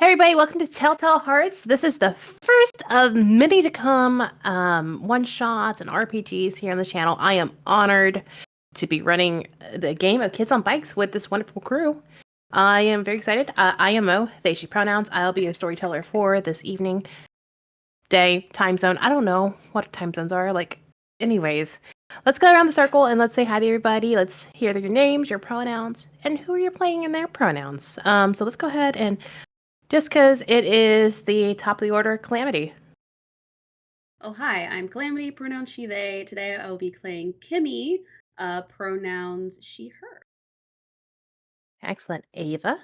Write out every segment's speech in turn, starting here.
Hey everybody, welcome to Taletell Hearts. This is the first of many to come one-shots and RPGs here on the channel. I am honored to be running the game of Kids on Bikes with this wonderful crew. I am very excited. I am Mo, they, she pronouns. I'll be your storyteller for this evening, day, time zone. I don't know what time zones are. Anyways, let's go around the circle and let's say hi to everybody. Let's hear your names, your pronouns, and who you're playing in their pronouns. So let's go ahead and just because it is the top of the order, Calamity. Oh, hi, I'm Calamity, pronouns she, they. Today I will be playing Kimmy, pronouns she, her. Excellent. Ava.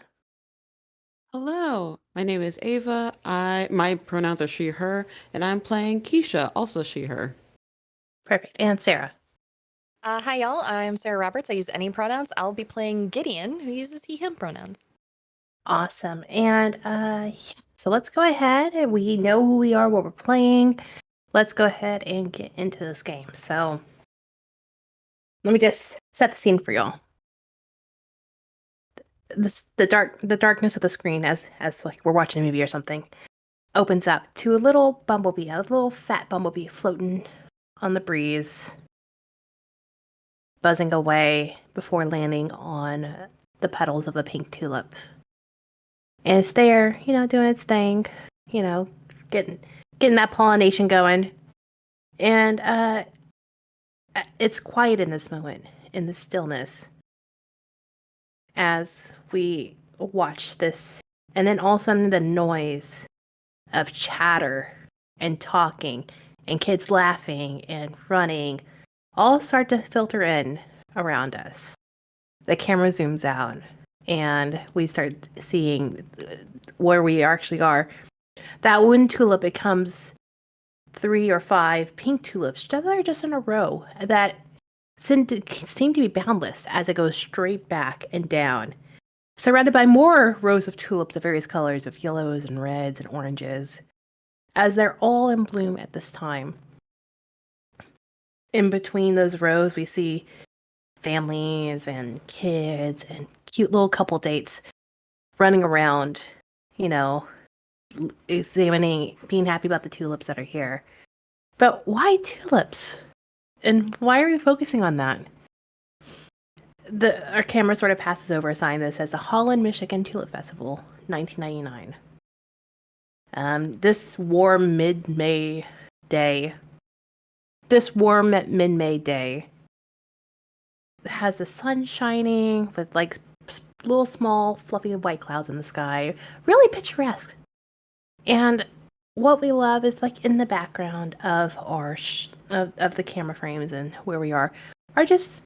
Hello, my name is Ava. My pronouns are she, her, and I'm playing Keisha, also she, her. Perfect. And Sara. Hi, y'all. I'm Sara Roberts. I use any pronouns. I'll be playing Gideon, who uses he, him pronouns. Awesome. And so let's go ahead. We know who we are, what we're playing. Let's go ahead and get into this game. So let me just set the scene for y'all. The darkness of the screen as like we're watching a movie or something opens up to a little bumblebee, a little fat bumblebee floating on the breeze, buzzing away before landing on the petals of a pink tulip. And it's there, doing its thing, getting that pollination going. And it's quiet in this moment, in the stillness, as we watch this. And then all of a sudden the noise of chatter and talking and kids laughing and running all start to filter in around us. The camera zooms out and we start seeing where we actually are. That one tulip becomes 3 or 5 pink tulips that are just in a row that seem to be boundless as it goes straight back and down, surrounded by more rows of tulips of various colors of yellows and reds and oranges, as they're all in bloom at this time. In between those rows, we see families and kids and cute little couple dates running around, examining, being happy about the tulips that are here. But why tulips? And why are we focusing on that? Our camera sort of passes over a sign that says the Holland, Michigan Tulip Festival, 1999. This warm mid-May day has the sun shining with like little small fluffy white clouds in the sky, really picturesque. And what we love is like in the background of our of the camera frames and where we are just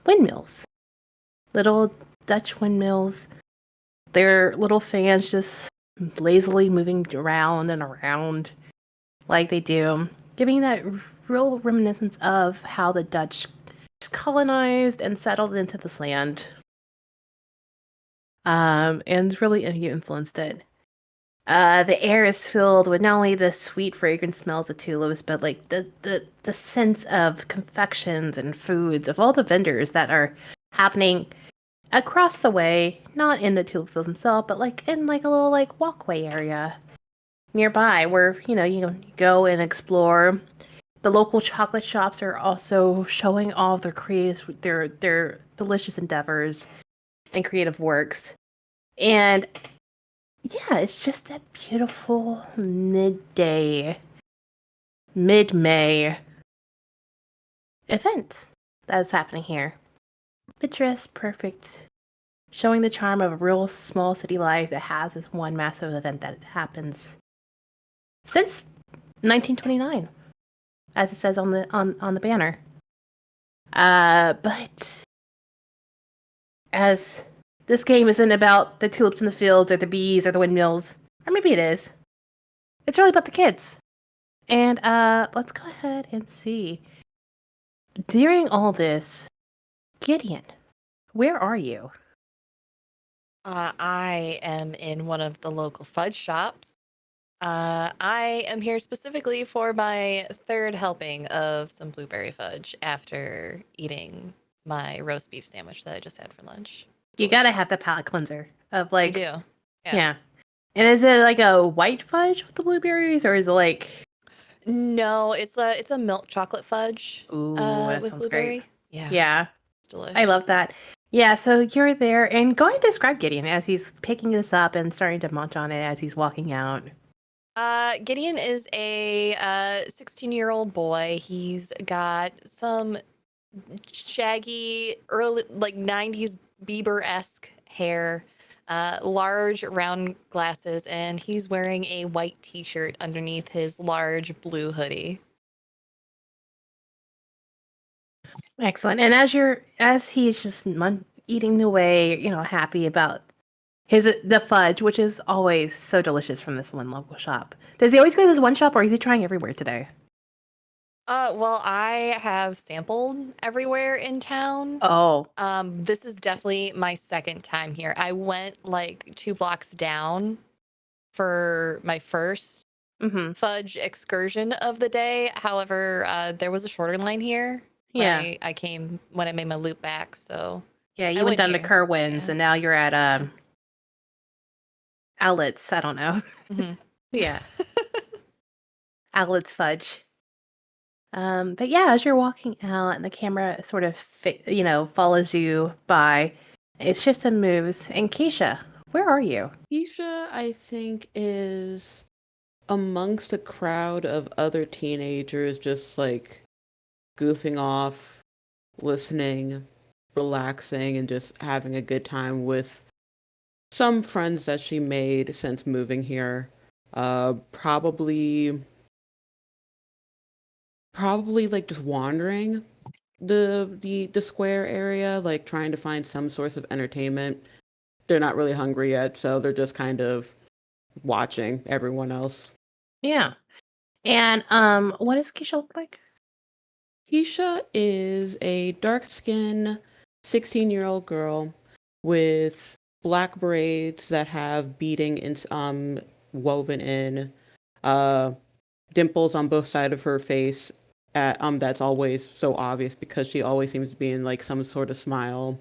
windmills, little Dutch windmills. Their little fans just lazily moving around and around like they do, giving that real reminiscence of how the Dutch colonized and settled into this land, and really influenced it. The air is filled with not only the sweet fragrant smells of tulips, but like the sense of confections and foods of all the vendors that are happening across the way, not in the tulip fields themselves, but like in like a little like walkway area nearby where you go and explore. The local chocolate shops are also showing all of their delicious endeavors and creative works. And yeah, it's just a beautiful mid-May event that's happening here. Picturesque, perfect, showing the charm of a real small city life that has this one massive event that happens since 1929, as it says on the banner. But as this game isn't about the tulips in the fields or the bees or the windmills, or maybe it is. It's really about the kids. And let's go ahead and see. During all this, Gideon, where are you? I am in one of the local fudge shops. I am here specifically for my third helping of some blueberry fudge after eating my roast beef sandwich that I just had for lunch. You gotta have Delicious. the palate cleanser of You like, do. Yeah. yeah. And is it like a white fudge with the blueberries, or is it like? No, it's a milk chocolate fudge Ooh, that with sounds great. blueberry. Yeah, Yeah, it's delish. I love that. Yeah, so you're there, and go ahead and describe Gideon as he's picking this up and starting to munch on it as he's walking out. Gideon is a 16-year-old boy. He's got some shaggy early like 90s Bieber-esque hair, large round glasses, and he's wearing a white t-shirt underneath his large blue hoodie. Excellent. And as he's just eating away, happy about the fudge, which is always so delicious from this one local shop. Does he always go to this one shop, or is he trying everywhere today? Well, I have sampled everywhere in town. Oh, This is definitely my second time here. I went like 2 blocks down for my first mm-hmm. fudge excursion of the day. However, there was a shorter line here when Yeah. I came when I made my loop back. So Yeah, I you went went down to here. Kerwin's, Yeah. and now you're at Yeah. Outlets. I don't know. hmm Yeah, Outlets fudge. But yeah, as you're walking out and the camera sort of follows you by, it shifts and moves. And Keisha, where are you? Keisha, I think, is amongst a crowd of other teenagers just like goofing off, listening, relaxing, and just having a good time with some friends that she made since moving here. Probably like just wandering the square area, like trying to find some source of entertainment. They're not really hungry yet, so they're just kind of watching everyone else. Yeah. And what does Keisha look like? Keisha is a dark-skinned 16-year-old girl with black braids that have beading woven in, uh dimples on both sides of her face, that's always so obvious because she always seems to be in like some sort of smile.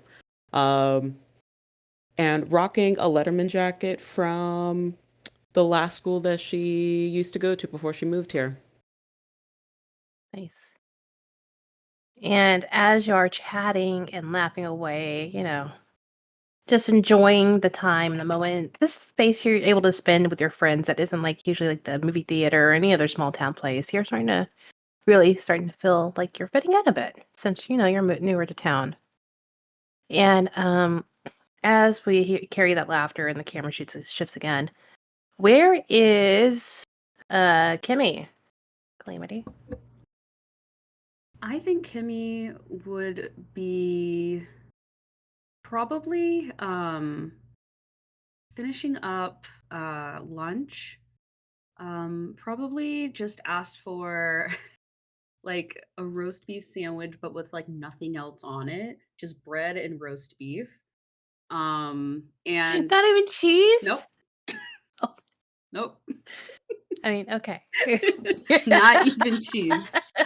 Um and rocking a Letterman jacket from the last school that she used to go to before she moved here. Nice. And as you're chatting and laughing away, just enjoying the time, the moment, this space you're able to spend with your friends that isn't like usually like the movie theater or any other small town place, you're starting to feel like you're fitting in a bit since you're newer to town. And as we carry that laughter and the camera shifts again, where is Kimmy? Calamity. I think Kimmy would be probably finishing up lunch. Probably just asked for like a roast beef sandwich, but with like nothing else on it, just bread and roast beef. And Not even cheese? nope, Oh, nope, I mean, okay. not even cheese.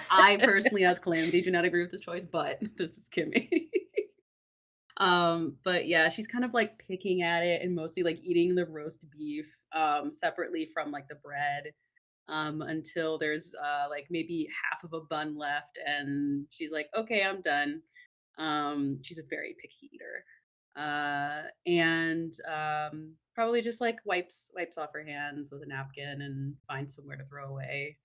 I personally, as Calamity, do not agree with this choice, but this is Kimmy. But yeah, she's kind of like picking at it and mostly like eating the roast beef separately from like the bread until there's like maybe half of a bun left and she's like, okay, I'm done. She's a very picky eater. And probably just like wipes off her hands with a napkin and finds somewhere to throw away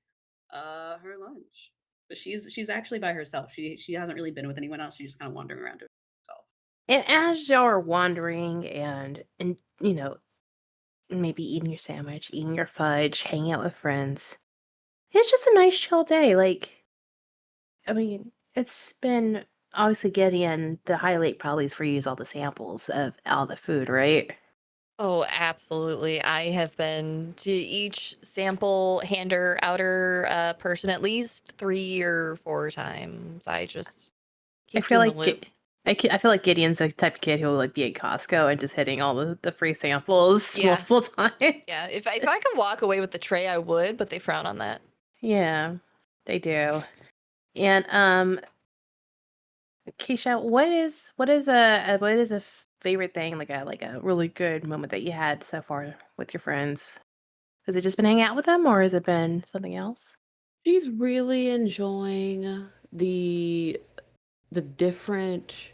her lunch. But she's actually by herself. She hasn't really been with anyone else. She's just kind of wandering around to herself. And as y'all are wandering and maybe eating your sandwich, eating your fudge, hanging out with friends, it's just a nice chill day. Like, I mean, it's been obviously Gideon. The highlight probably is for you is all the samples of all the food, right? Oh, absolutely. I have been to each sample hander outer person at least 3 or 4 times. I just I keep feel doing the like loop. I feel like Gideon's the type of kid who will like be at Costco and just hitting all the free samples Yeah. multiple times. Yeah, if I could walk away with the tray, I would, but they frown on that. Yeah, they do. And Keisha, what is a favorite thing, like a really good moment that you had so far with your friends? Has it just been hanging out with them, or has it been something else? She's really enjoying the different.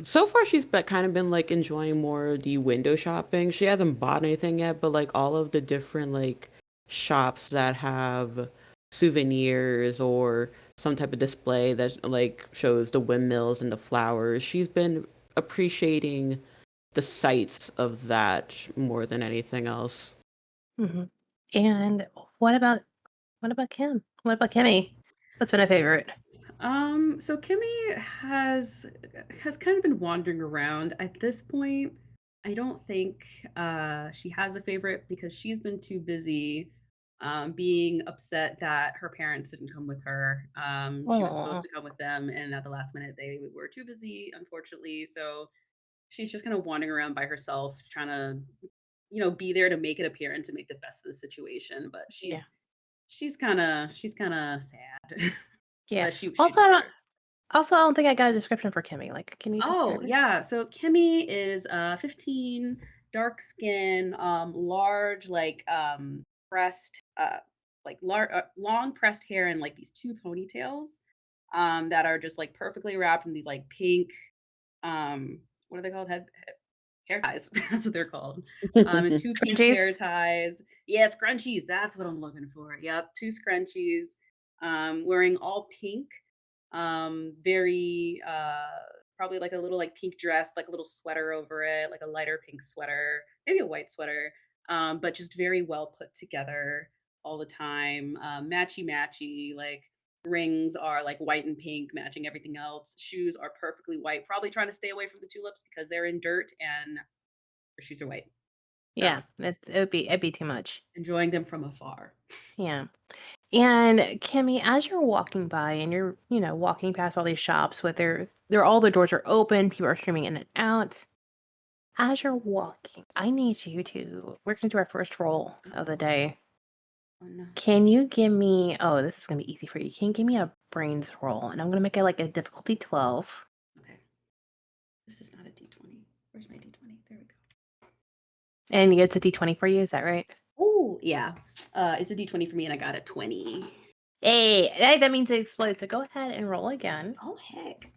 So far, she's kind of been like enjoying more of the window shopping. She hasn't bought anything yet, but like all of the different like shops that have souvenirs or some type of display that like shows the windmills and the flowers. She's been appreciating the sights of that more than anything else. Hmm. And what about Kim? What about Kimmy? What's been a favorite? So Kimmy has kind of been wandering around. At this point, I don't think she has a favorite because she's been too busy being upset that her parents didn't come with her. She was supposed Oh, to come with them, and at the last minute, they were too busy, unfortunately. So she's just kind of wandering around by herself, trying to, be there to make an appearance and make the best of the situation. But yeah, she's kind of sad. yeah. But she Also, deserves. I don't think I got a description for Kimmy. Like, can you Oh, describe her? yeah. So Kimmy is 15, dark skin, large, like pressed, long pressed hair and like these two ponytails that are just like perfectly wrapped in these like pink, what are they called? Hair ties. That's what they're called. And two pink hair Scrunchies? ties. Yeah, scrunchies. That's what I'm looking for. Yep, two scrunchies. Wearing all pink. Very probably like a little like pink dress, like a little sweater over it, like a lighter pink sweater, maybe a white sweater. But just very well put together all the time. Matchy matchy, like rings are like white and pink, matching everything else. Shoes are perfectly white, probably trying to stay away from the tulips because they're in dirt and her shoes are white. So Yeah, it'd be too much. enjoying them from afar. Yeah. And Kimmy, as you're walking by and you're, walking past all these shops with all the doors are open, people are streaming in and out. As you're walking, I need you to, we're gonna do our first roll of the Uh-oh. day. Oh no. Can you give me, oh, this is gonna be easy for you. Can you give me a brains roll? And I'm gonna make it like a difficulty 12. Okay. This is not a D20. Where's my D20? There we go. And it's a D20 for you, is that right? Oh, yeah. It's a D20 for me and I got a 20. Hey, that means it exploded. So go ahead and roll again Oh heck.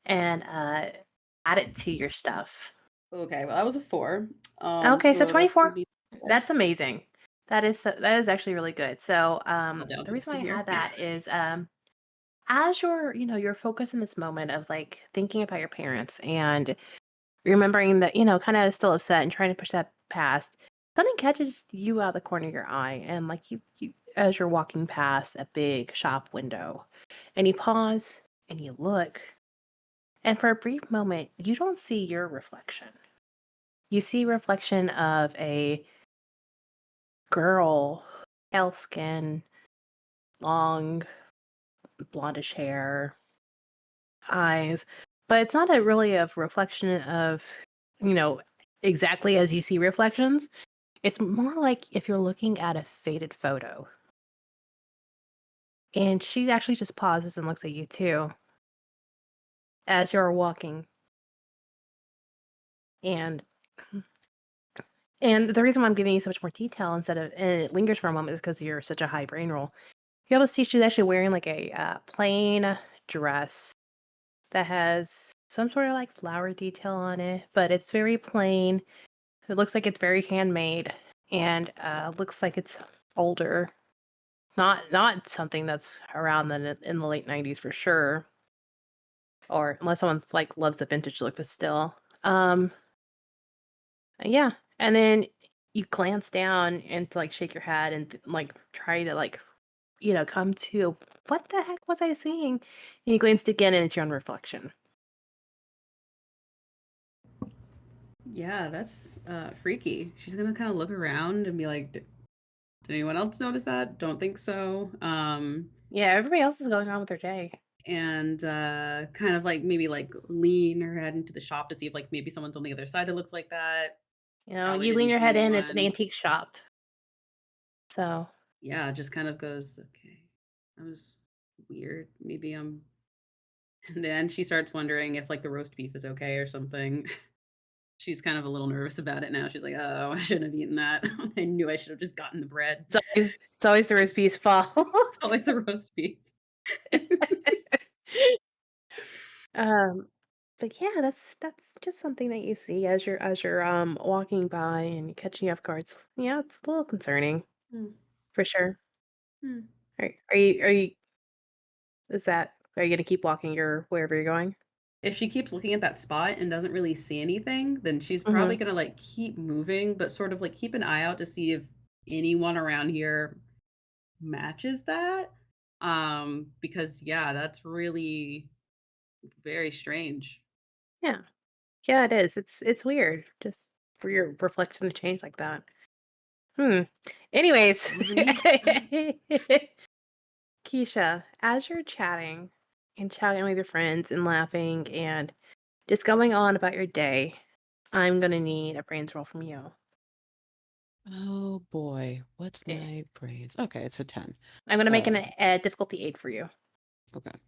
and add it to your stuff. Okay, well that was a 4. Okay, so So that's gonna 24. be That's amazing. That is actually really good. So, the downhill reason why from I here. had that is, as you're focused in this moment of like thinking about your parents and remembering that, kind of still upset and trying to push that past, something catches you out of the corner of your eye, and like you as you're walking past a big shop window, and you pause and you look, and for a brief moment, you don't see your reflection. You see reflection of a girl, pale skin, long blondish hair, eyes, but it's not a really a reflection of, you know, exactly as you see reflections. It's more like if you're looking at a faded photo. And she actually just pauses and looks at you too as you're walking. And and the reason why I'm giving you so much more detail instead of and it lingers for a moment is because you're such a high brain roll. You're able to see she's actually wearing like a plain dress that has some sort of like flower detail on it, but it's very plain. It looks like it's very handmade and looks like it's older. Not something that's around in the late 90s for sure, or unless someone's like loves the vintage look, but still. Yeah, and then you glance down and to like shake your head and like try to like come to what the heck was I seeing? And you glanced again and it's your own reflection. Yeah, that's freaky. She's gonna kind of look around and be like, Did anyone else notice that? Don't think so." Yeah, everybody else is going on with their day. And kind of like maybe like lean her head into the shop to see if like maybe someone's on the other side that looks like that. Probably You lean didn't your see head in, it's an anyone. antique shop. So, Yeah, just kind of goes, okay, that was weird. Maybe I'm And then she starts wondering if like the roast beef is okay or something. She's kind of a little nervous about it now. She's like, "Oh, I shouldn't have eaten that. I knew I should have just gotten the bread." It's always the roast beef's fault. It's always a roast beef. Um, but yeah, that's just something that you see as you're walking by and catching you off guard. Yeah, it's a little concerning Hmm, for sure. hmm. Are you are you gonna keep walking your wherever you're going? If she keeps looking at that spot and doesn't really see anything, then she's probably Mhm. gonna like keep moving, but sort of like keep an eye out to see if anyone around here matches that. Because yeah, that's really very strange. Yeah. Yeah, it is. It's weird just for your reflection to change like that. Hmm. Anyways, Mhm. Keisha, as you're chatting with your friends and laughing and just going on about your day, I'm gonna need a brains roll from you. Oh boy, what's Eh, my brains? Okay, it's a 10. I'm gonna make Uh, a difficulty 8 for you. okay.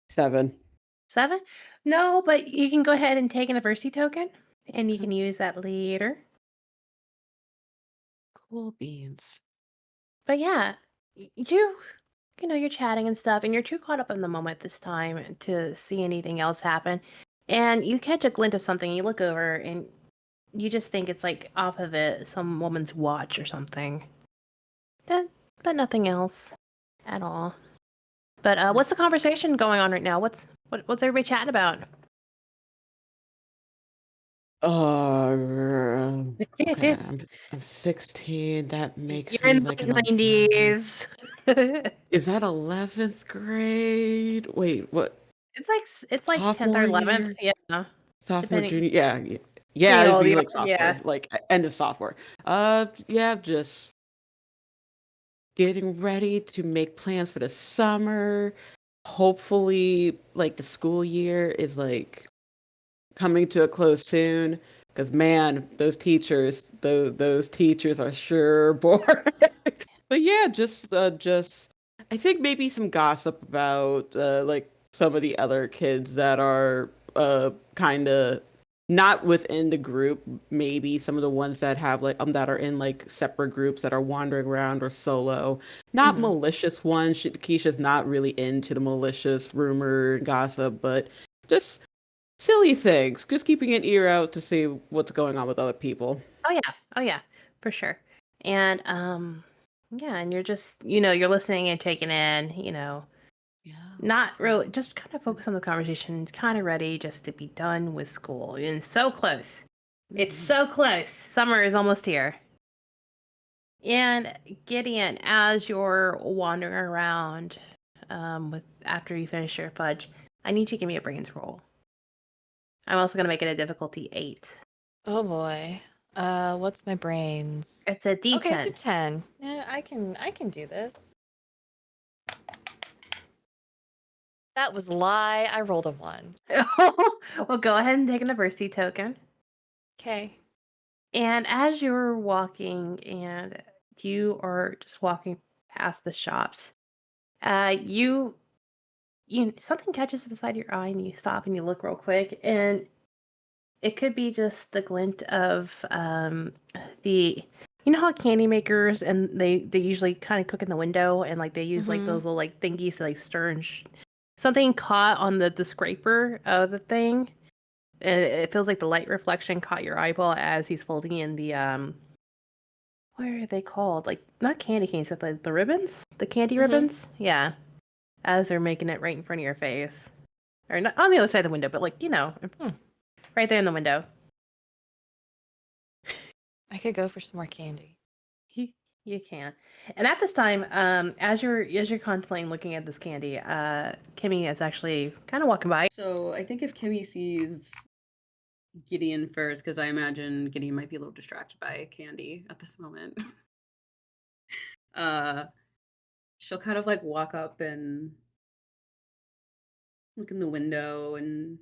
7. 7? No, but you can go ahead and take an adversity token, and you Okay. can use that later. Cool beans. But yeah, you're chatting and stuff, and you're too caught up in the moment this time to see anything else happen. And you catch a glint of something, you look over, and you just think it's like off of it, some woman's watch or something. That, but nothing else at all. But what's the conversation going on right now? What's everybody chatting about? Okay, I'm 16. That makes You're me in the like an late 11th. 90s. Is that 11th grade? Wait, what? It's like 10th or Sophomore 11th, year? yeah. Sophomore, Depending junior? Yeah, yeah. Yeah, depending how it'd old be you like are, yeah. sophomore, like end of sophomore. Yeah, just getting ready to make plans for the summer. Hopefully, like the school year is like coming to a close soon. Because man, those teachers are sure bored. But yeah, just I think maybe some gossip about like some of the other kids that are kind of not within the group. Maybe some of the ones that have like that are in like separate groups that are wandering around or solo. Not Mhm. malicious ones. Keisha's not really into the malicious rumor gossip, but just silly things. Just keeping an ear out to see what's going on with other people. Oh yeah. Oh yeah, for sure. And yeah, and you're just, you're listening and taking in, Yeah. not really just kind of focus on the conversation, kind of ready just to be done with school. And so close. It's Mhm. so close. Summer is almost here. And Gideon, as you're wandering around with after you finish your fudge, I need you to give me a brains roll. I'm also gonna make it a difficulty 8. Oh boy. What's my brains? It's a Okay, it's a D10. 10. Yeah, I can do this. That was a lie. I rolled a 1. Well, go ahead and take an adversity token. Okay. And as you're walking and you are just walking past the shops, you something catches the side of your eye and you stop and you look real quick and it could be just the glint of the how candy makers and they usually kind of cook in the window and like they use like Mm-hmm. those little like thingies to like stir and something caught on the scraper of the thing. And it feels like the light reflection caught your eyeball as he's folding in the what are they called? Like not candy canes, but the ribbons, the candy Mm-hmm. ribbons. Yeah, as they're making it right in front of your face, or not on the other side of the window, but like Hmm. right there in the window. I could go for some more candy. You, you can. And at this time, as you're contemplating looking at this candy, Kimmy is actually kind of walking by. So I think if Kimmy sees Gideon first, because I imagine Gideon might be a little distracted by candy at this moment. uh she'll kind of like walk up and look in the window and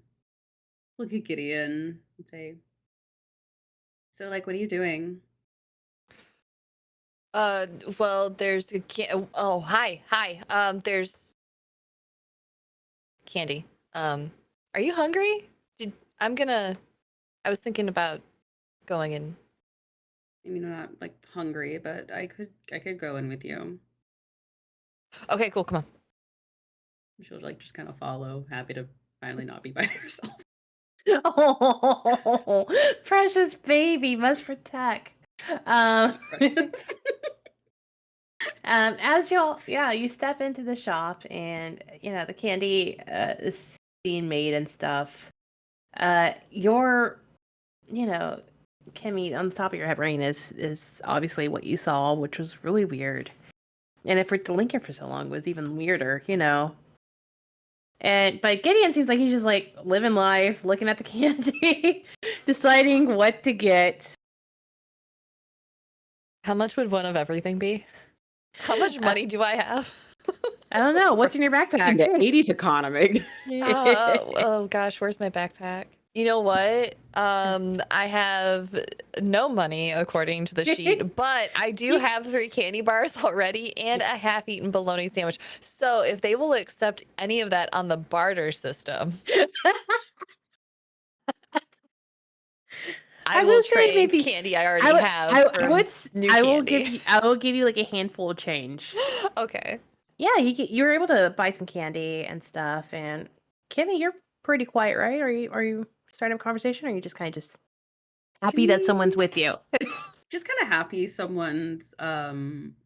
look at Gideon and say, "So like what are you doing?" Well, there's a oh, hi, hi. There's candy. Are you hungry? Did I'm gonna. I was thinking about going and. I mean, I'm not like hungry, but I could go in with you. Okay, cool. Come on. She'll like just kind of follow, happy to finally not be by herself. Oh, precious baby must protect. Um, Precious. as y'all, yeah, you step into the shop and the candy is being made and stuff. Your, Kimmy, on the top of your head brain is obviously what you saw, which was really weird. And if it to linger for so long was even weirder. But Gideon seems like he's just like living life, looking at the candy, deciding what to get. How much would one of everything be? How much money do I have? I don't know. What's in your In backpack? the 80s economy. Oh gosh, where's my backpack? You know what? I have no money according to the sheet, but I do have 3 candy bars already and a half-eaten bologna sandwich. So if they will accept any of that on the barter system, I I will would say trade maybe candy I already have I for new I will candy. give you like a handful of change. Okay. Yeah, you were able to buy some candy and stuff. And Kimmy, you're pretty quiet, right? Are you starting a conversation, or are you just kind of just happy that someone's Kimmy with you? just kind of happy someone's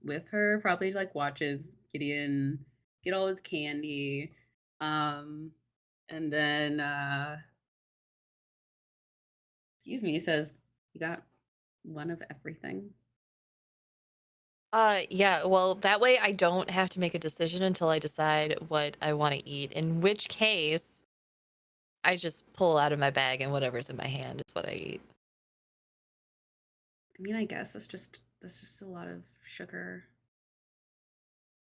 with her. Probably like watches Gideon get all his candy, um, and then excuse me, says, "You got one of everything." Yeah, well, that way I don't have to make a decision until I decide what I want to eat. In which case, I just pull out of my bag and whatever's in my hand is what I eat. I mean, I guess that's just a lot of sugar.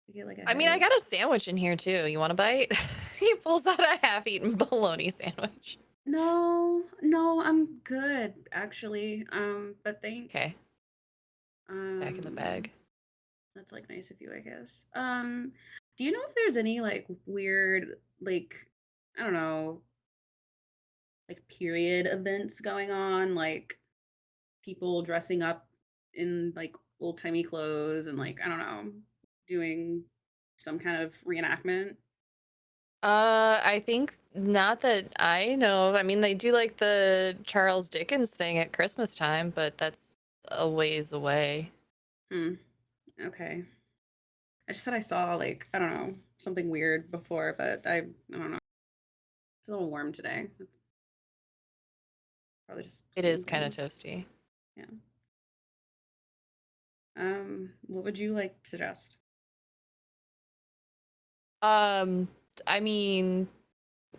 You get like a I mean, I headache. got a sandwich in here too. You want a bite? He pulls out a half-eaten bologna sandwich. No, no, I'm good actually. But Okay, thanks. back in the Um, bag. that's like nice of you, I guess. Do you know if there's any like weird, like, I don't know, like period events going on, like people dressing up in like old timey clothes and like, I don't know, doing some kind of reenactment? I think not that I know of. I mean, they do like the Charles Dickens thing at Christmas time, but that's a ways away. Hmm. Okay. I just said I saw like, I don't know, something weird before, but I don't know. It's a little warm today. Probably just It seeing is kind of things. toasty. Yeah. What would you like to suggest? Um, I mean,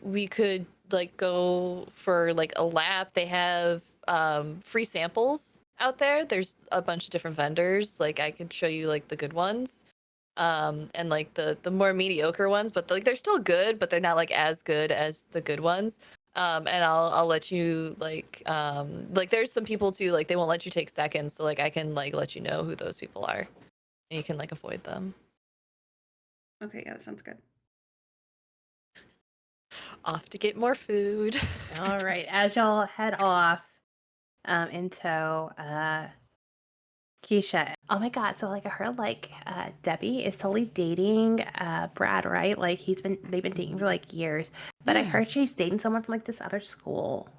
we could like go for like a lap. They have free samples out there. There's a bunch of different vendors. Like I could show you like the good ones. And like the more mediocre ones, but like they're still good, but they're not like as good as the good ones. And I'll let you like there's some people too, like they won't let you take seconds, so like I can like let you know who those people are. And you can like avoid them. Okay, yeah, that sounds good. Off to get more food. All right, as y'all head off, in tow, Keisha. Oh my god, so like I heard like Debbie is totally dating Brad, right? Like they've been dating for like years. But I Yeah. heard she's dating someone from like this other school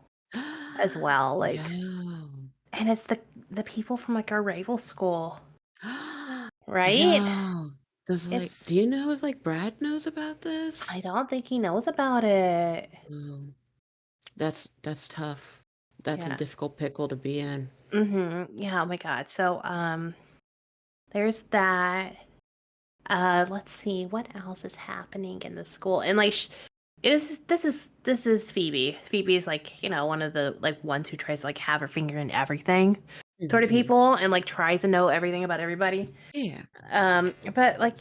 as well. Like, Yo. and it's the people from like our rival school, right? Yo. Do It's you know if like Brad knows about I this? don't think he knows about it. Oh, that's tough. That's a Yeah. difficult pickle to be in. Yeah, oh my god. So there's that. Let's see what else is happening in the school. And like this is Phoebe. Phoebe is like, one of the like ones who tries to like have her finger in everything sort of Mhm. people and like tries to know everything about everybody. Yeah. But like,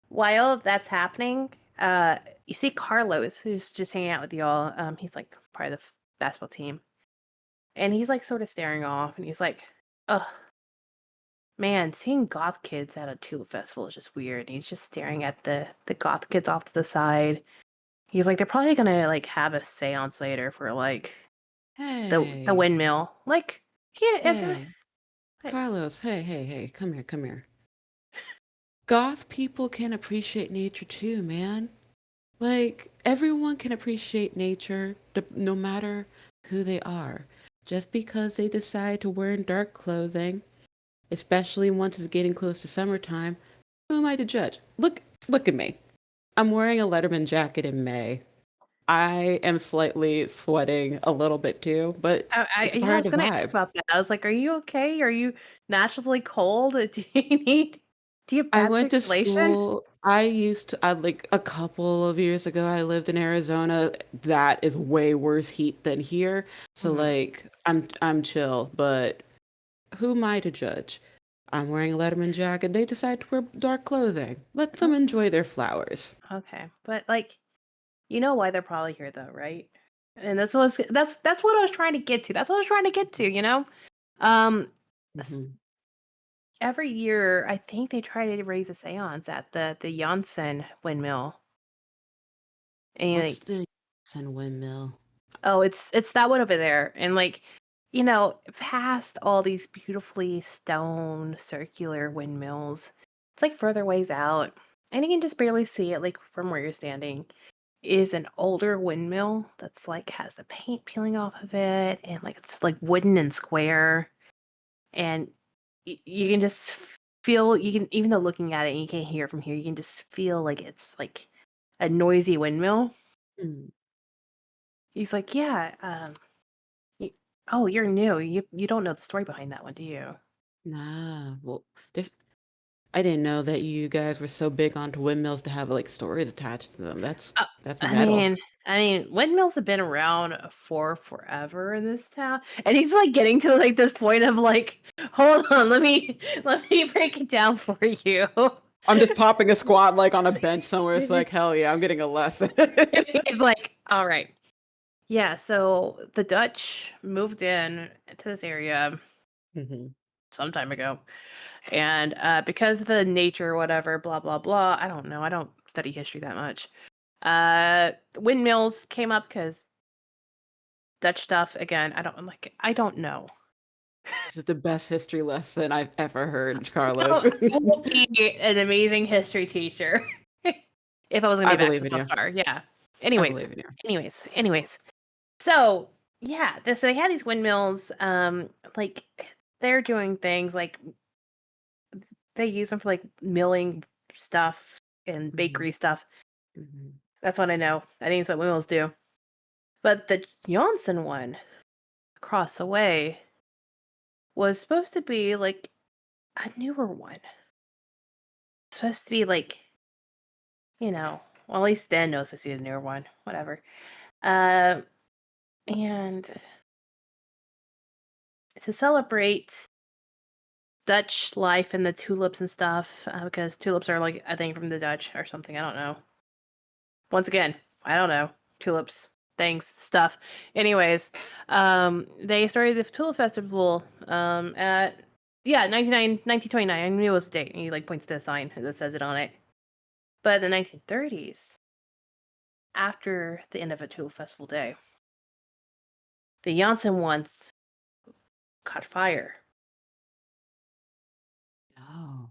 while that's happening, you see Carlos who's just hanging out with y'all. He's like part of the basketball team. And he's like sort of staring off and he's like, Ugh. Man, seeing goth kids at a tulip festival is just weird. He's just staring at the goth kids off to the side. He's like, they're probably gonna like have a seance later for like the Hey, windmill. Like, yeah, hey, Carlos, hey, come here, come here. Goth people can appreciate nature too, man. Like, everyone can appreciate nature no matter who they are. Just because they decide to wear dark clothing, especially once it's getting close to summertime, who am I to judge? Look at me. I'm wearing a Letterman jacket in May. I am slightly sweating a little bit too, but it's yeah, I part was of the gonna ask vibe. about that. I was like, are you okay? Are you naturally cold? Do you have I bad went to circulation? school. I like a couple of years ago, I lived in Arizona. That is way worse heat than here. So Mhm. like I'm chill, but who am I to judge? I'm wearing a Letterman jacket. They decide to wear dark clothing. Let them enjoy their flowers. Okay, but like, you know why they're probably here though, right? And that's what I was trying to get to. That's what I was trying to get to. Um, s- Hmm. every year I think they try to raise a séance at the Janssen windmill, and What's like, the sun windmill? oh, it's that one over there, and like, past all these beautifully stone circular windmills, it's like further ways out, and you can just barely see it like from where you're standing. Is an older windmill that's like has the paint peeling off of it, and like it's like wooden and square, and you can just feel, you can, even though looking at it and you can't hear it from here, you can just feel like it's like a noisy windmill. Mm. He's like, yeah, you, oh, you're new, you don't know the story behind that one, do you? Nah, well, there's. I didn't know that you guys were so big onto windmills to have like stories attached to them. uh, That's I metal. mean, windmills have been around for forever in this town, and he's like getting to like this point of like, hold on, let me break it down for you. I'm just popping a squat like on a bench somewhere. It's like, hell yeah, I'm getting a lesson. He's like, all right, yeah. So the Dutch moved in to this area Hmm. some time ago, and because of the nature, whatever, blah blah blah. I don't know. I don't study history that much. Windmills came up because Dutch stuff again. I don't know. This is the best history lesson I've ever heard, No, Carlos. I will be an amazing history teacher if I was gonna be I a believe in basketball you. star. Yeah. I Anyways, believe in you. anyways. So yeah, so they had these windmills. Like they're doing things like they use them for like milling stuff and Hmm. bakery stuff. Hmm. That's what I know. I think it's what windmills do. But the Johnson one across the way was supposed to be like a newer one. Supposed to be like, well, at least then it was supposed to be the newer one. Whatever. Uh, and to celebrate Dutch life and the tulips and stuff, because tulips are like, I think, from the Dutch or something. I don't know. Once again, I don't know. Tulips, things, stuff. Anyways, they started the Tulip Festival at, yeah, 1929. I knew it was the date. And he like points to a sign that says it on it. But in the 1930s, after the end of a Tulip Festival day, the Janssen once caught fire. Oh,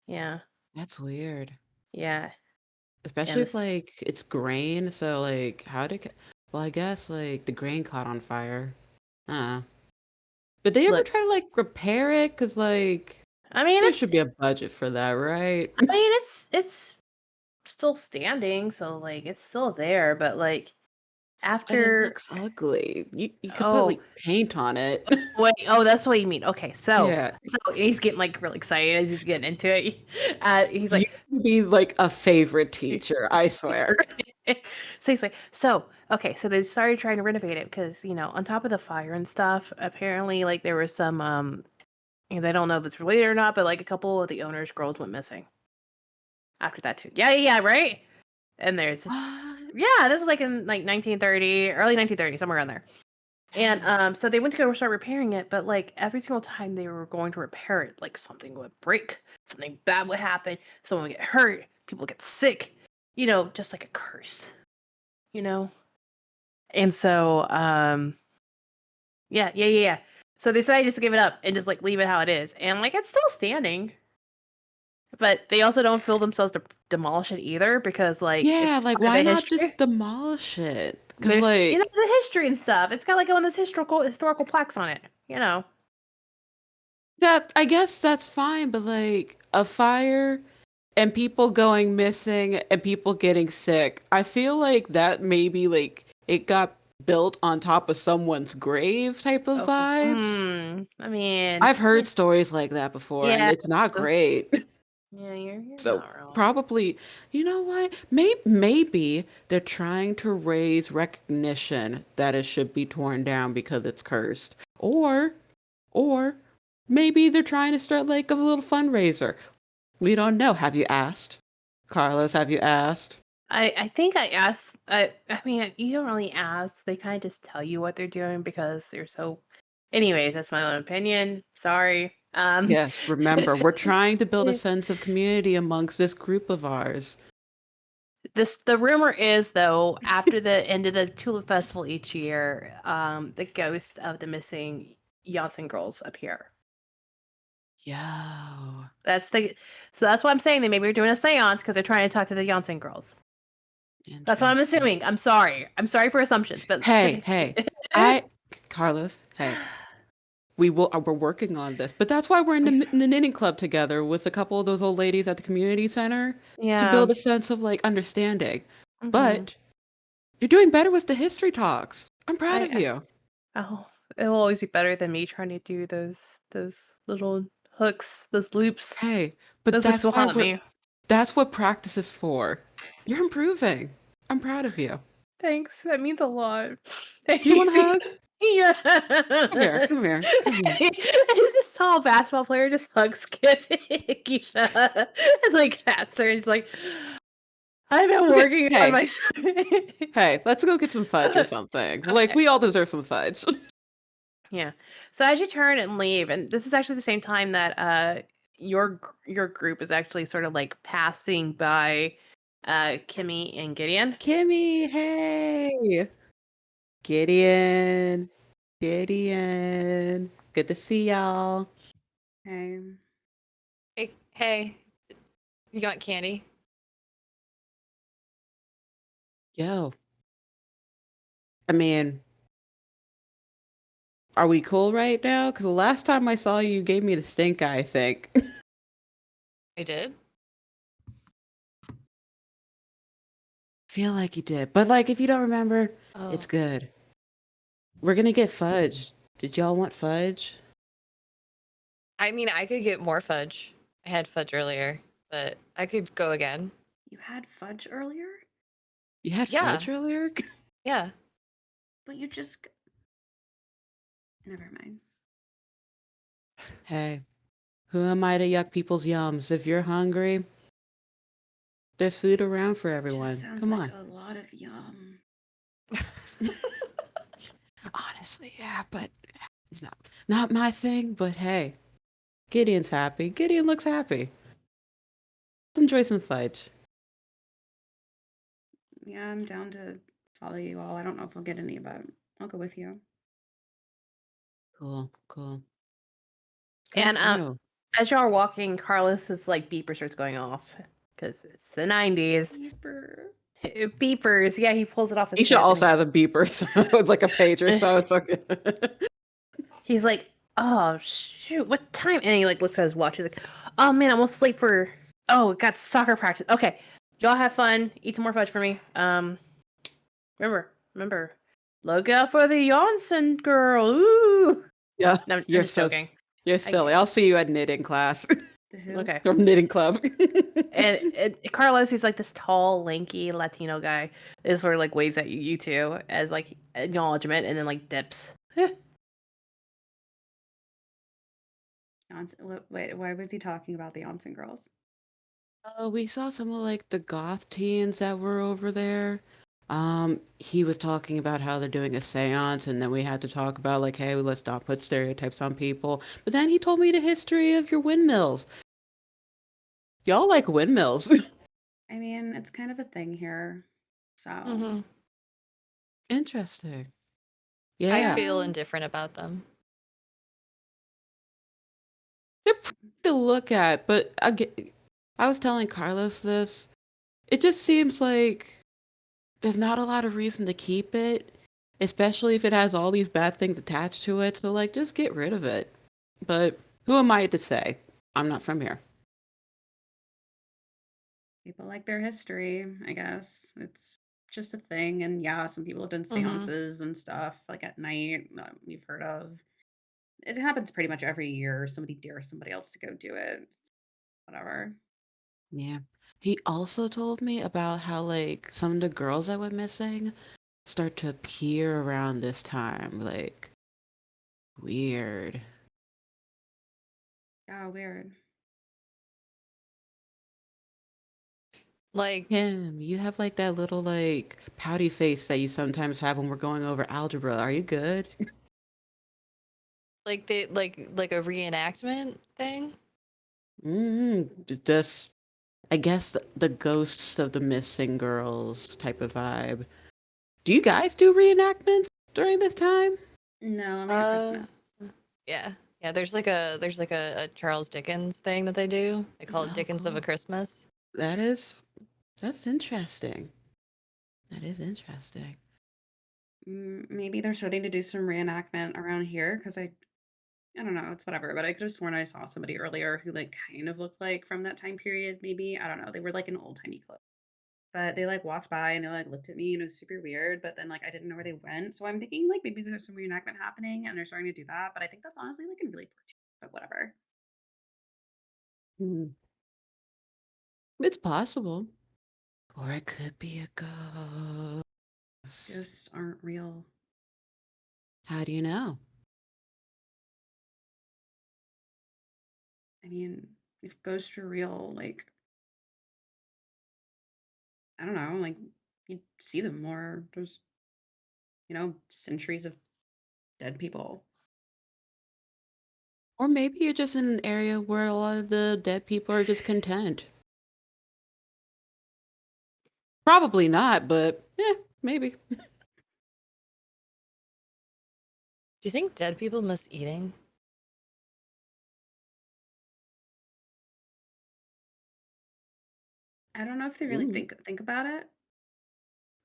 Yeah, that's weird. yeah. And Especially if this, like it's grain. So like, well, I guess like the grain caught on fire. Uh, did they ever look, try to like repair it? Cause like I mean, there should be a budget for that, right? it's still standing, so like it's still there, but like But it after, looks ugly. You could put oh, like paint on it. wait, oh, that's what you mean. Okay, so Yeah, he's getting like really excited as he's getting into it. He's you like, would be like a favorite teacher, I swear. so he's like, so okay, so they started trying to renovate it because on top of the fire and stuff, apparently like there was some they don't know if it's related or not, but like a couple of the owners' girls went missing after that too. Yeah, yeah, yeah, right. And there's this, What? yeah, this is like in like 1930, early 1930, somewhere around there. And so they went to go start repairing it, but like every single time they were going to repair it, like something would break, something bad would happen, someone would get hurt, people would get sick, just like a curse, you know? And so, yeah. So they decided just to give it up and just like leave it how it is. And like it's still standing. But they also don't feel themselves to demolish it either because like Yeah, it's like part of why the not just history. demolish it? Because There's like the history and stuff. It's got like one of those historical plaques on it. that, I guess that's fine, but like a fire and people going missing and people getting sick, I feel like that maybe like it got built on top of someone's grave type of Oh, vibes. I mean, I've heard stories like that before, and yeah, it's not so- great. yeah, you're So not wrong. probably, you know what? Maybe they're trying to raise recognition that it should be torn down because it's cursed. Or maybe they're trying to start like a little fundraiser. We don't know. Have you asked? Carlos, have you asked? I think I asked. I mean, you don't really ask. They kind of just tell you what they're doing because they're so. Anyways, that's my own opinion. Sorry. Yes, remember, we're trying to build a sense of community amongst this group of ours. The rumor is though after the end of the Tulip Festival each year, the ghost of the missing Janssen girls appear. Yo, So that's why I'm saying they maybe are doing a seance because they're trying to talk to the Janssen girls. That's what I'm interesting. assuming. I'm sorry. I'm sorry for assumptions, but Hey, I, Carlos, hey, we're working on this, but that's why we're in the knitting club together with a couple of those old ladies at the community center to yeah. build a sense of like understanding. hmm But you're doing better with the history talks. I'm proud of I you. oh, it will always be better than me trying to do those little hooks, those loops. Hey, but Those loops will haunt me. that's what practice is for. You're improving. I'm proud of you. Thanks. That means a lot. Do you want a Thanks. hug? Come here, come Yes. here, come here. Is this tall basketball player just hugs Keisha and like pats her and he's like, I've been Okay, working on hey, my hey, let's go get some fudge or something. Like Okay. we all deserve some fudge. Yeah. So as you turn and leave, and this is actually the same time that your group is actually sort of like passing by Kimmy and Gideon. Kimmy, hey. Gideon, Gideon. Good to see y'all. Okay. Hey, you got candy? Yo, I mean, are we cool right now? Because the last time I saw you, you gave me the stink eye, I think. I did. Feel like you did. But like, if you don't remember, it's Oh, good. We're gonna get fudge. Did y'all want fudge? I mean, I could get more fudge. I had fudge earlier, but I could go again. You had fudge earlier, You had Yeah, fudge earlier? yeah. but you just. Never mind. Hey, who am I to yuck people's yums? If you're hungry, there's food around for Just everyone. sounds Come like on. a lot of yum. Honestly, yeah, but it's not my thing. But hey, Gideon's happy. Gideon looks happy. Let's enjoy some fudge. Yeah, I'm down to follow you all. I don't know if I'll get any, but I'll go with you. Cool, cool. Good And for you. as y'all are walking, Carlos's like beeper starts going off because it's the 90s. Beeper. Beepers. Yeah, he pulls it off his Isha hip and also has a beeper, so it's like a pager, so it's okay. he's like, "Oh shoot, what time?" And he like looks at his watch. He's like, "Oh man, I'm almost late for. Oh, got soccer practice. Okay, y'all have fun. Eat some more fudge for me. Remember, look out for the Janssen girl. Ooh." Yeah, No, I'm just joking. you're I silly. I'll see you at knitting class The who? okay. or knitting club. And Carlos, who's like this tall, lanky Latino guy, is sort of like waves at you two as like acknowledgement, and then like dips. Wait, why was he talking about the Onsen girls? We saw some of like the goth teens that were over there. He was talking about how they're doing a seance, and then we had to talk about like, hey, let's not put stereotypes on people. But then he told me the history of your windmills. Y'all like windmills. I mean, it's kind of a thing here. So, Hmm. Interesting. I Yeah. feel yeah. indifferent about them. They're pretty to look at, but I was telling Carlos this. It just seems like there's not a lot of reason to keep it, especially if it has all these bad things attached to it. So, like, just get rid of it. But who am I to say? I'm not from here. People like their history, I guess. It's just a thing. And yeah, some people have done Hmm. seances and stuff like at night, you've heard of. It happens pretty much every year. Somebody dares somebody else to go do it. It's whatever. Yeah. He also told me about how, like, some of the girls that went missing start to appear around this time. Like, weird. Yeah, weird. Like, Kim, you have like that little like pouty face that you sometimes have when we're going over algebra. Are you good? they like a reenactment thing. Just I guess the ghosts of the missing girls type of vibe. Do you guys do reenactments during this time? No, only at Uh, Christmas. yeah, yeah. There's like a Charles Dickens thing that they do. They call it Oh, Dickens of a cool. Christmas. That is that's interesting. That is interesting. Maybe they're starting to do some reenactment around here because I don't know, it's whatever. But I could have sworn I saw somebody earlier who like kind of looked like from that time period. Maybe I don't know. They were like in old timey clothes. But they, like, walked by and they, like, looked at me and it was super weird, but then, like, I didn't know where they went, so I'm thinking, like, maybe there's some reenactment happening and they're starting to do that, but I think that's honestly, like, a really poor choice, but whatever. Hmm. It's possible. Or it could be a ghost. Ghosts aren't real. How do you know? I mean, if ghosts were real, like, I don't know, like, you'd see them more. There's, centuries of dead people. Or maybe you're just in an area where a lot of the dead people are just content. Probably not, but maybe. Do you think dead people miss eating? I don't know if they really Ooh. think about it.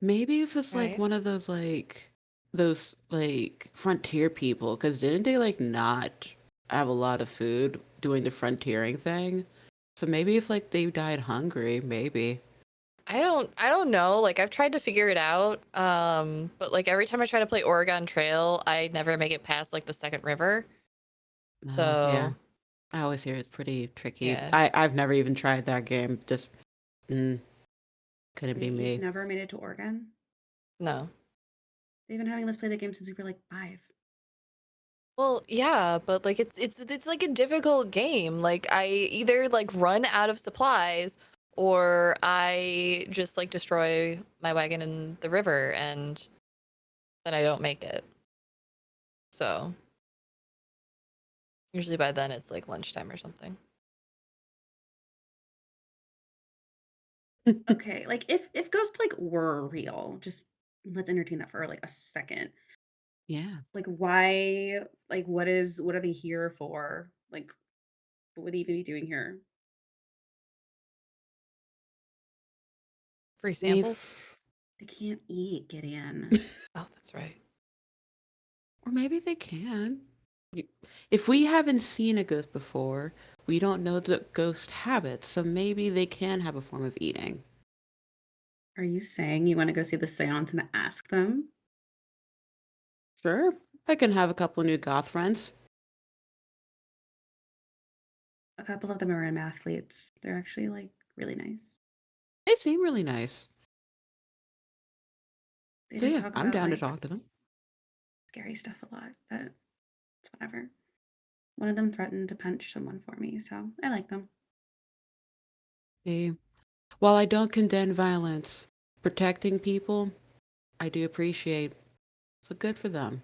Maybe if it's like Right. one of those like frontier people, because didn't they like not have a lot of food doing the frontiering thing? So maybe if like they died hungry, maybe. I don't know. Like I've tried to figure it out. But like every time I try to play Oregon Trail, I never make it past like the second river. No, yeah. So, I always hear it's pretty tricky. yeah. I've never even tried that game. Just mm, couldn't be Wait, you've me. never made it to Oregon? No. They've been having us play the game since we were, like, 5. Well, yeah, but like it's like a difficult game. Like I either like run out of supplies or I just like destroy my wagon in the river and then I don't make it. So, usually by then it's like lunchtime or something. Okay, like, if ghosts, like, were real, just let's entertain that for, like, a second. Yeah. Like, why what are they here for? Like, what would they even be doing here? Free I mean, samples? They can't eat, Gideon. Oh, that's right. or maybe they can. Y- If we haven't seen a ghost before, we don't know the ghost habits, so maybe they can have a form of eating. Are you saying you wanna go see the seance and ask them? Sure, I can have a couple new goth friends. A couple of them are athletes. They're actually, like, really nice. They seem really nice. They So just yeah, talk I'm about, down to like, talk to them. scary stuff a lot, but it's whatever. One of them threatened to punch someone for me, so I like them. See, while I don't condemn violence, protecting people I do appreciate. So good for them.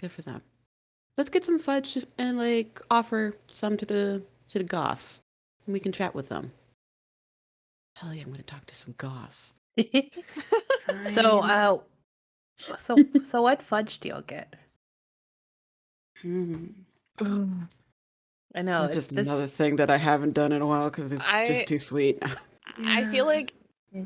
Good for them. Let's get some fudge and like offer some to the goths, and we can chat with them. Hell yeah, I'm gonna talk to some goths. So, Fine. so what fudge do y'all get? Hmm. I know That's it's just this. another thing that I haven't done in a while because it's I just too sweet. I feel Yeah. like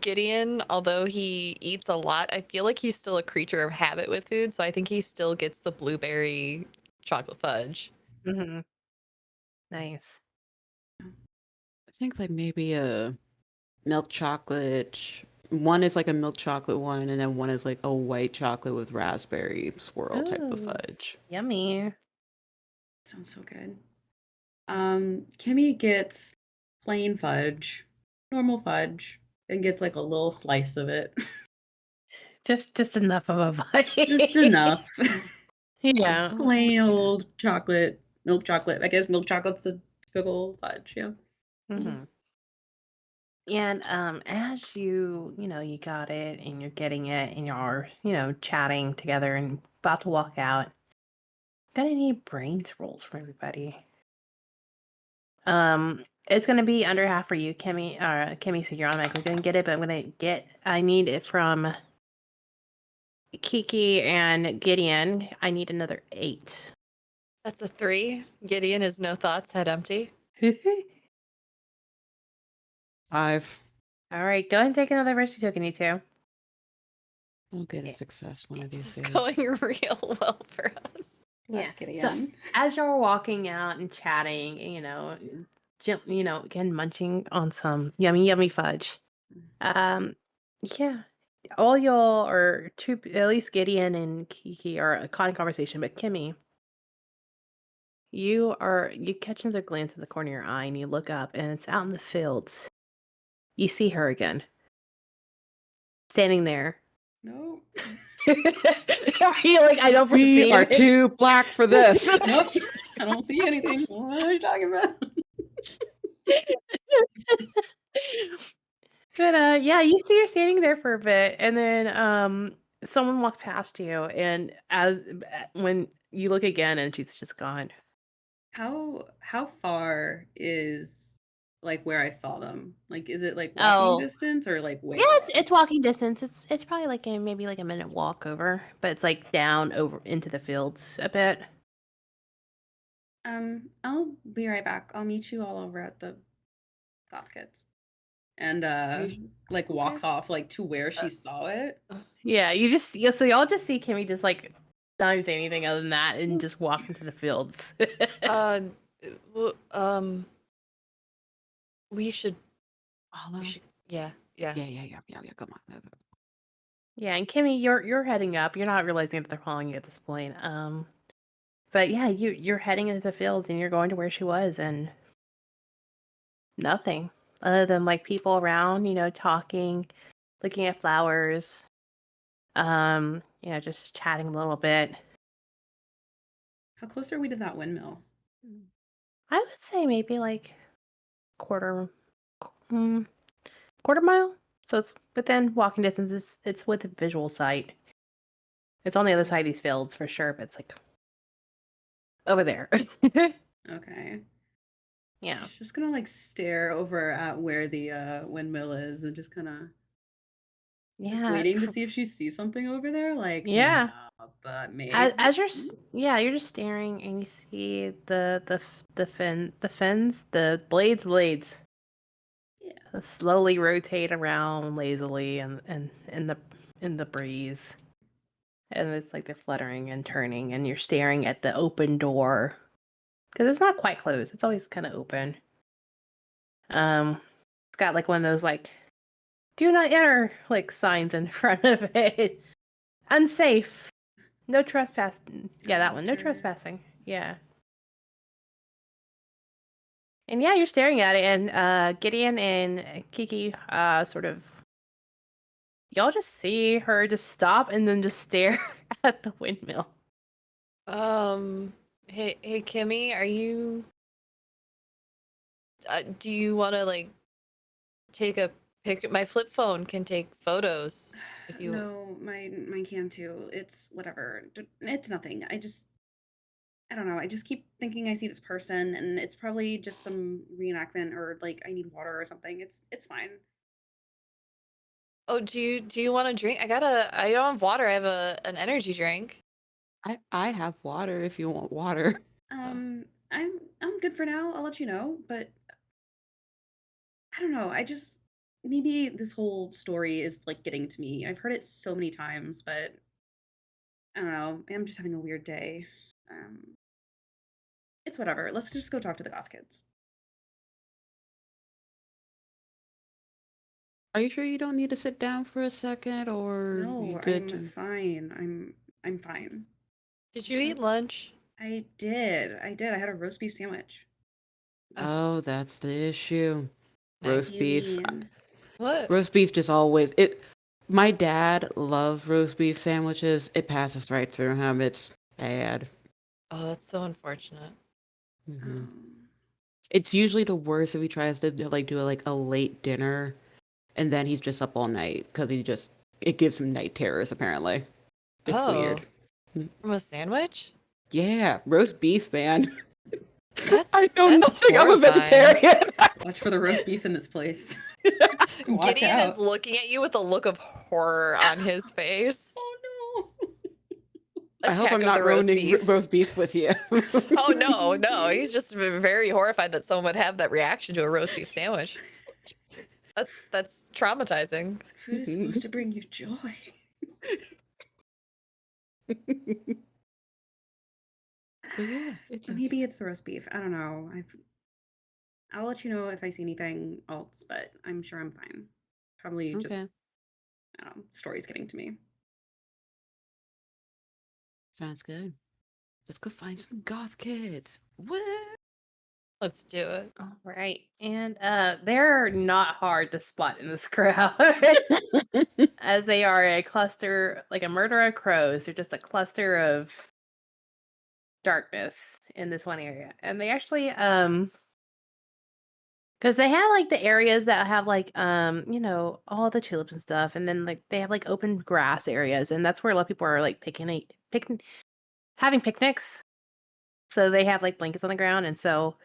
Gideon, although he eats a lot, I feel like he's still a creature of habit with food, so I think he still gets the blueberry chocolate fudge. Mhm. Nice. I think like maybe a milk chocolate. One is like a milk chocolate one, and then one is like a white chocolate with raspberry swirl type of Ooh, fudge. yummy. Sounds so good. Kimmy gets plain fudge, normal fudge, and gets like a little slice of it. Just enough of a bite. Just enough. Yeah. Oh, Plain yeah. old chocolate, milk chocolate. I guess milk chocolate's the typical fudge, yeah. Hmm. And as you got it and you're getting it and you're, chatting together and about to walk out, gonna need brains rolls for everybody. It's gonna be under half for you, Kimmy. Kimmy, so you're automatically gonna get it, but I need it from Kiki and Gideon. I need another 8. That's a 3. Gideon is no thoughts, head empty. Five. All right, go ahead and take another mercy token, you two. I'll get a Yeah. success one of This these is days. going real well for us. Yeah. Let's get So in. as you're walking out and chatting, again munching on some yummy, yummy fudge. Yeah, all y'all are two. At least Gideon and Kiki are a caught in conversation, but Kimmy, you catch another glance at the corner of your eye, and you look up, and it's out in the fields. You see her again, standing there. No. Are you like, I don't We foresee are it? too black for this. Nope. I don't see anything. What are you talking about? But yeah, you see her standing there for a bit, and then someone walks past you, and when you look again, and she's just gone. How far is like where I saw them? Like is it like walking Oh, distance or like yeah, way far? it's walking distance. It's probably like maybe like a minute walk over, but it's like down over into the fields a bit. I'll be right back. I'll meet you all over at the Goth Kids. And Are you like Okay. walks off like to where Uh, she saw it. Yeah, so y'all just see Kimmy just like not even say anything other than that and just walk into the fields. uh, w- um, we should, follow? yeah, yeah. Yeah. Come on. Yeah, and Kimmy, you're heading up. You're not realizing that they're following you at this point. But yeah, you're heading into the fields and you're going to where she was, and nothing other than like people around, talking, looking at flowers, just chatting a little bit. How close are we to that windmill? I would say maybe like quarter, mm, quarter mile. So it's within walking distance. It's with a visual sight. It's on the other side of these fields for sure, but it's like over there. Okay. Yeah. She's just gonna like stare over at where the windmill is and just kind of like Yeah. waiting to see if she sees something over there. Like, no, Yeah. but maybe. As you're just staring and you see the fins, the blades Yeah. slowly rotate around lazily and in the breeze. And it's like they're fluttering and turning, and you're staring at the open door because it's not quite closed. It's always kind of open. It's got like one of those like "Do not enter" like signs in front of it. Unsafe. No trespass. Yeah, that one. No Enter. trespassing. Yeah. And yeah, you're staring at it, and Gideon and Kiki sort of y'all just see her just stop and then just stare at the windmill. Hey, Kimmy, do you want to like take a pic? My flip phone can take photos. If you No, mine can too. It's whatever. It's nothing. I don't know. I just keep thinking I see this person, and it's probably just some reenactment, or like I need water or something. It's fine. Oh, do you want a drink? I don't have water. I have an energy drink. I have water if you want water. Oh. I'm good for now. I'll let you know, but I don't know. I just maybe this whole story is like getting to me. I've heard it so many times, but I don't know. I'm just having a weird day. Um, it's whatever. Let's just go talk to the goth kids. Are you sure you don't need to sit down for a second, or you No, good I'm to... fine. I'm fine. Did you Uh, eat lunch? I did. I did. I had a roast beef sandwich. Oh, Oh, that's the issue. What do nice. Roast you beef. mean? What? Roast beef just always it. My dad loves roast beef sandwiches. It passes right through him. It's bad. Oh, that's so unfortunate. Hmm. Um, It's usually the worst if he tries to like do like a late dinner, and then he's just up all night because it gives him night terrors apparently. It's Oh, weird. Mm. from a sandwich? Yeah, roast beef, man. I That's know that's nothing. I'm a horrifying. vegetarian. watch for the roast beef in this place. Watch Gideon is out. looking at you with a look of horror on his face. Oh no. I hope Attack I'm of the not roast ruining beef. roast beef with you. Oh no, no, he's just very horrified that someone would have that reaction to a roast beef sandwich. That's traumatizing. Food is supposed to bring you joy. But yeah, it's okay. Maybe it's the roast beef. I don't know. I'll let you know if I see anything else, but I'm sure I'm fine. Probably Okay, just I don't know, stories getting to me. sounds good. Let's go find some goth kids. What? Let's do it. All right. And they're not hard to spot in this crowd. As they are a cluster, like a murder of crows. They're just a cluster of darkness in this one area. And they actually because they have like the areas that have like all the tulips and stuff, and then like they have like open grass areas, and that's where a lot of people are like having picnics. So they have like blankets on the ground, and so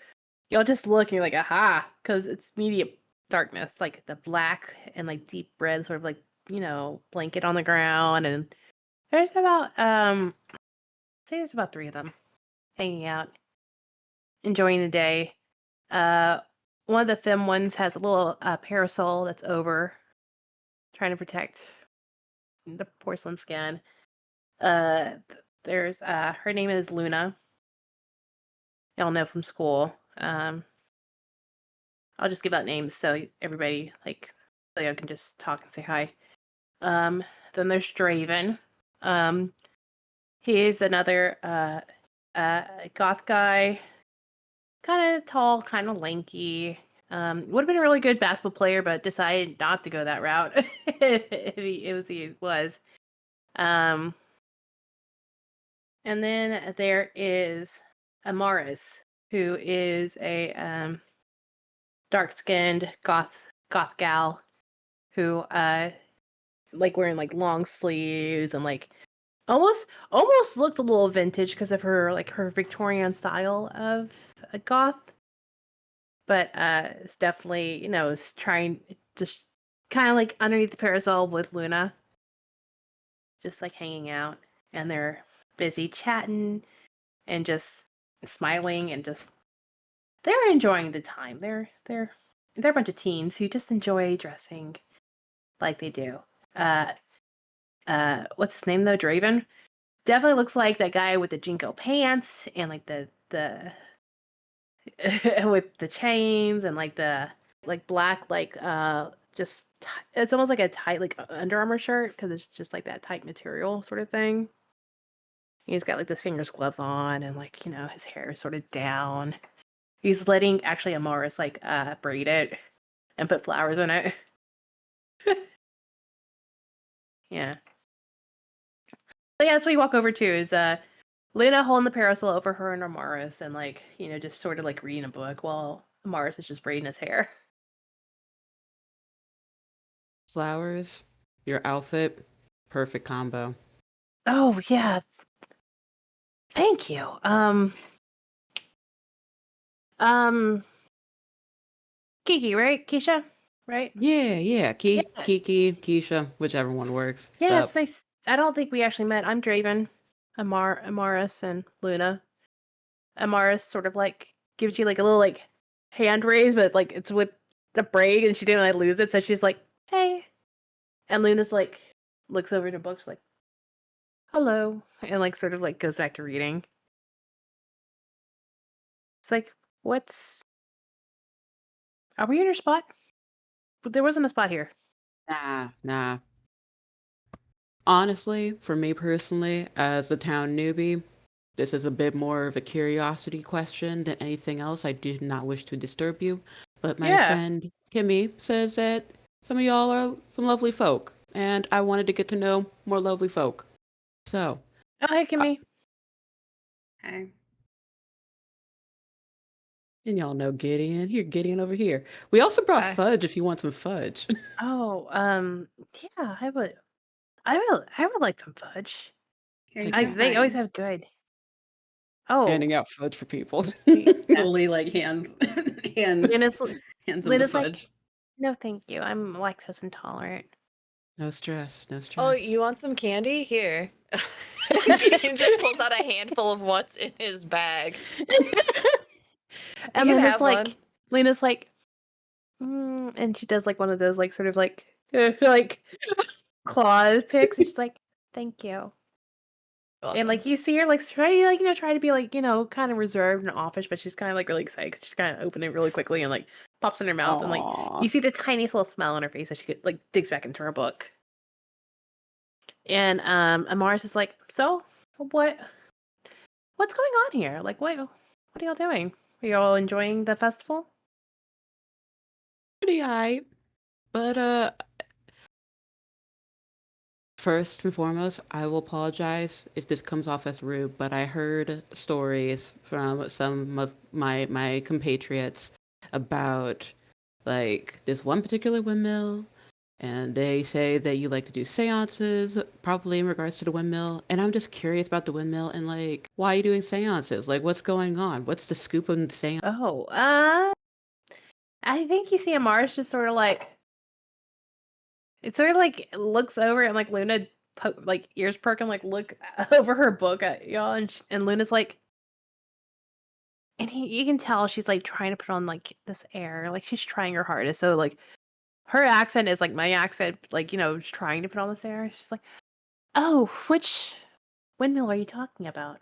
you'll just look and you're like, aha, because it's medium darkness, like the black and like deep red sort of like, blanket on the ground. And there's about say there's about 3 of them hanging out, enjoying the day. One of the fem ones has a little parasol that's over, trying to protect the porcelain skin. There's her name is Luna. Y'all know from school. I'll just give out names so everybody so y'all can just talk and say hi. Then there's Draven. He's another goth guy, kind of tall, kind of lanky. Would have been a really good basketball player, but decided not to go that route. if he was. Um, and then there is Amaris, who is a dark-skinned goth gal who like wearing like long sleeves and like almost looked a little vintage because of her Victorian style of a goth, but it's definitely is trying just kind of like underneath the parasol with Luna, just like hanging out, and they're busy chatting and just smiling and just they're enjoying the time. They're a bunch of teens who just enjoy dressing like they do. Uh, what's his name though? Draven definitely looks like that guy with the Jinko pants and like the with the chains and like the like black just it's almost like a tight like Under Armour shirt because it's just like that tight material sort of thing. He's got like this fingers gloves on and like his hair is sort of down. He's letting actually Amaris like braid it and put flowers in it. Yeah. So yeah, that's what you walk over to is Lena holding the parasol over her and Amaris and like, just sort of like reading a book while Amaris is just braiding his hair. Flowers, your outfit. Perfect combo. Oh yeah. Thank you. Kiki, right? Keisha, right? Yeah. Yeah. Kiki, Keisha, whichever one works. Yeah, Sup? it's nice. I don't think we actually met. I'm Draven, Amaris, and Luna. Amaris sort of like gives you like a little like hand raise, but like it's with the braid, and she didn't like lose it, so she's like, "Hey," and Luna's like looks over at her books like, "Hello," and like sort of like goes back to reading. It's like, what's? Are we in your spot? There wasn't a spot here. Nah. Honestly, for me personally, as a town newbie, this is a bit more of a curiosity question than anything else. I do not wish to disturb you, but my Yeah. friend Kimmy says that some of y'all are some lovely folk, and I wanted to get to know more lovely folk. So, Oh, hey, uh, Kimmy. Okay. and y'all know Gideon. Here, Gideon over here. We also brought Hi. fudge if you want some fudge. Oh, yeah, I would like some fudge. Here you Heck yeah. They always go. have good. Oh, Handing out fudge for people. yeah. Fully like hands, hands, Luna's, hands him the Luna's like, fudge. no, thank you. I'm lactose intolerant. No stress, no Oh, stress. you want some candy? Here. Gideon just pulls out a handful of what's in his bag. You And can Luna's have one. like, Luna's like, and she does like one of those like sort of like like claw picks, and she's like, thank you. You're And welcome. like you see her like try to be like kind of reserved and offish, but she's kind of like really excited 'cause she's kind of open it really quickly and like pops in her mouth, and like Aww. you see the tiniest little smile on her face as she like digs back into her book. And Amaris is like, so what's going on here? Like what are y'all doing? Are y'all enjoying the festival? Pretty aight. But first and foremost, I will apologize if this comes off as rude, but I heard stories from some of my compatriots about like this one particular windmill, and they say that you like to do seances, probably in regards to the windmill. And I'm just curious about the windmill and like, why are you doing seances? Like, what's going on? What's the scoop on the seance? Oh, I think you see Amaris just sort of like it sort of like looks over and like Luna like ears perk and like look over her book at y'all, and Luna's like, and you can tell she's like trying to put on like this air, like she's trying her hardest. So like her accent is like my accent, like she's trying to put on this air. She's like, "Oh, which windmill are you talking about?"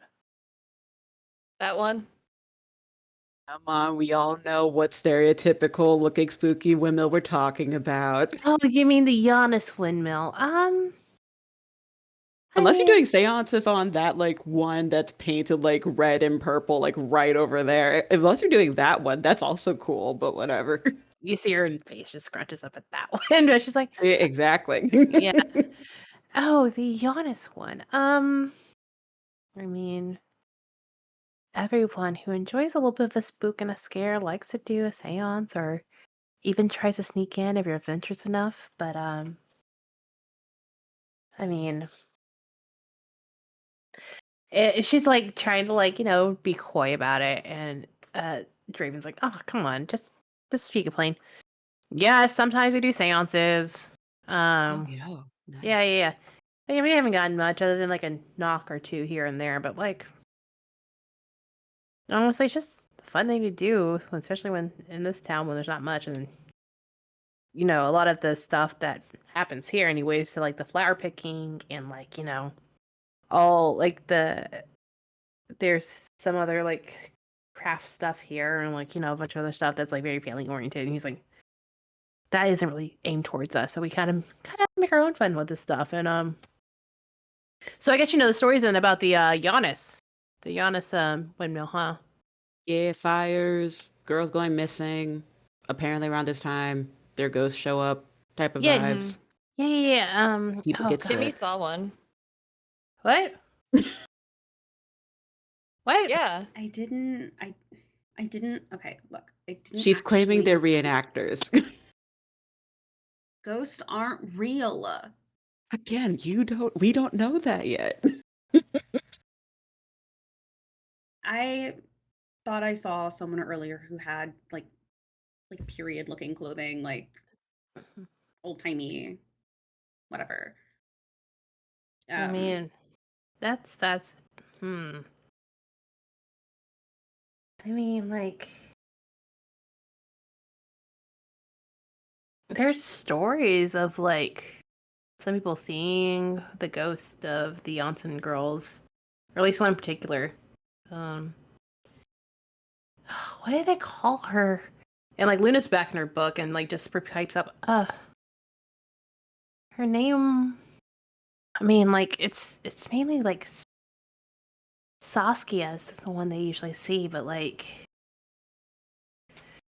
That one? Come on, we all know what stereotypical looking spooky windmill we're talking about. Oh, you mean the Giannis windmill? I Unless you're mean, doing seances on that like one that's painted like red and purple, like right over there. Unless you're doing that one, that's also cool, but whatever. you see her face just scrunches up at that one, but she's like, Yeah, exactly. "Yeah, oh, the Giannis one. I mean, everyone who enjoys a little bit of a spook and a scare likes to do a seance or even tries to sneak in if you're adventurous enough. But I mean, she's like trying to like be coy about it, and Draven's like, "Oh, come on, just speak plain." Yeah, sometimes we do seances. Oh Um, yeah, yeah, nice. yeah, yeah. I mean, we haven't gotten much other than like a knock or two here and there, but like honestly, it's just a fun thing to do, especially when in this town when there's not much, and a lot of the stuff that happens here anyways, to like the flower picking and like all like there's some other like craft stuff here and like a bunch of other stuff that's like very family oriented, and he's like that isn't really aimed towards us, so we kind of make our own fun with this stuff. And so I guess the stories then about the Giannis windmill, huh? Yeah, fires, girls going missing. Apparently around this time, their ghosts show up type of Yeah, Mm-hmm. vibes. yeah. People Oh get god, Timmy sick. saw one. what? What? Yeah. I didn't. Okay, look, I didn't She's claiming actually. they're reenactors. Ghosts aren't real. Again, we don't know that yet. I thought I saw someone earlier who had like period looking clothing, like old timey, whatever. I Um, mean, that's hmm. I mean, like, there's stories of like some people seeing the ghost of the Janssen girls, or at least one in particular. Um, what do they call her? And like Luna's back in her book and like just pipes up, her name. I mean, like it's mainly like Saskia is the one they usually see, but like,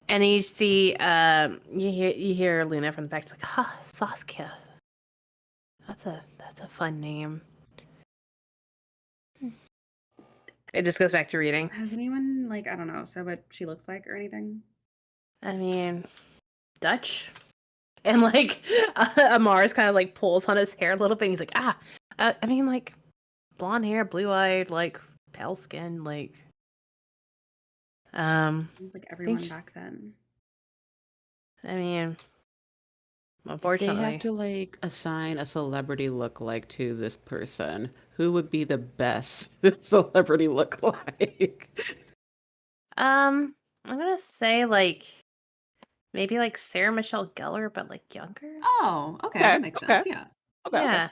and you see, you hear Luna from the back, it's like, Saskia. That's a fun name. It just goes back to reading. has anyone like I don't know said what she looks like or anything? I mean, Dutch. And like Amar's kind of like pulls on his hair a little bit. And he's like, I mean, like blonde hair, blue eyed, like pale skin, like It was like I think everyone back then. I mean, If they have unfortunately, to like assign a celebrity look-like to this person, who would be the best celebrity look-like? I'm gonna say like maybe like Sarah Michelle Gellar, but like younger. Oh, okay, Okay, that makes okay, sense. Yeah. okay. Yeah,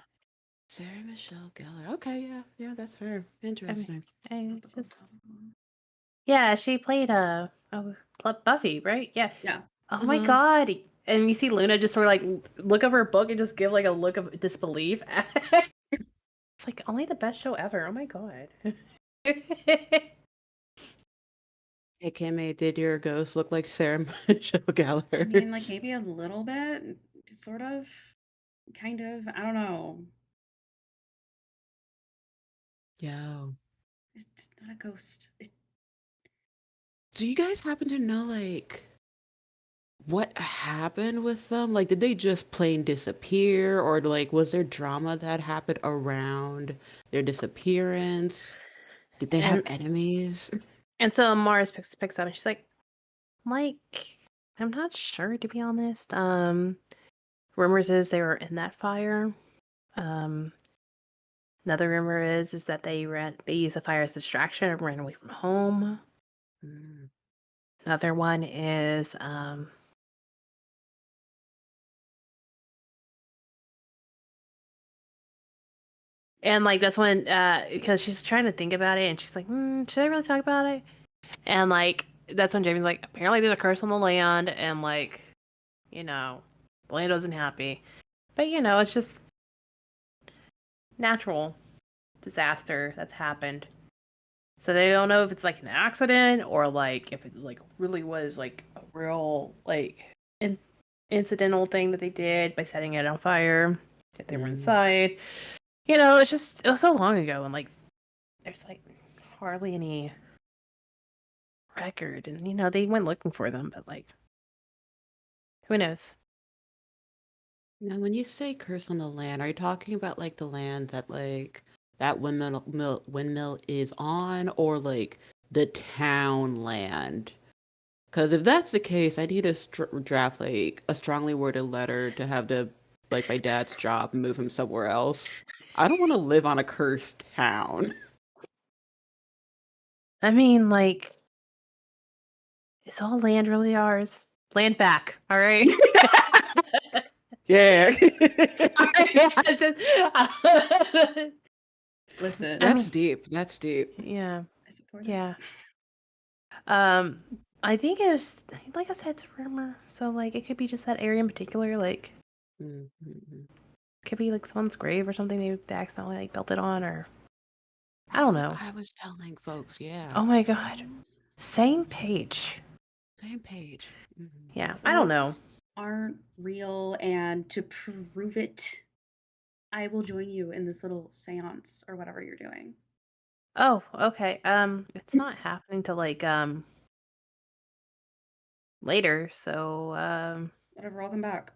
Sarah Michelle Gellar. Okay, yeah, yeah, that's fair. I mean, Interesting. I Topical, just topical. yeah, she played Buffy, right? Yeah. Yeah. Oh my Mhm. god. And you see Luna just sort of like look over her book and just give like a look of disbelief. It's like only the best show ever. Oh my god. Hey, Kimmy, did your ghost look like Sarah Michelle I Gellar? mean, like maybe a little bit, sort of, kind of. I don't know. Yo. It's not a ghost. Do you guys happen to know, like, what happened with them? Like, did they just plain disappear? Or, like, was there drama that happened around their disappearance? Did they have and enemies? and so Mars picks up and she's like, I'm not sure to be honest. Rumors is they were in that fire. Um, another rumor is that they used the fire as a distraction and ran away from home. Mm. Another one is and like that's when because she's trying to think about it and she's like, should I really talk about it? And like that's when Jamie's like, apparently there's a curse on the land and like, the land wasn't happy. But it's just natural disaster that's happened. So they don't know if it's like an accident or like if it like really was like a real like incidental thing that they did by setting it on fire if they were Mm. inside. It was so long ago and like there's like hardly any record and they went looking for them, but like who knows? Now, when you say curse on the land, are you talking about like the land that like that windmill is on, or like the town land? Because if that's the case, I need to draft like a strongly worded letter to have to like my dad's job move him somewhere else. I don't want to live on a cursed town. I mean, like, is all land really ours? Land back, all right? Yeah. Sorry, Listen, I That's mean, deep. That's deep. yeah, I support it. yeah. Um, I think it's like I said, it's a rumor, so like it could be just that area in particular. Like, Mm-hmm. could be like someone's grave or something they accidentally like built it on, or I don't That's what know. I was telling folks. Yeah. Oh my god, same page. Same page. Hmm. Yeah, I don't know. Ghosts aren't real, and to prove it, I will join you in this little seance or whatever you're doing. Oh, okay. It's not happening till like later, so Whatever, I'll come back.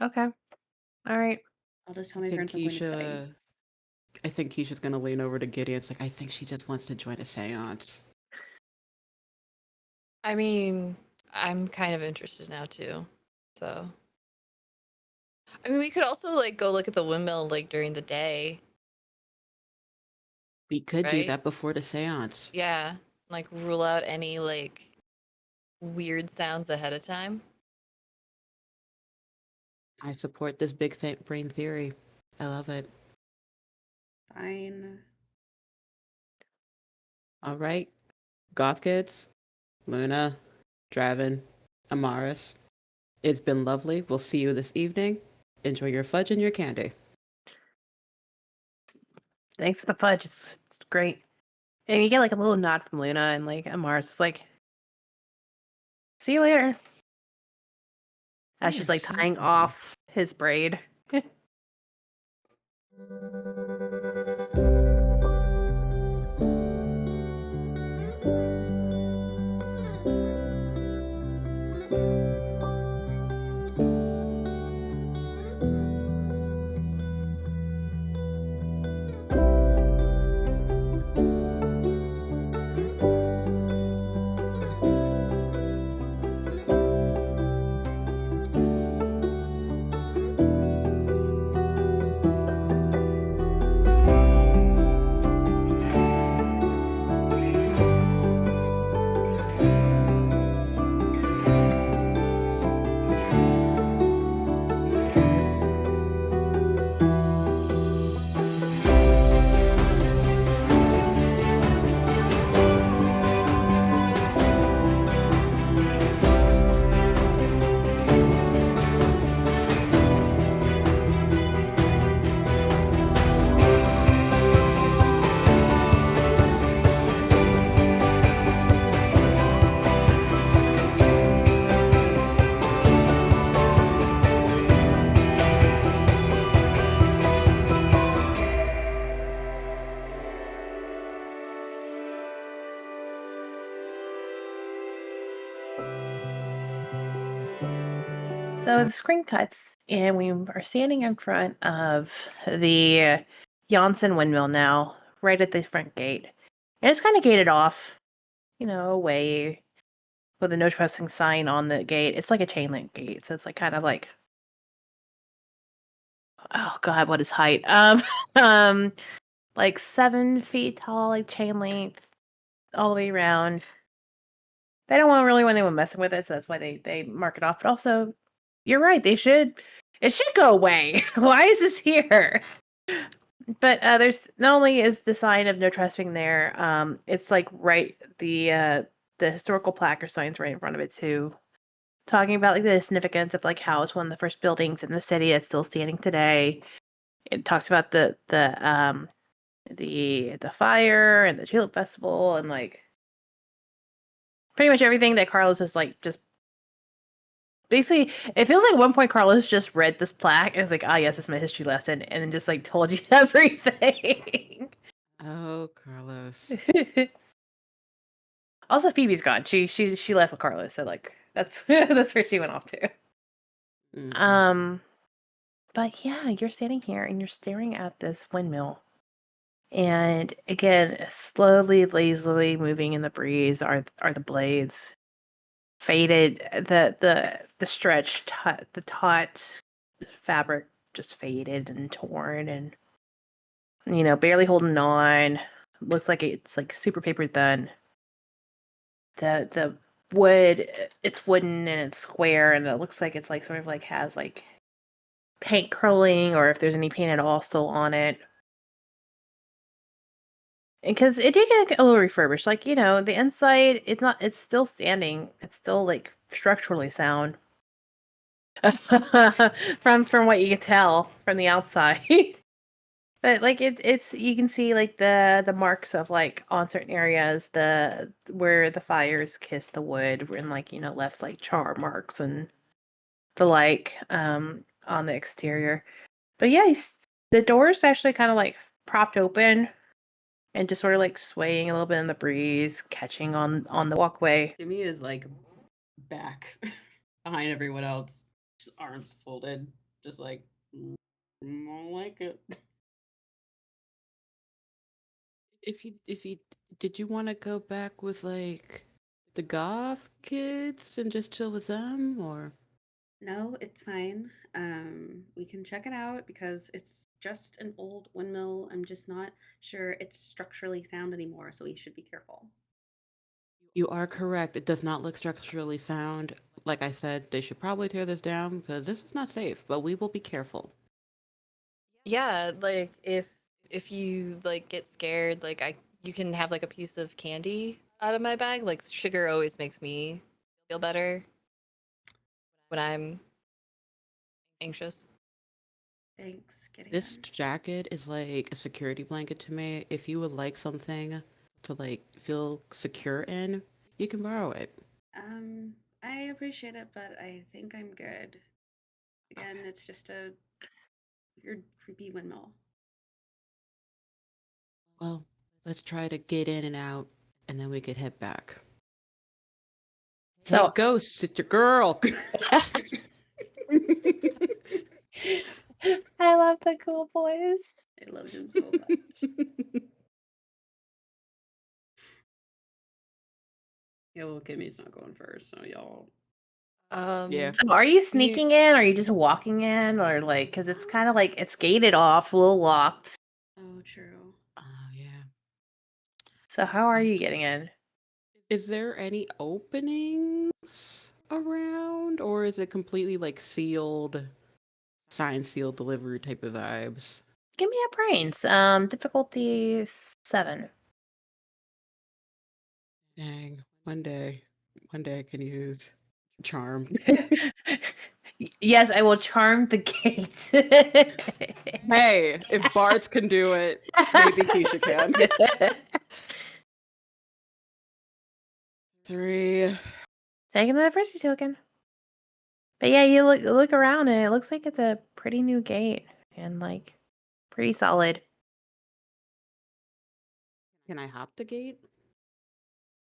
okay. All right. I'll just tell I my think parents I'm going to study. Keisha's gonna lean over to Gideon. It's like, I think she just wants to join a seance. I mean, I'm kind of interested now too. So, I mean, we could also like go look at the windmill like during the day, We could do right? that before the seance. Yeah, like rule out any like weird sounds ahead of time. I support this big brain theory. I love it. Fine. All right, Goth Kids, Luna, Draven, Amaris. It's been lovely. We'll see you this evening. Enjoy your fudge and your candy. Thanks for the fudge. It's great. And you get like a little nod from Luna and like Mars. It's like, see you later. As They she's are like so tying lovely. off his braid. So the screen cuts, and we are standing in front of the Janssen windmill now, right at the front gate. And it's kind of gated off, away with a no trespassing sign on the gate. It's like a chain link gate, so it's like kind of like, oh god, what is height? Um, like 7 feet tall, like chain length all the way around. They don't really want anyone messing with it, so that's why they mark it off. But also, you're right. It should go away. Why is this here? But there's not only is the sign of no trespassing there. It's like right the historical plaque or signs right in front of it too, talking about like the significance of like how it's one of the first buildings in the city that's still standing today. It talks about the fire and the tulip festival and like pretty much everything that Carlos is like just basically, it feels like at one point Carlos just read this plaque and was like, "Ah, yes, it's my history lesson," and then just like told you everything. Oh, Carlos. Also, Phoebe's gone. She left with Carlos, so like that's that's where she went off to. Mm-mm. But yeah, you're standing here and you're staring at this windmill, and again, slowly, lazily moving in the breeze are the blades. Faded, the stretched, the taut fabric just faded and torn and barely holding on. Looks like it's like super paper thin. The wood, it's wooden and it's square and it looks like it's like sort of like has like paint curling or if there's any paint at all still on it. Because it did get a little refurbished. Like, the inside, it's still standing. It's still like structurally sound. From what you can tell from the outside. But like it's you can see like the marks of like on certain areas where the fires kiss the wood and like left like char marks and the like on the exterior. But yeah, the door's actually kind of like propped open and just sort of like swaying a little bit in the breeze, catching on the walkway. Timmy is like back behind everyone else, just arms folded, just like. don't like it. If you did you want to go back with like the goth kids and just chill with them, or No, it's fine. We can check it out because it's just an old windmill. I'm just not sure it's structurally sound anymore, so we should be careful. you are correct. It does not look structurally sound. Like I said, they should probably tear this down because this is not safe, but we will be careful. Yeah, like if you like get scared, like you can have like a piece of candy out of my bag. Like sugar always makes me feel better when I'm anxious. Thanks, This Gideon. jacket is like a security blanket to me. If you would like something to like feel secure in, you can borrow it. I appreciate it, but I think I'm good. Again, Okay. it's just a weird, creepy windmill. Well, let's try to get in and out, and then we could head back. Hey, So Ghost, it's your girl. I love the cool boys. I love him so much. Yeah, well, Kimmy's not going first, so y'all. Yeah. So are you You sneaking in? Or are you just walking in? Or like, because it's kind of like it's gated off, a little locked. Oh, true. Oh, yeah. So how are you getting in? Is there any openings around, or is it completely like sealed, signed, sealed, delivered type of vibes? Give me a brains. Difficulty 7. Dang, one day I can use charm. Yes, I will charm the gate. Hey, if bards can do it, maybe Keisha can. 3. Take another adversity token. But yeah, you look around and it looks like it's a pretty new gate and like pretty solid. Can I hop the gate?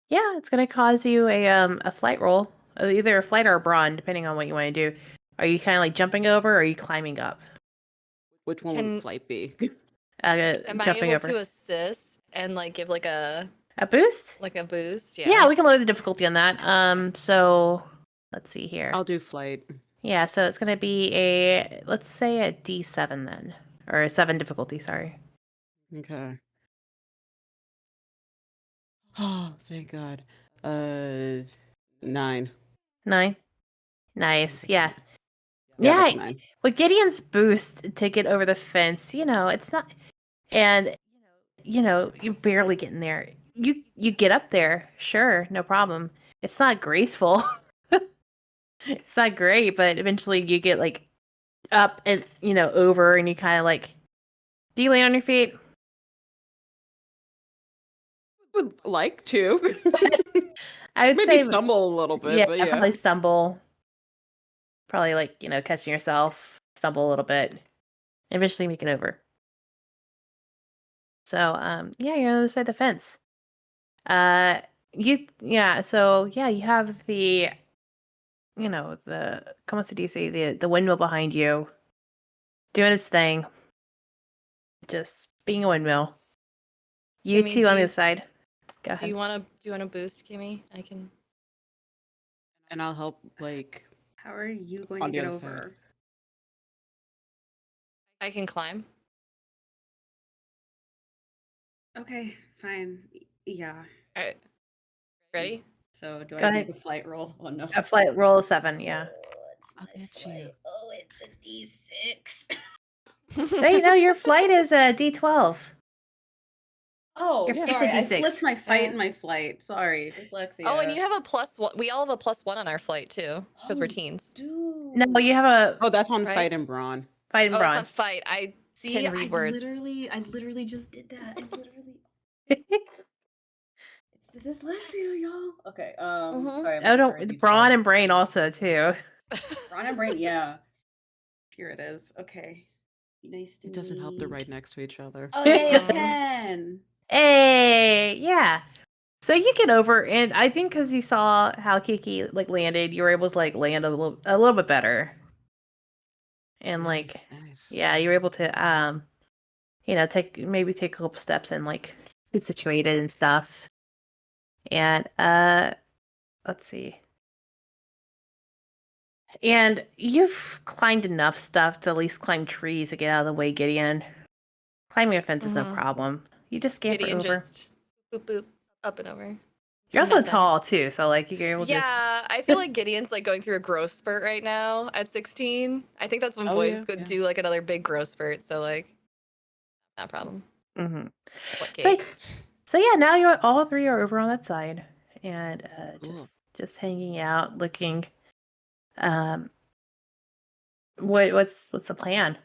Yeah, it's gonna cause you a flight roll, either a flight or a brawn, depending on what you want to do. Are you kind of like jumping over, or are you climbing up? Which one would Can flight be? am I Jumping able over. to assist and like give like a Boost? boost? Yeah, Yeah. we can lower the difficulty on that. So let's see here. I'll do flight. Yeah, so it's gonna be let's say a D7 then, or a 7 difficulty. Sorry. Okay. Oh, thank God. Uh, 9. 9. I think Nice. that's a Yeah. 9. Yeah, Yeah. that's a 9. With Gideon's boost to get over the fence, it's not, and you're barely getting there. You get up there, sure, no problem. It's not graceful. It's not great, but eventually you get like up and over, and you kind of like. Do you land on your feet? Would like to. I would Maybe say, stumble a little bit, yeah, but yeah. probably stumble. Probably like catching yourself, stumble a little bit, eventually make it over. So yeah, you're on the other side of the fence. So yeah, you have the the como se dice, the windmill behind you doing its thing, just being a windmill. You Kimmy, two on the other side. Go do ahead. you want to boost, Kimmy? I can. And I'll help, like, How are you going on to the get other side. over? I can climb. Okay, fine. Yeah. All right. Ready? So do Go I make ahead. a flight roll? Oh no. A flight roll of 7, yeah. What's I'll my get you. flight? Oh, it's a D6. No, your flight is a D12. Oh, Your Yeah. flight's a sorry. I D6. flipped my fight and my flight. Sorry, dyslexia. Oh, and you have a +1. We all have a +1 on our flight too, because we're Oh, teens. dude. No, you have a Oh, that's on Right? fight and brawn. fight and Oh, that's brawn. not fight. I See, can read words. I literally just did that. It's the dyslexia, y'all. Okay. Mhm. Sorry. I'm Oh, looking for a don't brawn D12. and brain also too. Brawn and brain. Yeah. Here it is. Okay. Be nice to It doesn't help they're me. right next to each other. Oh yay, a Mm. 10. Hey, yeah. So you get over, and I think because you saw how Kiki like landed, you were able to like land a little bit better. and like, Nice. yeah, you're able to take a couple steps and like get situated and stuff. And let's see. And you've climbed enough stuff to at least climb trees to get out of the way, Gideon. Climbing a fence is no Mhm. problem. You just scamper Gideon over. just boop boop up and over. You're also Nothing. tall too, so like you're able to just. Yeah, I feel like Gideon's like going through a growth spurt right now at 16. I think that's when Oh, boys yeah, could yeah. do like another big growth spurt. So like, not a problem. Mhm. What, So, Kate? so yeah, now you're all three are over on that side, and Cool. just hanging out, looking. Um, what's the plan?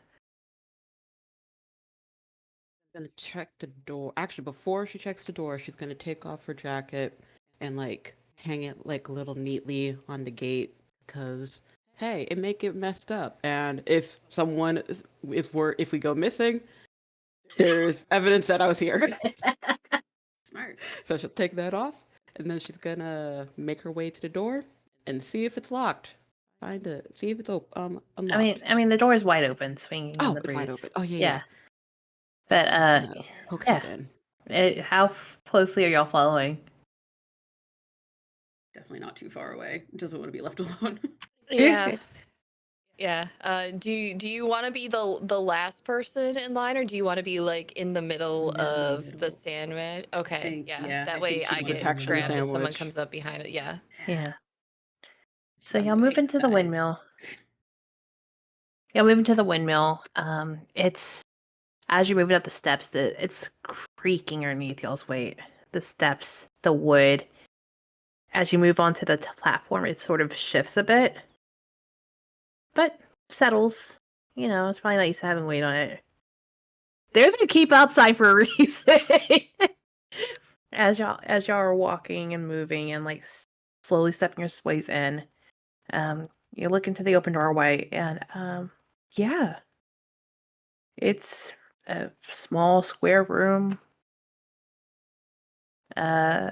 Gonna check the door. Actually, before she checks the door, she's gonna take off her jacket and like hang it like a little neatly on the gate because hey, it may get messed up. And if someone if we go missing, there's evidence that I was here. Smart. So she'll take that off, and then she's gonna make her way to the door and see if it's locked. See if it's unlocked. I mean, the door is wide open, swinging in Oh, the it's wide breeze. open. Oh yeah, Yeah, yeah. but Just gonna poke yeah. head in. How closely are y'all following? Definitely not too far away. Doesn't want to be left alone. Yeah. Yeah. Do you want to be the last person in line, or do you want to be like in the middle of the Middle. sandwich? Okay. Yeah, That I way think she's I gonna get be in the Protection grabbed if someone sandwich. comes up behind it. Yeah. Yeah. She So sounds y'all like move she into the excited. windmill. Y'all move into the windmill. It's as you're moving up the steps, it's creaking underneath y'all's weight. The steps, the wood. As you move onto the platform, it sort of shifts a bit, but settles. It's probably not used to having weight on it. There's a keep outside for a reason. As y'all are walking and moving and like slowly stepping your ways in, you look into the open doorway and yeah, it's a small square room. Uh,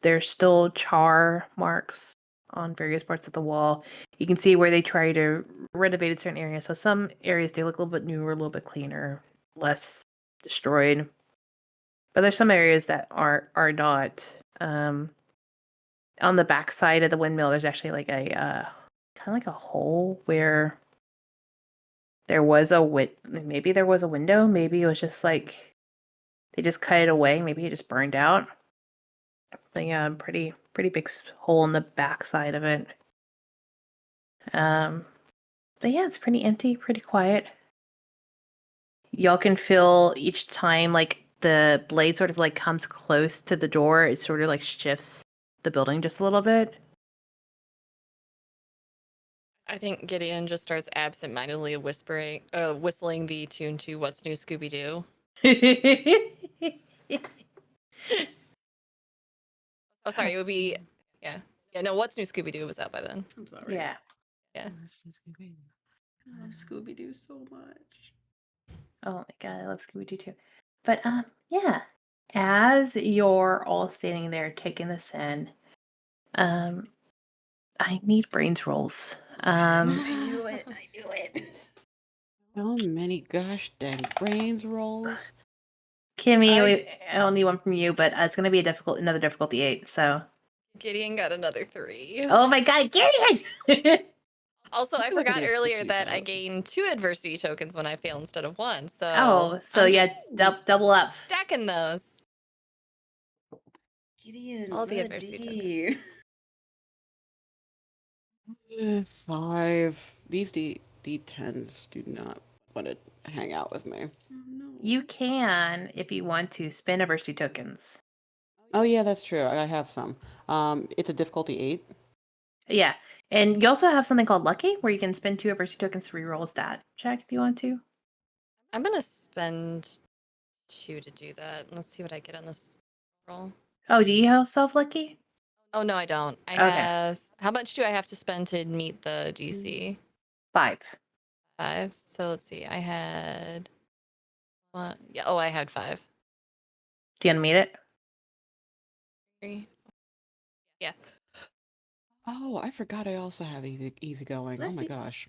there's still char marks on various parts of the wall. You can see where they try to renovate certain areas. So some areas do look a little bit newer, a little bit cleaner, less destroyed. But there's some areas that are not. On the back side of the windmill, there's actually like a kind of like a hole where there was maybe there was a window, maybe it was just like they just cut it away, maybe it just burned out. But yeah, pretty big hole in the back side of it. But yeah, it's pretty empty, pretty quiet. Y'all can feel each time like the blade sort of like comes close to the door, it sort of like shifts the building just a little bit. I think Gideon just starts absentmindedly whistling the tune to "What's New, Scooby Doo." Oh, sorry, it would be yeah. No, "What's New, Scooby Doo" was out by then. Sounds about right. Yeah. Yeah. I love Scooby Doo so much. Oh my god, I love Scooby Doo too. But yeah. As you're all standing there taking this in, I need brains rolls. I knew it. How many gosh dang brains rolls? Kimmy, I don't need one from you, but it's gonna be another difficulty 8. So. Gideon got another 3. Oh my god, Gideon! Also, I feel like I forgot did stick earlier these that I out. gained 2 adversity tokens when I fail instead of 1. So so I'm yeah, just double up. stacking those. Gideon, All the what a adversity D. Eh, 5. These D10s do not want to hang out with me. Oh no. You can, if you want to, spend adversity tokens. Oh yeah, that's true. I have some. It's a difficulty 8. Yeah, and you also have something called Lucky, where you can spend 2 adversity tokens to reroll a stat check if you want to. I'm gonna spend 2 to do that. Let's see what I get on this roll. Oh, do you have self Lucky? Oh no, I don't. I Okay. have. How much do I have to spend to meet the DC? 5. 5. So let's see. I had. Yeah. Oh, I had 5. Do you want to meet it? 3. Yeah. Oh, I forgot I also have easy going. Oh Bless my you. gosh.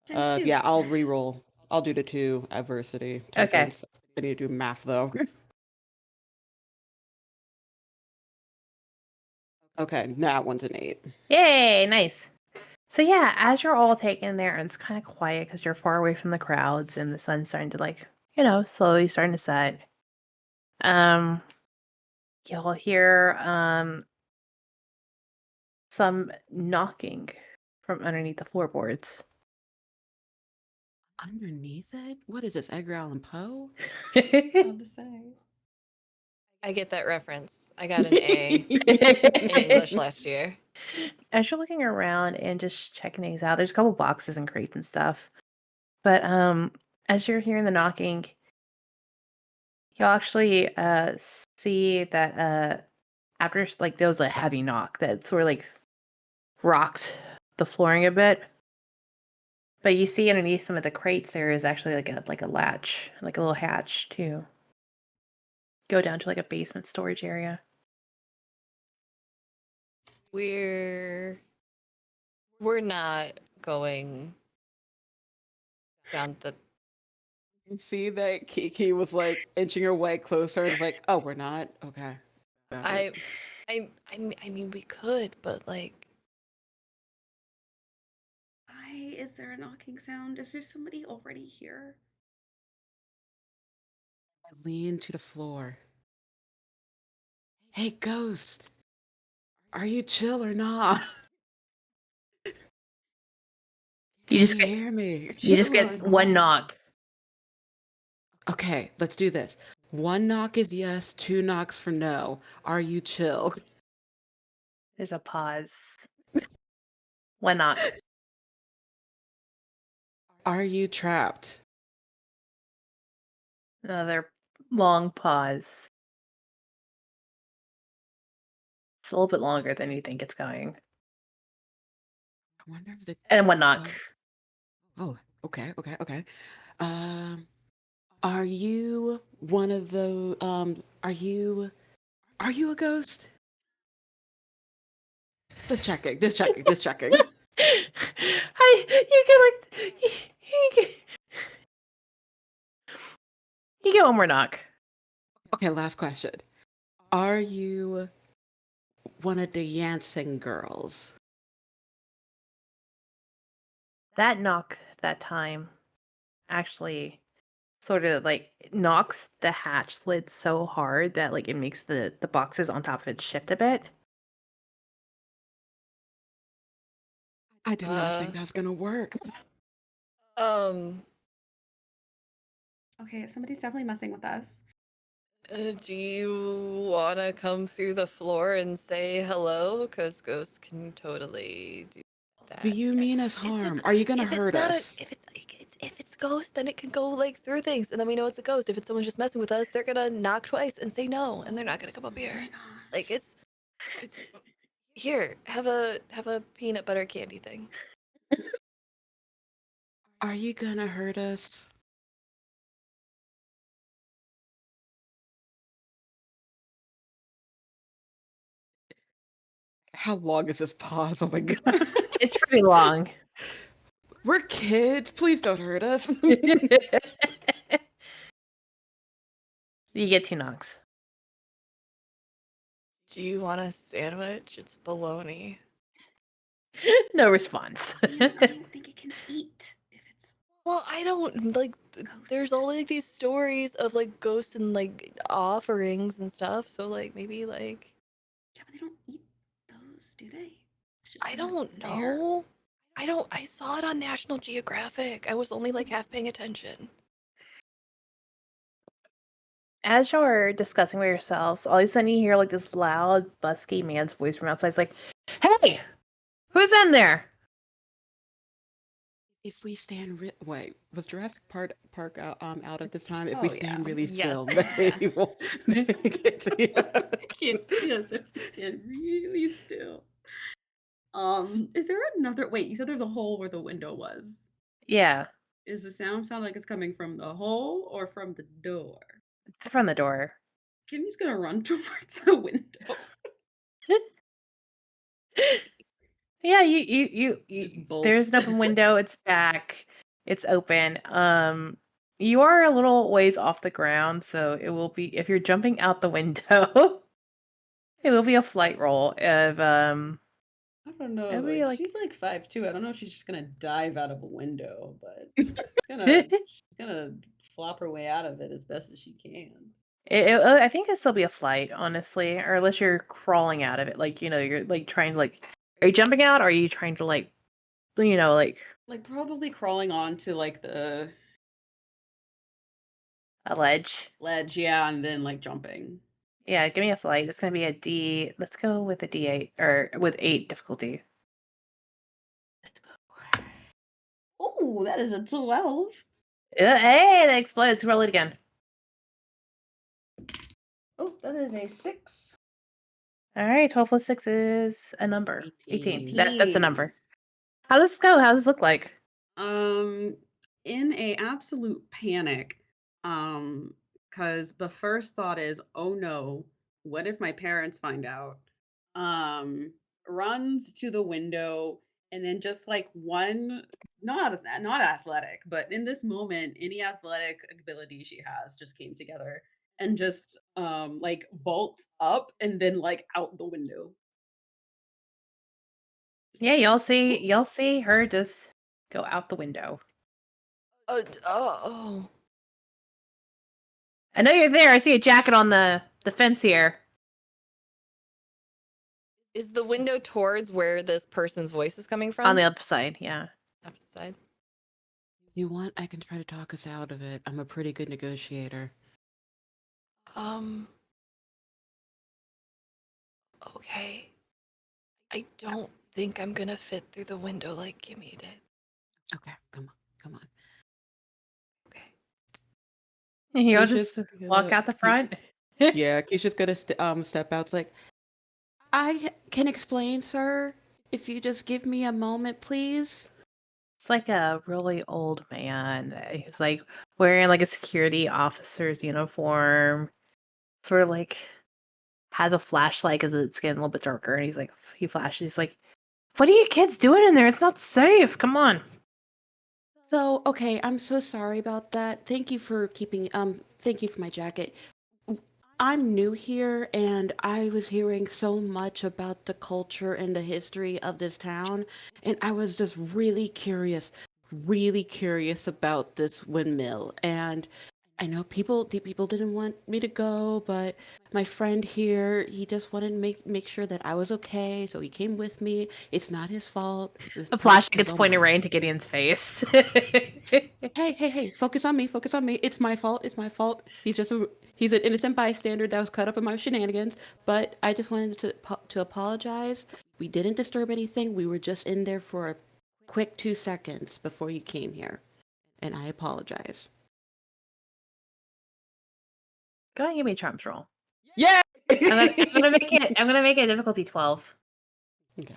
Times 2. Yeah, I'll re-roll. I'll do the 2 adversity Okay. tokens. I need to do math though. Okay, that one's an 8. Yay, nice. So yeah, as you're all taken there, and it's kind of quiet because you're far away from the crowds, and the sun's starting to slowly starting to set. You'll hear some knocking from underneath the floorboards. Underneath it? What is this, Edgar Allan Poe? Hard to say. I get that reference. I got an A in English last year. As you're looking around and just checking things out, there's a couple boxes and crates and stuff. But as you're hearing the knocking, you'll actually see that after there was a heavy knock that sort of rocked the flooring a bit. But you see underneath some of the crates there is actually like a latch, like a little hatch to go down to a basement storage area. We're not going down the. You see that Kiki was inching her way closer and it's like, oh, we're not? Okay. Got it. I mean, we could, but Why is there a knocking sound? Is there somebody already here? I lean to the floor. Hey, ghost. Are you chill or not? Can you hear me? You just get one knock. Okay, let's do this. 1 knock is yes, 2 knocks for no. Are you chill? There's a pause. One knock. Are you trapped? Another long pause. It's a little bit longer than you think it's going. I wonder if the. And one knock. Oh, okay. Are you one of the are you a ghost? Just checking. You get one more knock. Okay, last question. Are you one of the Jansen girls? That knock that time actually sort of knocks the hatch lid so hard that it makes the boxes on top of it shift a bit. I did not think that was gonna work. Okay, somebody's definitely messing with us. Do you want to come through the floor and say hello? Because ghosts can totally do that. Do you mean us harm? Are you gonna hurt us? If it's ghost, then it can go through things, and then we know it's a ghost. If it's someone just messing with us, they're gonna knock twice and say no, and they're not gonna come up here. It's here. Have a peanut butter candy thing. Are you gonna hurt us? How long is this pause? Oh my god. It's pretty long. We're kids. Please don't hurt us. You get 2 knocks. Do you want a sandwich? It's bologna. No response. I don't think it can eat if it's. Well, I don't there's Ghost. all these stories of ghosts and offerings and stuff. So maybe Yeah, but they don't eat those, do they? It's just I not don't there. know. I saw it on National Geographic. I was only half paying attention. As you're discussing with yourselves, all of a sudden you hear this loud, busky man's voice from outside. It's like, "Hey, who's in there?" If we stand wait, was Jurassic Park out at this time? If Oh, we stand yeah. really still, Yes. maybe we'll get to you. Yes, if we stand really still. Is there another? Wait, you said there's a hole where the window was. Yeah, Is the sound like it's coming from the hole or from the door? from the door. Kimmy's gonna run towards the window. Yeah, you Just bolt. there's an open window. It's back. It's open. You are a little ways off the ground, so it will be if you're jumping out the window, it will be a flight roll of I don't know. it'll be Like like she's like 5'2". I don't know if she's just gonna dive out of a window, but she's gonna flop her way out of it as best as she can. I think it'll still be a flight, honestly, or unless you're crawling out of it, like you're like trying to like, are you jumping out, or are you trying to like, like Like probably crawling onto like the a ledge? ledge, yeah, and then like jumping. Yeah, give me a flight. It's gonna be a D. Let's go with a D8 or with 8 difficulty. Let's go. Oh, that is a 12. Hey, that explodes. Roll it again. Oh, that is a 6. All right, 12 plus 6 is a number. 18. 18. That's a number. How does this go? How does this look like? In a absolute panic, because the first thought is, oh no, what if my parents find out? Um, Runs to the window and then just like one, not athletic, but in this moment, any athletic ability she has just came together and just like vaults up and then like out the window. Just Yeah, like, whoop. y'all see her just go out the window. Oh. I know you're there. I see a jacket on the fence here. Is the window towards where this person's voice is coming from? On the other side, yeah. Opposite side. If you want, I can try to talk us out of it. I'm a pretty good negotiator. Okay. I don't think I'm gonna fit through the window like Kimmy did. Okay, come on. Okay. And you'll Keisha's just walk out the front. Yeah, Keisha's gonna step out. It's like, I can explain, sir. If you just give me a moment, please. It's like a really old man. He's like wearing like a security officer's uniform. Sort of like has a flashlight because it's getting a little bit darker. And he's like, he flashes. He's like, "What are you kids doing in there? It's not safe. Come on." So, okay, I'm so sorry about that. Thank you for thank you for my jacket. I'm new here and I was hearing so much about the culture and the history of this town, and I was just really curious about this windmill. And I know people didn't want me to go, but my friend here, he just wanted to make sure that I was okay, so he came with me. It's not his fault. The flashlight It's gets all pointed mine. right into Gideon's face. Hey, focus on me, It's my fault. He's an innocent bystander that was caught up in my shenanigans, but I just wanted to apologize. We didn't disturb anything. We were just in there for a quick 2 seconds before you came here, and I apologize. Go ahead and give me a charms roll. Yeah. I'm gonna make it a difficulty 12. Okay.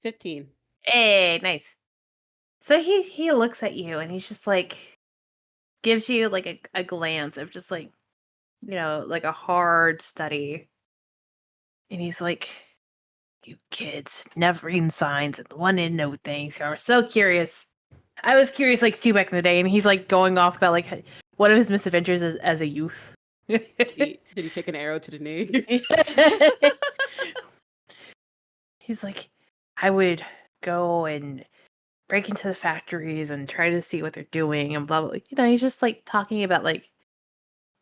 15. Hey, nice. So he looks at you and he's just like gives you like a glance of just like like a hard study. And he's like, "You kids never reading signs and wanting to know things. You're so curious." I was curious like too back in the day, and he's like going off about like one of his misadventures as a youth. Did he take an arrow to the knee? He's like, I would go and break into the factories and try to see what they're doing and blah blah. He's just like talking about like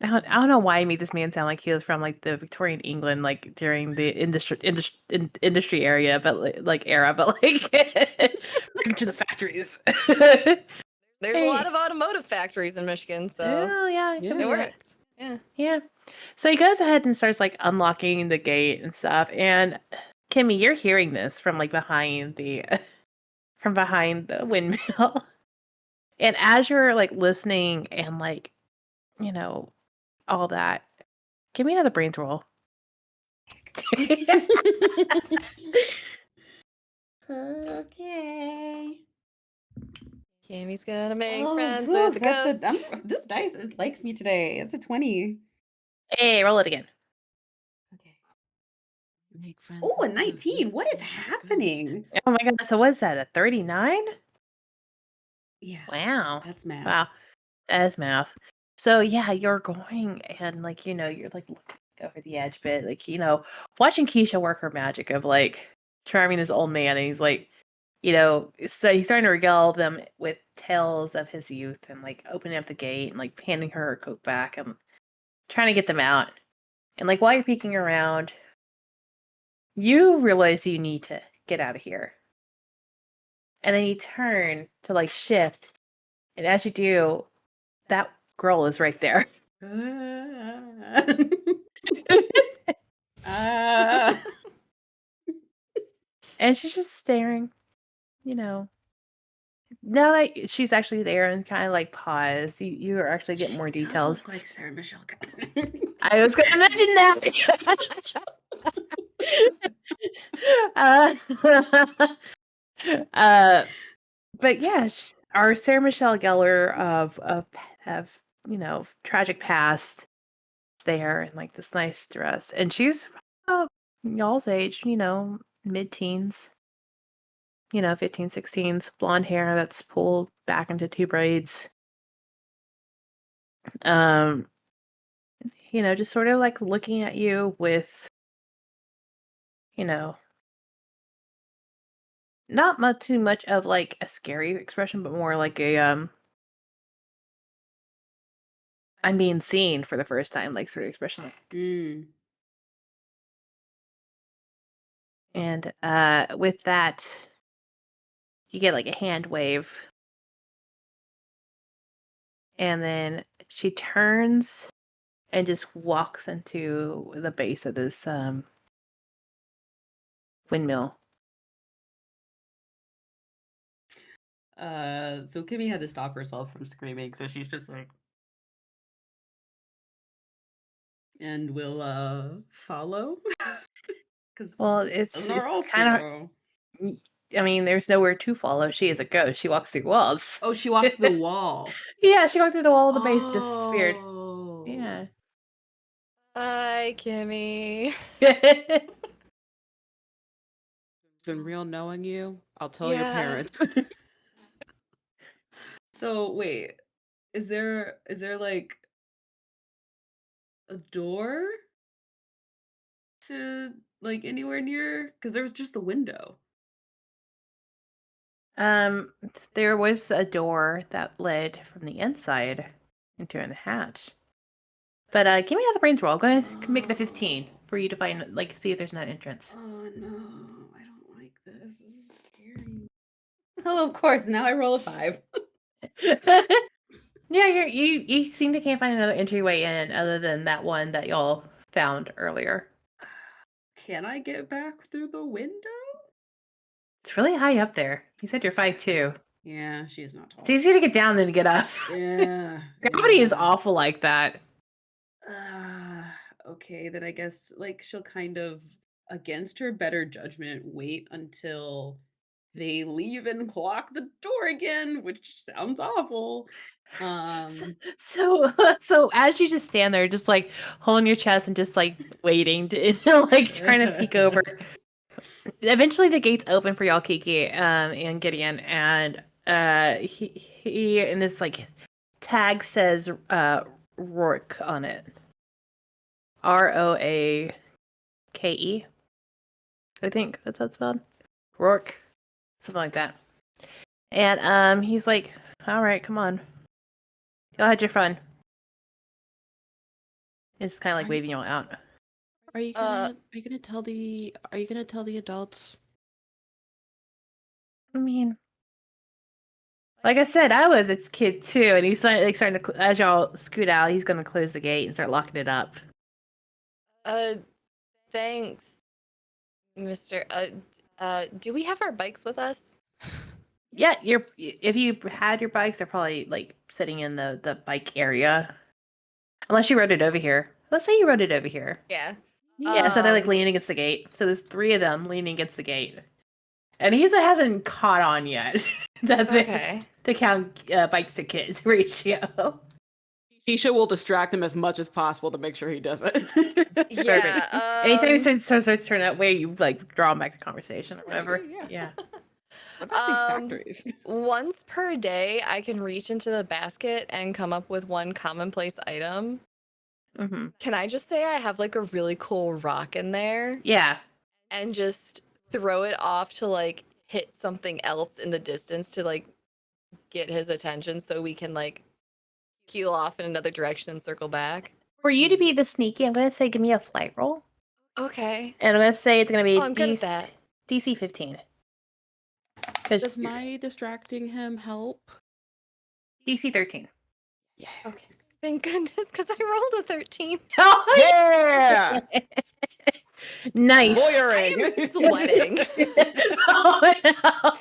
I don't know why I made this man sound like he was from like the Victorian England, like during the industry area, but like era, but like break into the factories. There's a lot of automotive factories in Michigan, so Oh yeah, Yeah. it works. Yeah. Yeah. So he goes ahead and starts like unlocking the gate and stuff. And Kimmy, you're hearing this from like behind the from behind the windmill. And as you're like listening and like, all that, give me another brains roll. Okay. Kimmy's gonna make friends whew, with the ghost. This dice likes me today. It's a 20. Hey, roll it again. Okay. Make friends. Oh, a with the 19. What is villagers. happening? Oh my god, so what's that, a 39? Yeah, Wow. that's math. Wow. That's math. So yeah, you're going and like, you're like looking over the edge a bit, like, watching Keisha work her magic of like charming this old man, and he's like, so he's starting to regale them with tales of his youth and like opening up the gate and like handing her coat back and trying to get them out. And like while you're peeking around, you realize you need to get out of here. And then you turn to like shift, and as you do, that girl is right there. Ah. And she's just staring, Now that she's actually there and kind of like pause, you are actually get more She does details. look like Sarah Michelle Gellar. I was gonna mention that. But yeah, our Sarah Michelle Gellar of tragic past is there in like this nice dress, and she's y'all's age, mid-teens. 15, 16s, blonde hair that's pulled back into two braids. Just sort of like looking at you with, not much too much of like a scary expression, but more like a I'm being seen for the first time, like sort of expression. Mm. And with that, you get like a hand wave. And then she turns and just walks into the base of this windmill. So Kimmy had to stop herself from screaming, so she's just like, and we'll follow. Because Well, it's our all kind of. I mean, there's nowhere to follow. She is a ghost. She walks through walls. Oh, she walked the wall. Yeah, she walked through the wall of the base, disappeared. Oh. Yeah. Hi, Kimmy. In real knowing you, I'll tell your Yeah. parents. So wait, is there like a door to like anywhere near? Because there was just the window. Um, there was a door that led from the inside into a hatch. But give me another brains roll. I'm gonna make it a 15 for you to find, like, see if there's an entrance. Oh no, I don't like this. This is scary. Oh, of course. Now I roll a 5. Yeah, you seem to can't find another entryway in other than that one that y'all found earlier. Can I get back through the window? It's really high up there. You said you're 5'2". Yeah, she's not tall. It's easier to get down than to get up. Yeah. Gravity is yeah. awful like that. Okay, then I guess like she'll kind of, against her better judgment, wait until they leave and clock the door again, which sounds awful. So as you just stand there, just like holding your chest and just like waiting to like trying to peek over. Eventually, the gates open for y'all, Kiki, and Gideon, and he and this like tag says Rourke on it. Roake. I think that's how it's spelled. Rourke, something like that. And he's like, "All right, come on, go have your fun." It's kind of like waving y'all out. Are you gonna tell the adults? I mean, like I said, I was a kid too, and he's starting to as y'all scoot out, he's gonna close the gate and start locking it up. Thanks, Mr. Do we have our bikes with us? Yeah, if you had your bikes, they're probably like sitting in the bike area. Unless you rode it over here. Let's say you rode it over here. Yeah. Yeah, so they're like leaning against the gate. So there's 3 of them leaning against the gate. And he hasn't caught on yet. That's Okay. the count bikes to kids ratio. Keisha will distract him as much as possible to make sure he does it. Yeah. Anytime you starts turning that way, you like draw him back to conversation or whatever. Yeah. Yeah. What about these factories? Once per day, I can reach into the basket and come up with one commonplace item. Mm-hmm. Can I just say I have like a really cool rock in there Yeah. and just throw it off to like hit something else in the distance to like get his attention so we can like peel off in another direction and circle back? For you to be the sneaky, I'm gonna say give me a flight roll. Okay. And I'm gonna say it's gonna be Oh, I'm good at that. DC 15. 'Cause Does my distracting him help? DC 13. Yeah. Okay. Thank goodness, because I rolled a 13. Yeah. Nice. I Lawyering. am sweating. Oh, no.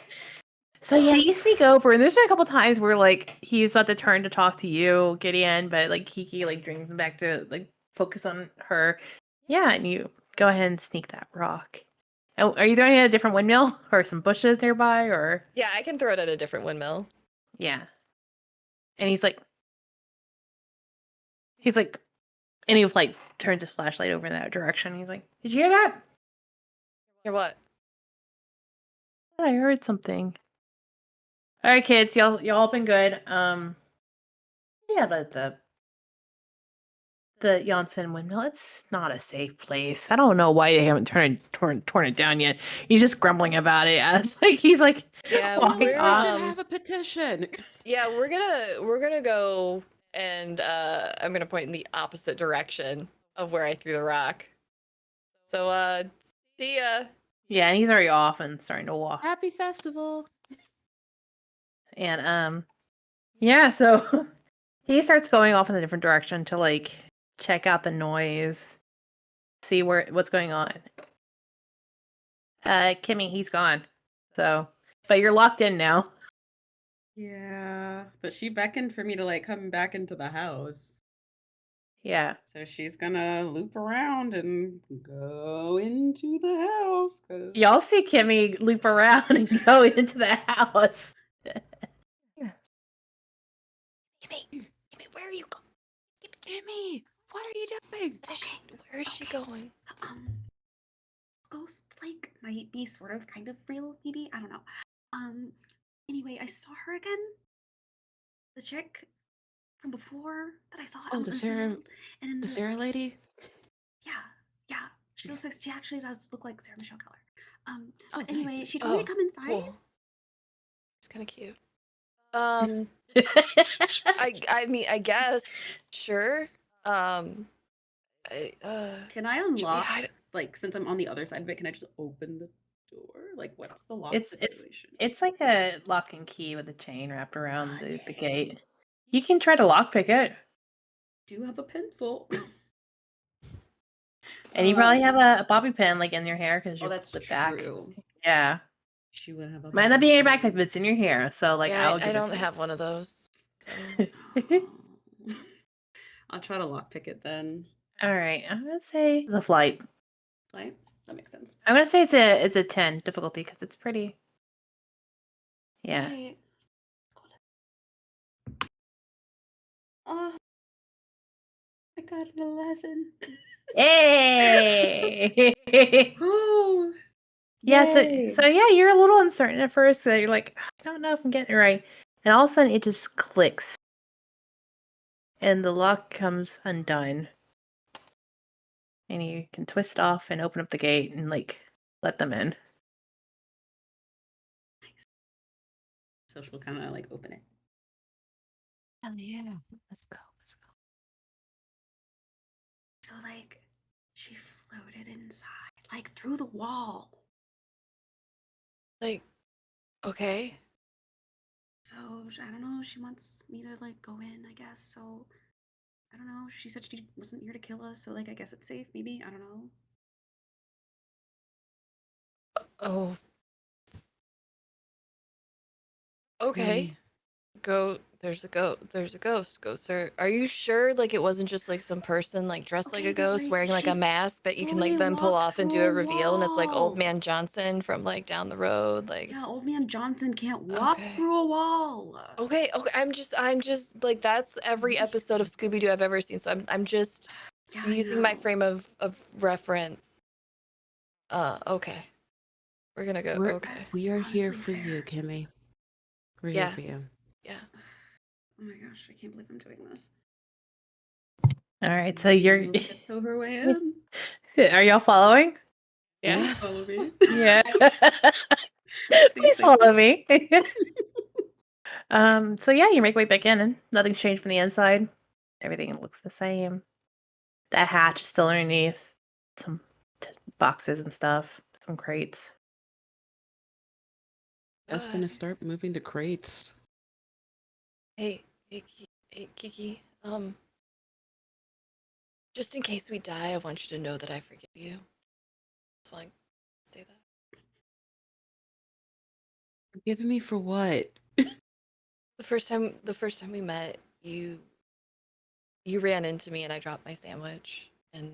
So yeah, you sneak over, and there's been a couple times where like he's about to turn to talk to you, Gideon, but like Kiki like brings him back to like focus on her. Yeah, and you go ahead and sneak that rock. Oh, are you throwing it at a different windmill or some bushes nearby, or Yeah, I can throw it at a different windmill. yeah? And he's like, and he like turns his flashlight over in that direction. He's like, "Did you hear that? Hear what? I heard something." All right, kids, y'all been good. Yeah, the Janssen windmill. It's not a safe place. I don't know why they haven't torn it down yet. He's just grumbling about it as like he's like Yeah, walking We off. should have a petition. Yeah, we're gonna go and I'm gonna point in the opposite direction of where I threw the rock. So see ya. Yeah, and he's already off and starting to walk. Happy festival. And yeah, so he starts going off in a different direction to like check out the noise, see what's going on. Kimmy, he's gone. So, but you're locked in now. Yeah, but she beckoned for me to like come back into the house. Yeah. So she's gonna loop around and go into the house. Cause Y'all see Kimmy loop around and go into the house. Kimmy, where are you going? Kimmy, what are you doing? Where is she going? Ghost like might be sort of kind of real, maybe. I don't know. Anyway, I saw her again. The chick from before that I saw Oh, out the in Sara, field, and in the Sara lady. yeah. She looks like she actually does look like Sarah Michelle Gellar. Oh, But anyway, nice. she told me to come inside. Cool. It's kind of cute. I mean, I guess sure. Can I unlock I- like since I'm on the other side of it? Can I just open the door? Like, what's the lock It's situation? it's like a lock and key with a chain wrapped around the Dang. gate. You can try to lockpick it, Do have a pencil. and you probably have a bobby pin like in your hair because Oh, you're that's flipped back. true. Yeah, She would have a might not be in your bobby backpack, but it's in your hair. So like, yeah, I'll I give don't it. have one of those. So. pin. I'll try to lockpick it then. All right, I'm gonna say the flight. Right? That makes sense. I'm gonna say it's a 10 difficulty because it's pretty. Yeah. Right. Oh, I got an 11. Hey. Oh, Yeah. So yay. yeah, you're a little uncertain at first. That you're like, I don't know if I'm getting it right, and all of a sudden it just clicks, and the lock comes undone, and you can twist it off and open up the gate and like let them in. So she'll kind of like open it. Hell yeah, let's go. So like she floated inside, like through the wall. Like, okay. So I don't know. She wants me to like go in, I guess. So I don't know. She said she wasn't here to kill us, so like I guess it's safe. Maybe I don't know. Oh. Okay. There's a ghost. Ghosts are you sure like it wasn't just like some person like dressed like Okay, a but, ghost like, wearing like she a mask that you can fully like then pull walked off and through do a a reveal and it's like old wall. man Johnson from like down the road like Yeah, old man Johnson can't walk okay. through a wall. Okay, I'm just like that's every episode of Scooby Doo I've ever seen. So I'm just Yeah, I using my know. frame of reference. Okay. We're gonna go. Okay. We are here Honestly for you, fair. Kimmy. We're here Yeah. for you. Yeah. Oh my gosh, I can't believe I'm doing this. All right, Maybe so she you're. moves tiptoe her way in. Are y'all following? Yeah. Please follow me. Yeah. Please Please thank follow you. me. So yeah, you make way back in and nothing's changed from the inside. Everything looks the same. That hatch is still underneath. Some boxes and stuff. Some crates. That's gonna start moving the crates. Hey, Kiki. Just in case we die, I want you to know that I forgive you. Just want to say that. Forgiving me for what? The first time we met, you ran into me and I dropped my sandwich and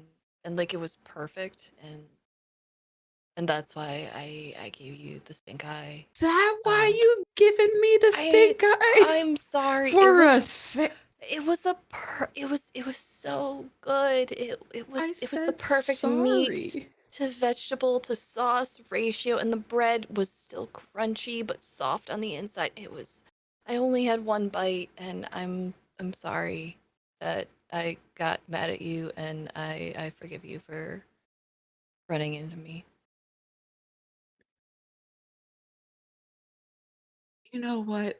like it was perfect and that's why I gave you the stink eye. Is that why Um, you giving me the stink eye? I'm sorry. For It was it was so good. It I was the said perfect meat sorry. to vegetable to sauce ratio and the bread was still crunchy but soft on the inside. I only had one bite and I'm sorry that I got mad at you and I forgive you for running into me. You know what?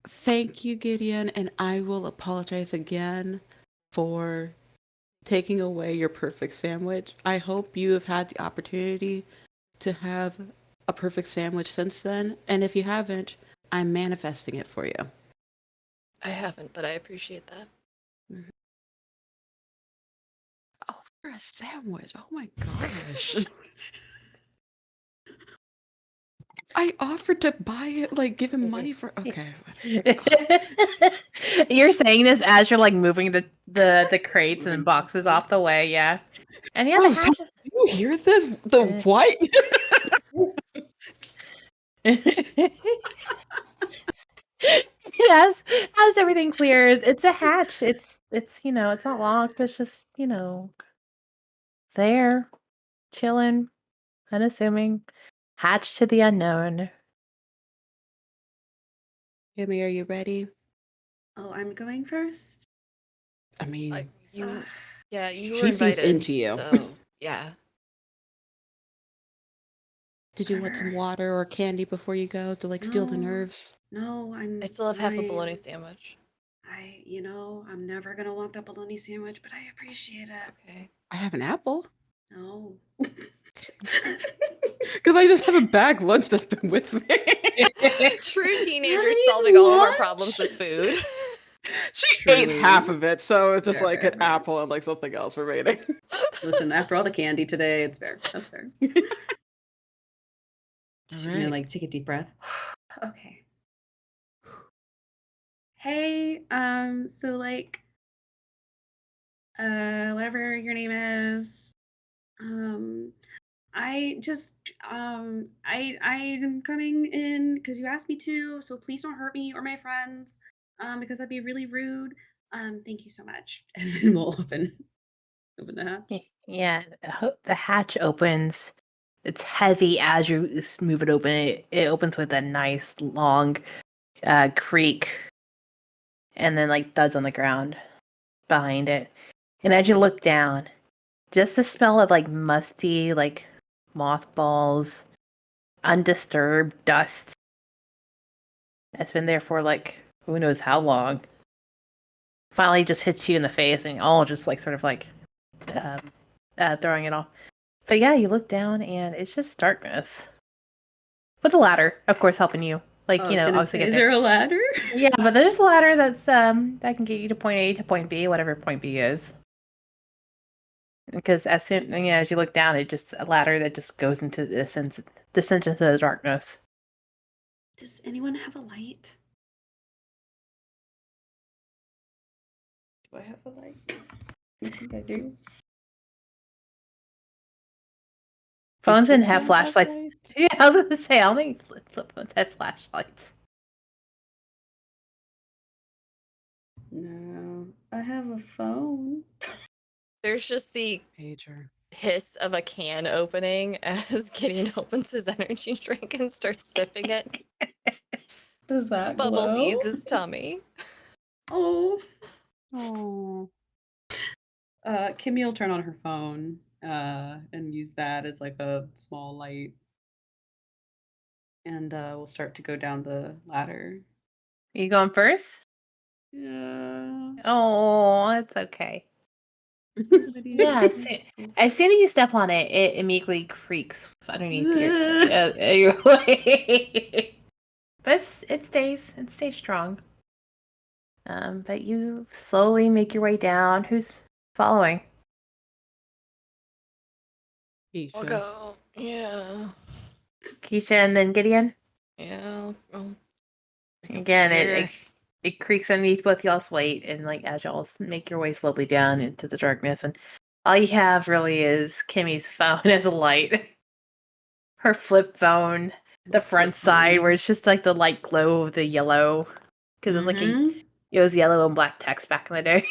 Thank you, Gideon, and I will apologize again for taking away your perfect sandwich. I hope you have had the opportunity to have a perfect sandwich since then, and if you haven't, I'm manifesting it for you. I haven't, but I appreciate that. Mhm. Oh, for a sandwich. Oh my gosh. I offered to buy it, like give him money for okay. You're saying this as you're like moving the crates and boxes off the way, yeah. And yeah, the Oh, so hatch do you hear this? The is what? as everything clears, it's a hatch. It's it's not locked. It's just, there, chilling, unassuming. Hatch to the unknown. Kimmy, are you ready? Oh, I'm going first? I mean, You yeah, you were she seems invited. into you. So, yeah. Did you want some Whatever. water or candy before you go to like steal the No, nerves? no, I I'm still have half a bologna fine. sandwich. I'm never gonna want that bologna sandwich, but I appreciate it. Okay. I have an apple. No. Because I just have a bag lunch that's been with me. True teenagers Really? solving all of our problems with food. She ate half Truly. of it, so it's just Fair, like fair, an fair. apple and like something else remaining. Listen, after all the candy today, it's fair. That's fair. All She's gonna right. like take a deep breath. Okay. Hey, so like, whatever your name is, um, I just, I'm coming in because you asked me to, so please don't hurt me or my friends, because that'd be really rude. Thank you so much. And then we'll open the hatch. Yeah, the hatch opens. It's heavy as you move it open. It opens with a nice long creak, and then like thuds on the ground behind it. And as you look down, just the smell of like musty, like mothballs, undisturbed dust that's been there for like who knows how long. Finally, just hits you in the face, and all just like sort of like um, throwing it off. But yeah, you look down, and it's just darkness. With a ladder, of course, helping you. Oh, Like, I was gonna obviously say, get is there. there a ladder? Yeah, but there's a ladder that can get you to point A to point B, whatever point B is. Because as soon as you look down, it just a ladder that just goes into descends into the darkness. Does anyone have a light? Do I have a light? You think I do? Phones flip didn't have phones have flashlights. lights? Yeah, I was gonna say I don't think flip phones had flashlights. No, I have a phone. There's just the Pager. hiss of a can opening as Gideon opens his energy drink and starts sipping it. Does that Bubbles glow? ease his tummy. Oh. Oh. Kimmy will turn on her phone and use that as like a small light. And we'll start to go down the ladder. You going first? Yeah. Oh, it's okay. Yeah, as soon as you step on it, it immediately creaks underneath your weight. But it stays strong. But you slowly make your way down. Who's following? I'll Keisha. go. Yeah. Keisha and then Gideon. Yeah. I'll pick up Again, here. it creaks underneath both y'all's weight, and like as y'all make your way slowly down into the darkness, and all you have really is Kimmy's phone as a light. Her flip phone, the front side, where it's just like the light glow of the yellow, because it was like it was yellow and black text back in the day.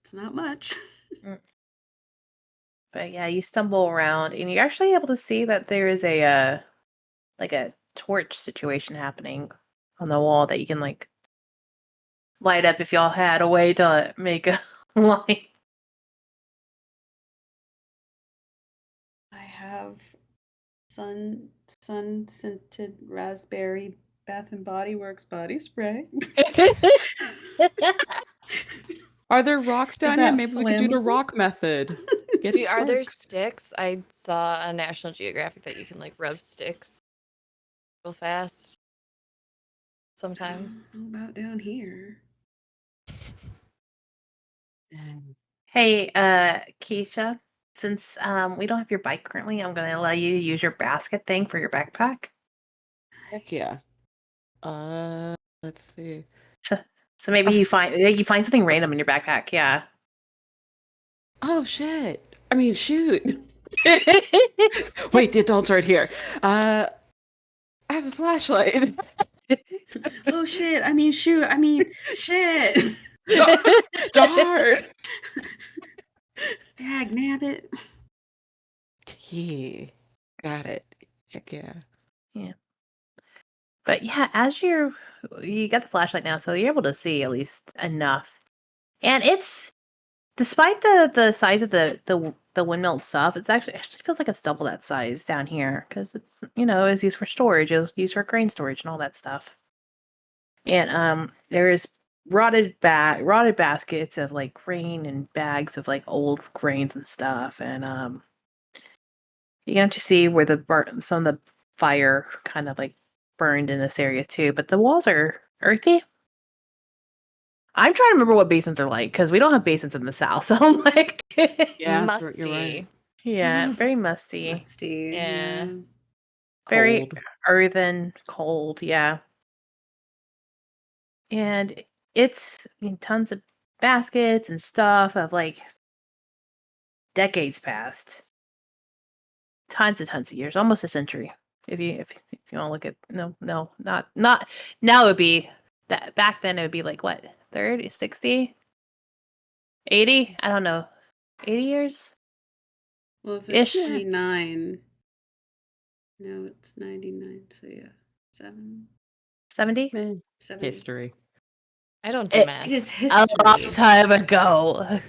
It's not much. But yeah, you stumble around, and you're actually able to see that there is a like a torch situation happening on the wall that you can like light up if y'all had a way to make a light. I have sun scented raspberry Bath and Body Works body spray. Are there rocks down here? that Maybe we could do the flammable? rock method. Get Are there sparks. sticks? I saw on National Geographic that you can like rub sticks real fast. Sometimes. I don't know about down here. Hey, Keisha, since we don't have your bike currently, I'm gonna allow you to use your basket thing for your backpack. Heck yeah. Let's see. So maybe you find something random in your backpack, yeah. Oh shit. I mean, shoot. Wait, the adult's right here. I have a flashlight. Oh shit! I mean, shoot! I mean, shit! Darn. Dag nabbit. Yeah. Got it. Heck yeah. Yeah. But yeah, as you got the flashlight now, so you're able to see at least enough. And it's despite the size of the windmill itself, it actually feels like it's double that size down here because it's it's used for storage, it's used for grain storage and all that stuff. And there's rotted baskets of like grain and bags of like old grains and stuff, and you can actually see where some of the fire kind of like burned in this area too. But the walls are earthy. I'm trying to remember what basins are like because we don't have basins in the south. So I'm like, Yeah, Musty. you're right. yeah, very musty, Musty. Yeah. very Cold. earthen, cold. Yeah, and it's tons of baskets and stuff of like decades past, tons of years, almost a century. If you want to look at not now it would be that back then it would be like what 30, 60, 80? I don't know, 80 years Well, if it's ish. 29, no, it's 99. So yeah, 70. Man. 70. History. I don't do It- math. It is A long history. time ago.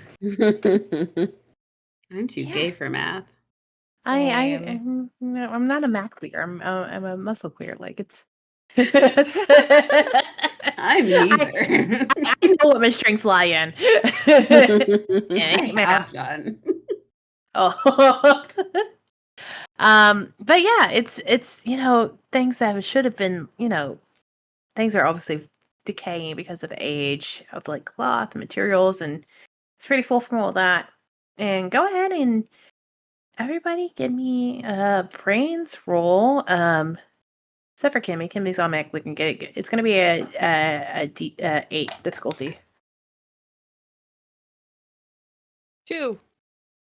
I'm too Yeah. gay for math. Same. I'm not a math queer. I'm a muscle queer. Like it's. I'm neither. I know what my strengths lie in. It I ain't math. have done. Oh. But yeah, it's things that should have been things are obviously decaying because of age of like cloth and materials, and it's pretty full from all that. And go ahead and everybody give me a brains roll. Except for Kimmy. Kimmy's automatically can get it. It's gonna be a 8 difficulty. 2.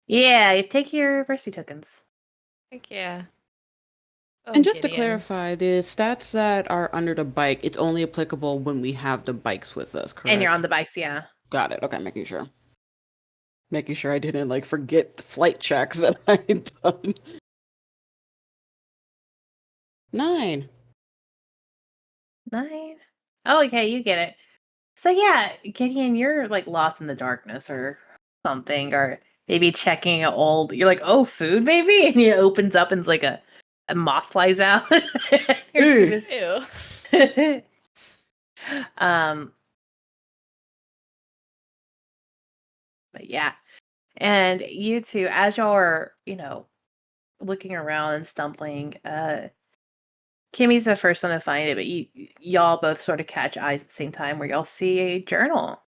Yeah, you take your university tokens. Heck yeah. Oh, And just to Gideon. clarify, the stats that are under the bike, it's only applicable when we have the bikes with us, correct? And you're on the bikes, yeah. Got it. Okay, making sure. Making sure I didn't like forget the flight checks that I had done. 9. 9. Oh, okay, you get it. So yeah, Gideon, you're like lost in the darkness or something, or maybe checking an old. You're like, oh, food, maybe, and it opens up and it's like a moth flies out. Your Ew. tube is- Ew. But yeah, and you two, as y'all are, looking around and stumbling, Kimmy's the first one to find it, but y'all both sort of catch eyes at the same time where y'all see a journal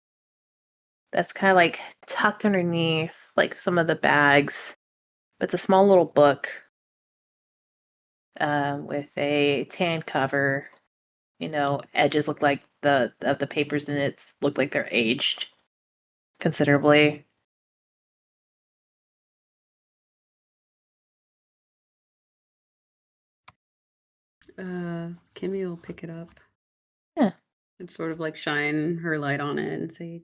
that's kind of like tucked underneath like some of the bags, but it's a small little book with a tan cover. Edges look like the papers in it look like they're aged considerably. Kimmy will pick it up. Yeah. And sort of like shine her light on it and say,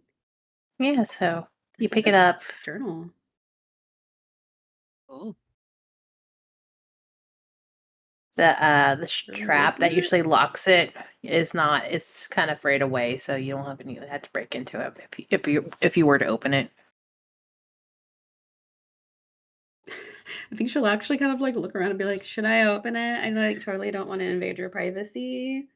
Yeah, so you "This pick is it a up. journal." Oh. The Journal strap that opener? usually locks it is not. It's kind of frayed away, so you don't have to break into it if you were to open it. I think she'll actually kind of like look around and be like, "Should I open it? I like totally don't want to invade your privacy."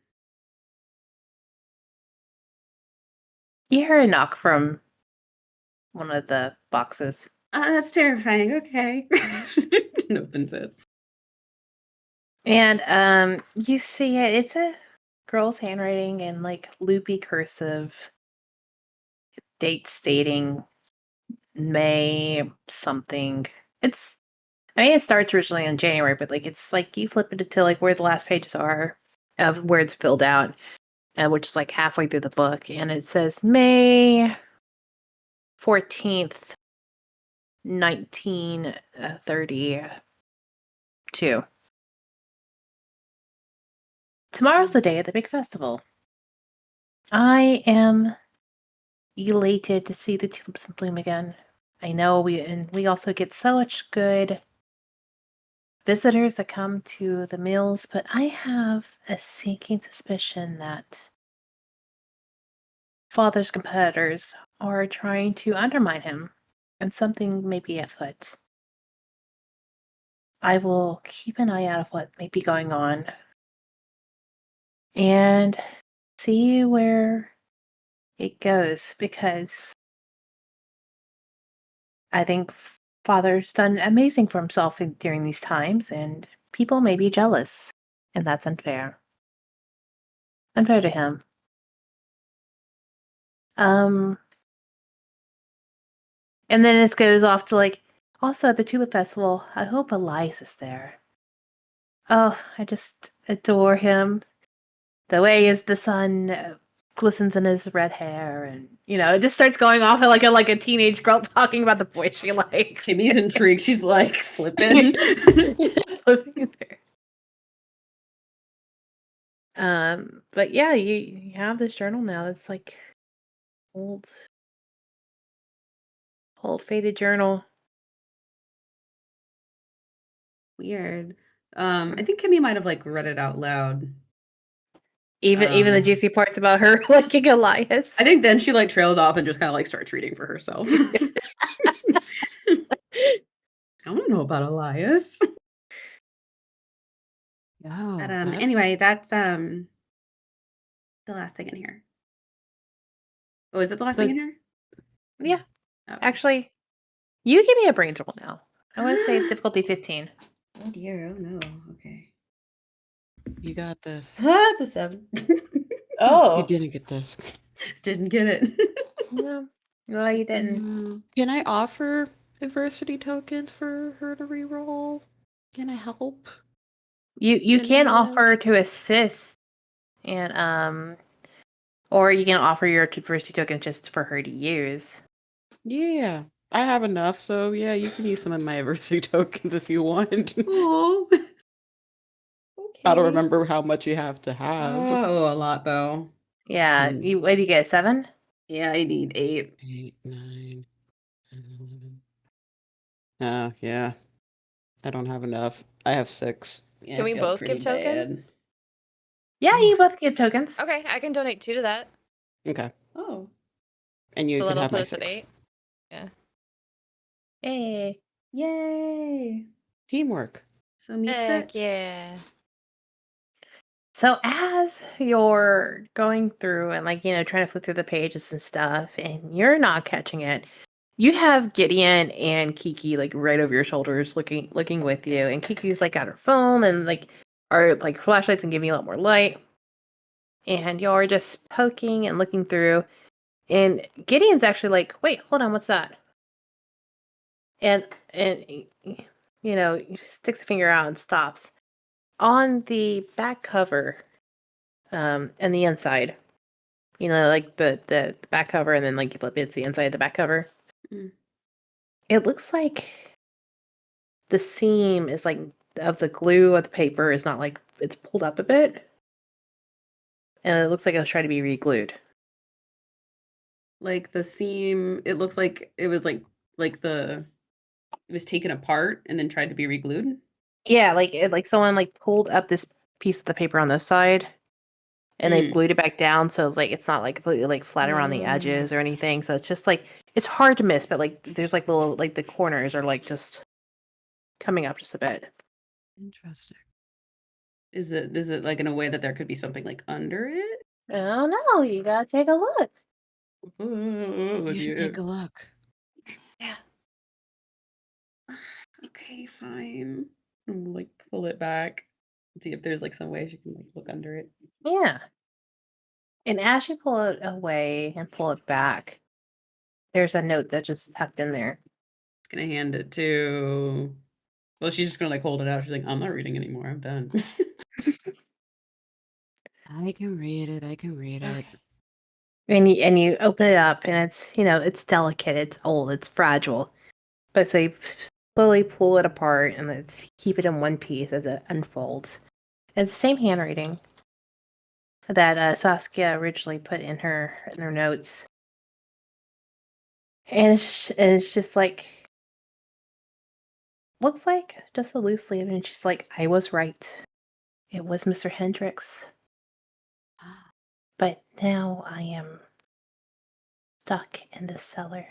You hear a knock from one of the boxes. That's terrifying. Okay. And opens it. And you see it. It's a girl's handwriting in like loopy cursive, date stating May something. It starts originally in January, but like it's like you flip it to like where the last pages are of where it's filled out, which is like halfway through the book, and it says May 14th, 1932. Tomorrow's the day of the big festival. I am elated to see the tulips in bloom again. I know we also get so much good visitors that come to the mills, but I have a sinking suspicion that Father's competitors are trying to undermine him, and something may be afoot. I will keep an eye out of what may be going on and see where it goes, because I think Father's done amazing for himself during these times, and people may be jealous, and that's unfair. Unfair to him. And then it goes off to like, also at the Tulip Festival, I hope Elias is there. Oh, I just adore him. The way the sun glistens in his red hair, and it just starts going off at like a teenage girl talking about the boy she likes. Kimmy's intrigued. She's like flipping. But yeah, you have this journal now that's like old faded journal. Weird. I think Kimmy might have like read it out loud. Even the juicy parts about her liking Elias. I think then she like trails off and just kind of like starts reading for herself. I don't know about Elias. Oh, But anyway, that's the last thing in here. Oh, is it the last thing in here? Yeah. Oh. Actually, you give me a brains roll now. I want to say difficulty 15. Oh dear. Oh no. Okay. you got this. That's a 7. Oh. You didn't get this. Didn't get it. No, you didn't. Can I offer adversity tokens for her to reroll? Can I help? You In any can way? offer to assist, and or you can offer your adversity token just for her to use. Yeah, I have enough, so yeah, you can use some of my adversity tokens if you want. Oh. I don't Okay. remember how much you have to have. Oh, a lot though. Yeah, Hmm. what do you get? 7? Yeah, I need 8. 8, 9, 10, 11. Oh, yeah. I don't have enough. I have 6. Yeah, Can I we feel both pretty give bad. tokens? Yeah, you Oof. both give tokens. Okay, I can donate 2 to that. Okay. Oh. And you So can that'll have put my us at 6. 8. Yeah. Hey. Yay. Teamwork. So meets Heck it. yeah. So as you're going through and trying to flip through the pages and stuff, and you're not catching it, you have Gideon and Kiki right over your shoulders, looking with you, and Kiki's got her phone and are flashlights and giving you a lot more light, and y'all are just poking and looking through, and Gideon's actually wait, hold on, what's that? And he sticks a finger out and stops on the back cover, and the inside. The back cover, and then you flip it, it's the inside of the back cover. Mm. It looks like the seam is of the glue of the paper is not it's pulled up a bit, and it looks like it was trying to be re-glued. Like the seam, it looks like it was like it was taken apart and then tried to be reglued. Yeah, someone pulled up this piece of the paper on this side, and they've Mm. glued it back down, so it's not completely flat around the edges or anything. So it's just it's hard to miss, but there's little the corners are just coming up just a bit. Interesting. Is it like in a way that there could be something under it? I don't know. You gotta take a look. Oh, You should dear. take a look. Yeah. Okay, fine. And pull it back. See if there's some way she can look under it. Yeah. And as you pull it away and pull it back, there's a note that's just tucked in there. It's gonna hand it to. Well, she's just gonna hold it out. She's like, I'm not reading anymore. I'm done. I can read it. I can read it. And you open it up, and it's delicate, it's old, it's fragile. But so you slowly pull it apart, and let's keep it in one piece as it unfolds. It's the same handwriting that Saskia originally put in her notes. And it's just looks like just a loose leaf, and she's like, I was right. It was Mr. Hendricks. But now I am stuck in this cellar.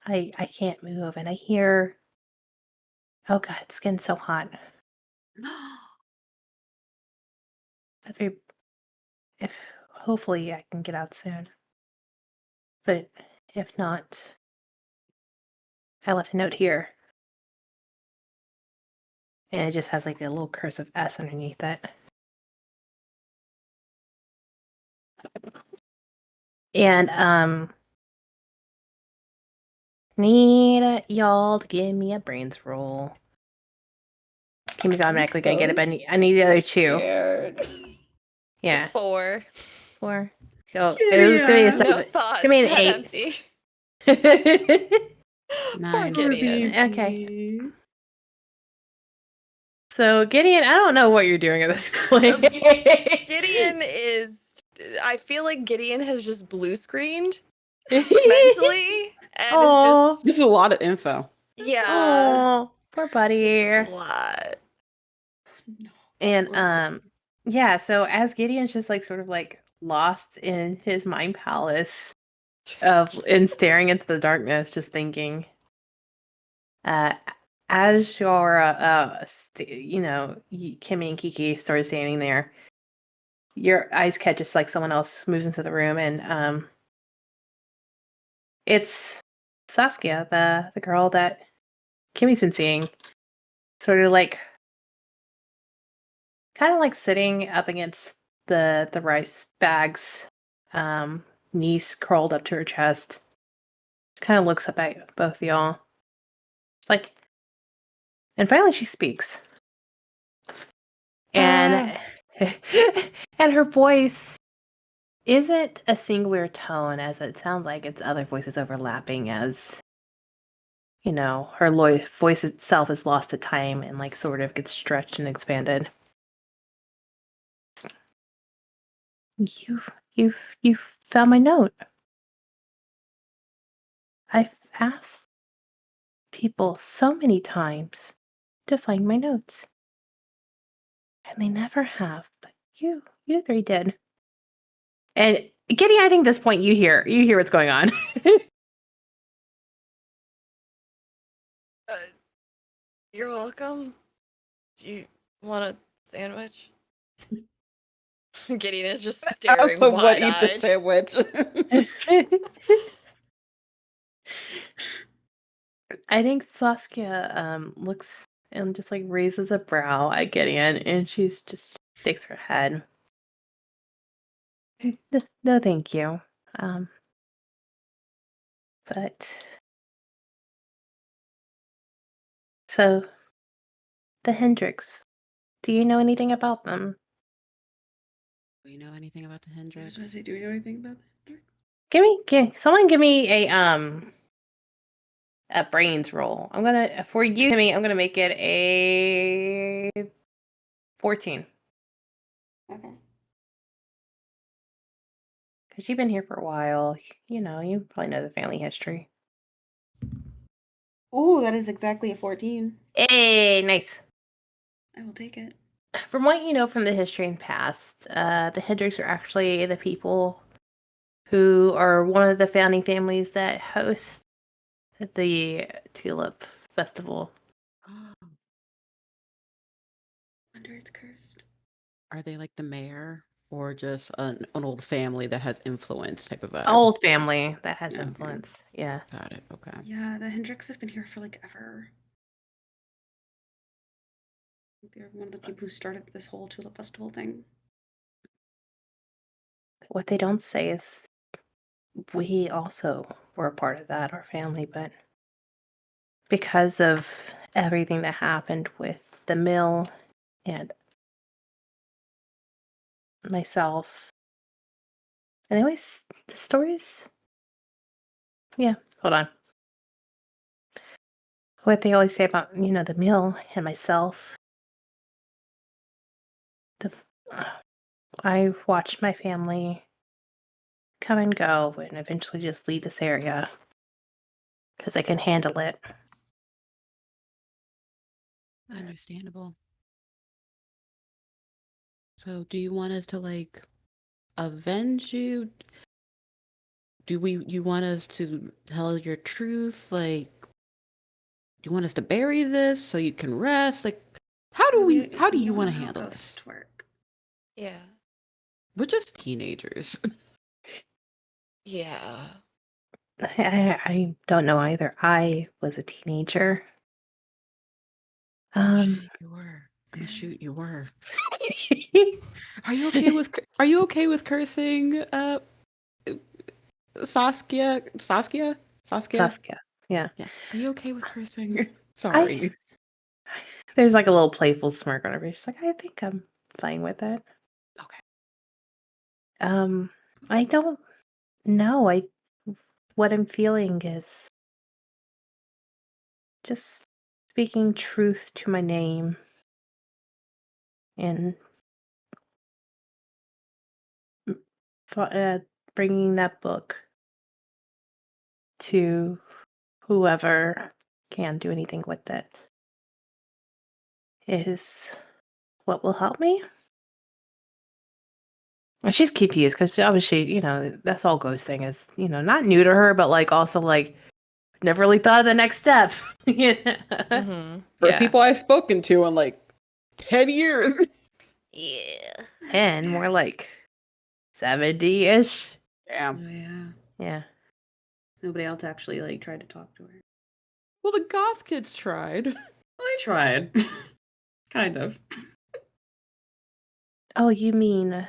I can't move, and I hear, oh god, it's getting so hot. If hopefully I can get out soon. But if not, I left a note here. And it just has a little cursive S underneath it. And need y'all to give me a brains roll. Kimmy's automatically gonna get it, but I need the other 2. Scared. Yeah. 4. 4. So it was gonna be a Gideon. 7. No It's thoughts. gonna be That an empty. 8. Poor 9. Poor Gideon. Okay. baby. So Gideon, I don't know what you're doing at this point. Gideon is. I feel like Gideon has just blue screened mentally, and it's Aw. just. This is a lot of info. Yeah. Oh, poor This buddy. is a lot. No. And Poor yeah, so as Gideon's just sort of lost in his mind palace and staring into the darkness, just thinking, uh as your Kimmy and Kiki started standing there, your eyes catch just someone else moves into the room, and it's Saskia, the girl that Kimmy's been seeing, sort of kind of sitting up against the rice bags, knees curled up to her chest, kind of looks up at both of y'all. It's like, and finally she speaks. And and her voice isn't a singular tone, as it sounds like it's other voices overlapping, as her voice itself is lost to time and like sort of gets stretched and expanded. You've found my note. I've asked people so many times to find my notes, and they never have. But you three did. And Kitty, I think at this point you hear what's going on. You're welcome. Do you want a sandwich? Gideon is just staring So what? wide-eyed. Eat the sandwich. I think Saskia looks and just like raises a brow at Gideon, and she's just shakes her head. No, thank you. But so the Hendricks, do you know anything about them? Do you know anything about the I was Hendricks? gonna say, do we know anything about that? Someone give me a brains roll. I'm gonna for you, Timmy. I'm gonna make it a 14 Okay. because you've been here for a while. You probably know the family history. Oh, that is exactly a 14. Hey, nice. I will take it. From what you know from the history and past, the Hendricks are actually the people who are one of the founding families that host the Tulip Festival. Wonder it's cursed. Are they like the mayor or just an old family that has influence type of vibe? Old family that has Okay. influence. Yeah. Got it. Okay. Yeah, the Hendricks have been here for like ever. They're one of the people who started this whole Tulip Festival thing. What they don't say is we also were a part of that, our family, but because of everything that happened with the mill and myself. Anyways, the stories. Yeah, hold on. What they always say about, the mill and myself. I've watched my family come and go and eventually just leave this area because I can handle it. Understandable. So, do you want us to like avenge you? You want us to tell your truth? Like, do you want us to bury this so you can rest? Like, how do you want to handle this? Work? Yeah. We're just teenagers. Yeah. I don't know either. I was a teenager. Oh shit, you were. I mean, shoot, you were. Are you okay with cursing Saskia? Saskia? Saskia. Yeah. Yeah. Are you okay with cursing? Sorry. There's like a little playful smirk on her face. She's like, I think I'm fine with it. Okay. I don't know. What I'm feeling is just speaking truth to my name and bringing that book to whoever can do anything with it is what will help me. And she's confused because obviously, that's all Ghost thing is, not new to her, but like also like never really thought of the next step. Mm-hmm. First people I've spoken to in like 10 years. Yeah. 10, more like 70-ish. Damn. Oh yeah. Yeah. Nobody else actually like tried to talk to her. Well, the goth kids tried. I tried. Kind of. Oh, you mean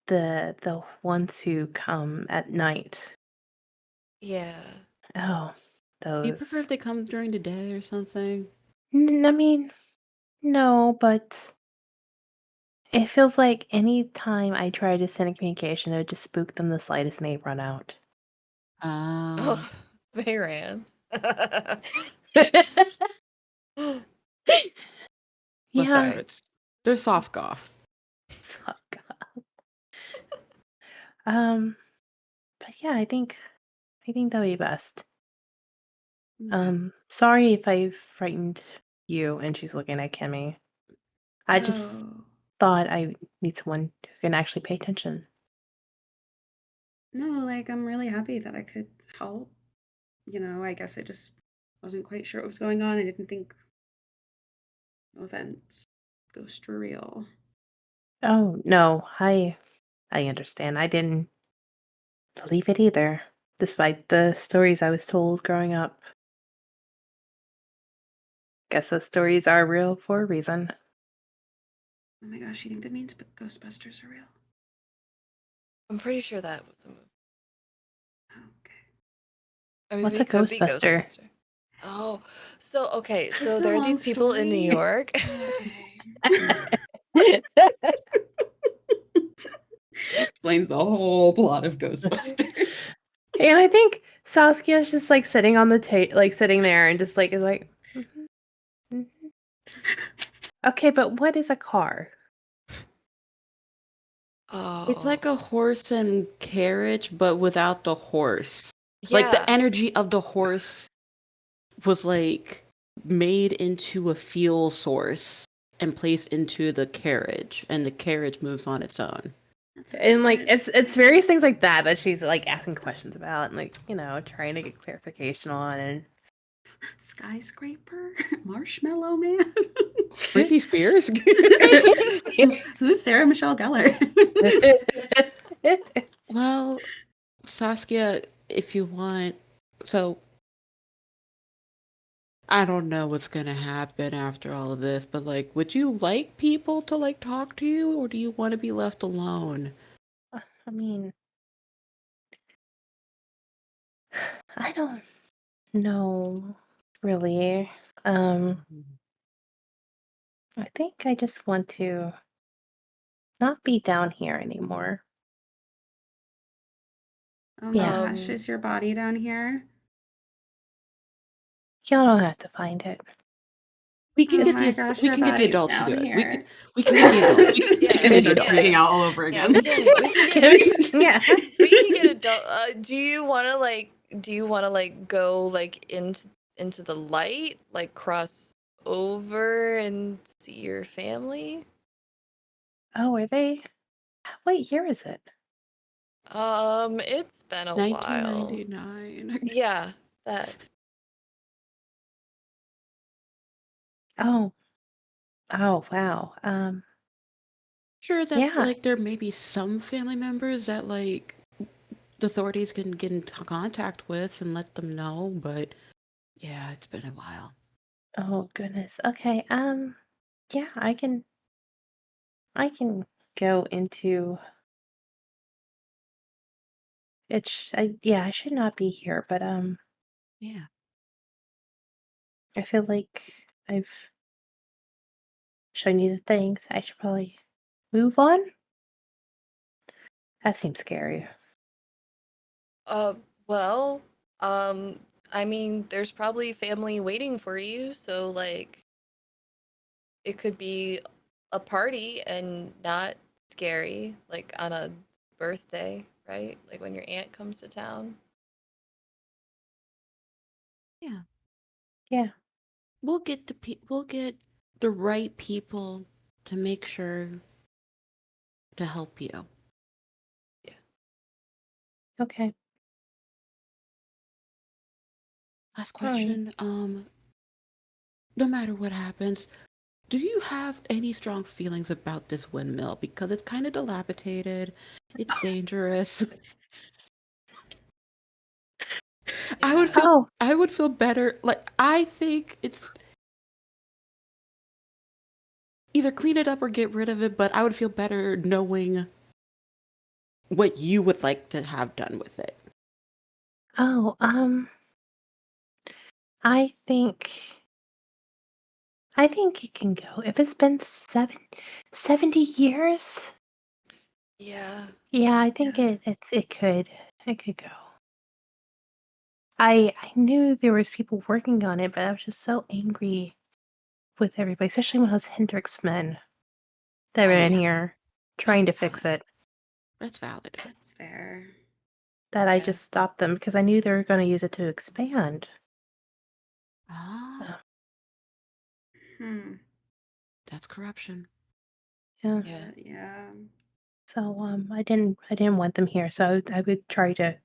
the ones who come at night? Yeah. Oh, Do you prefer if those. they come during the day or something? I mean, no, but it feels like any time I try to send a communication, it would just spook them the slightest and they run out. Oh. Oh, they ran. Bless Yeah. their hearts. They're soft goth. So, God. But yeah, I think that would be best. Sorry if I frightened you. And she's looking at Kimmy. I just Oh. thought I need someone who can actually pay attention. No, like I'm really happy that I could help. I guess I just wasn't quite sure what was going on. I didn't think, no offense, ghosts were real. Oh no, I understand. I didn't believe it either, despite the stories I was told growing up. Guess those stories are real for a reason. Oh my gosh, you think that means Ghostbusters are real? I'm pretty sure that was a movie. Okay. I mean, What's maybe a it could be Ghostbuster? Ghostbuster. Oh, so okay, so It's a there are long these people in New story. York. Okay. Explains the whole plot of Ghostbusters. And I think Saskia's just like sitting on the like sitting there and just like is like, "Mhm, mhm." Okay, but what is a car? It's Oh, like a horse and carriage, but without the horse. Like the yeah. energy of the horse was like made into a fuel source and placed into the carriage, and the carriage moves on its own. That's a And like bit it's various things like that that she's like asking questions about and like, trying to get clarification on and skyscraper, Marshmallow Man. Britney Spears? Who's Sarah Michelle Gellar? Well, Saskia, if you want, so I don't know what's gonna happen after all of this, but like, would you like people to like talk to you, or do you want to be left alone? I mean, I don't know really. I think I just want to not be down here anymore. Oh my Yeah. gosh, is your body down here? Y'all don't have to find it. We can Oh get my gosh, we your can get the body's adults to do down it. here. We can get the adults. We can Yeah, get Kimmy the starts adults. freaking out all over Yeah, again. we can get Yeah. we can get adult. Do you want to like go like into the light, like cross over and see your family? Oh, are they? What year is it? It's been a while. 1999. Yeah, that. Oh. Oh, wow. Sure that Yeah. like there may be some family members that like the authorities can get in contact with and let them know, but yeah, it's been a while. Oh, goodness. Okay. Yeah, I can go into it. Yeah, I should not be here, but Yeah. I feel like I've shown you the things. I should probably move on. That seems scary. Uh, well, um, I mean, there's probably family waiting for you, so like it could be a party and not scary, like on a birthday, right? Like when your aunt comes to town. Yeah. Yeah. We'll get the right people to make sure to help you. Yeah. Okay. Last All right. question. No matter what happens, do you have any strong feelings about this windmill? Because it's kind of dilapidated. It's dangerous. Yeah. Oh, I would feel better. Like I think it's either clean it up or get rid of it, but I would feel better knowing what you would like to have done with it. oh, I think it can go. If it's been 70 years, Yeah. I think Yeah. it could go. I knew there was people working on it, but I was just so angry with everybody, especially when it was Hendrix men that were Oh, in yeah. here That's trying to fix valid. it, That's valid. That's fair. that I Yeah. just stopped them because I knew they were going to use it to expand. Ah, Hmm. that's corruption. Yeah. Yeah. Yeah. So I didn't want them here. So I would try to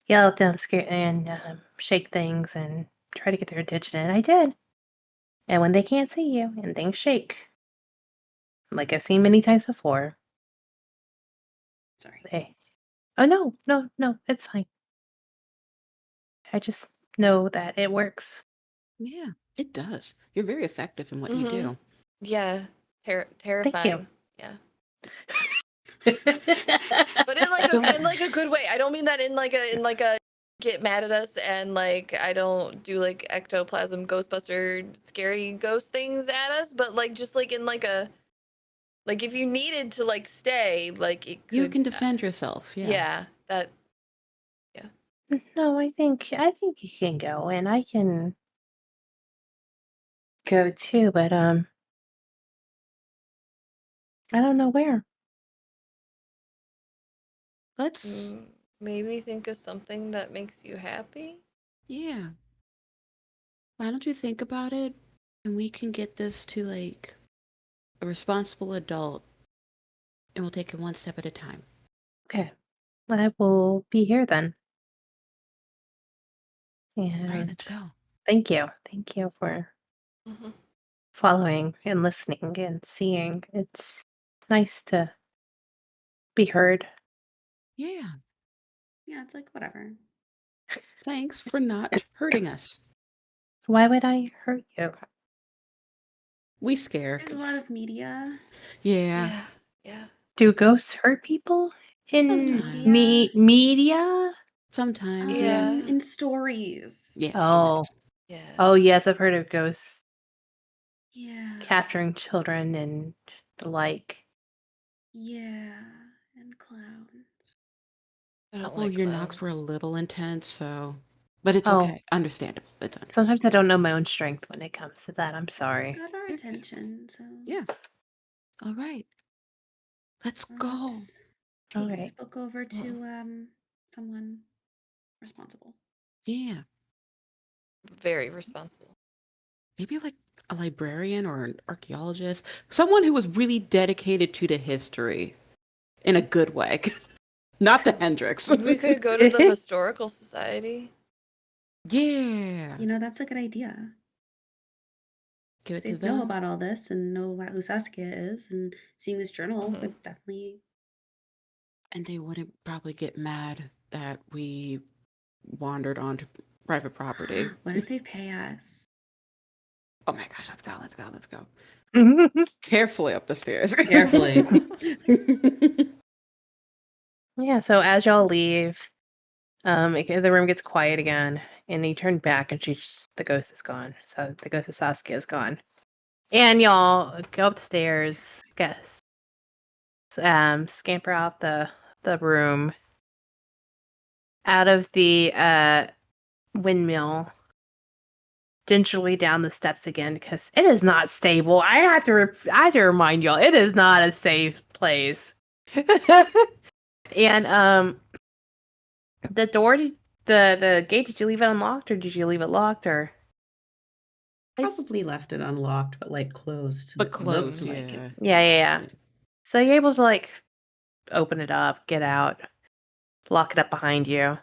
yell at them, scare and shake things, and try to get their attention. And I did. And when they can't see you and things shake, like I've seen many times before, Sorry. they. Oh no, it's fine. I just know that it works. Yeah, it does. You're very effective in what you Mm-hmm. do. Yeah. Thank you. Terrifying. Yeah. But in like So, a good way. I don't mean that in like a get mad at us and like I don't do like ectoplasm ghostbuster scary ghost things at us, but like just like in like a like if you needed to like stay, like it you could can defend yourself. Yeah. yeah, that No, I think you can go, and I can go too, but I don't know where. Let's, maybe think of something that makes you happy. yeah. Why don't you think about it and we can get this to like a responsible adult and we'll take it one step at a time. Okay, I will be here then. All right, And let's go. thank you for Mhm. following and listening and seeing. It's nice to be heard. Yeah. Yeah, it's like whatever. Thanks for not hurting us. Why would I hurt you? We scare. There's a lot of media. Yeah. Yeah. Yeah. Do ghosts hurt people in Sometimes. Media. media? Sometimes, yeah. Yeah. In stories. Yeah, Oh, stories. Yeah. oh yes, I've heard of ghosts Yeah. capturing children and the like. Yeah. And clowns. I A don't couple of like your knocks were a clowns. little intense, so. But it's Oh, okay. Understandable. It's understandable. sometimes I don't know my own strength when it comes to that. I'm sorry. Got our You're good. attention, so Yeah. All right. Let's go. let's take this Okay. book over Mhm. to someone responsible. Yeah. Very responsible. Maybe like a librarian or an archaeologist. Someone who was really dedicated to the history in a good way. Not the Hendrix. Maybe we could go to the historical society. Yeah. You know, that's a good idea. Give it to They'd know them. about all this and know about who Saskia is, and seeing this journal Mhm. would definitely. And they wouldn't probably get mad that we wandered onto private property. What if they pay us? Oh my gosh, let's go, let's go, let's go. Yeah, Carefully up the stairs. Carefully. so as y'all leave, the room gets quiet again, and you turn back, and the ghost is gone. So the ghost of Saskia is gone. And y'all go upstairs, scamper out the room, out of the windmill, gingerly down the steps again because it is not stable. I have to remind y'all, it is not a safe place. And the door, the gate, did you leave it unlocked or did you leave it locked or? Probably left it unlocked, but like closed. But Looked closed, like it. yeah. Yeah. So you're able to like open it up, get out, lock it up behind you.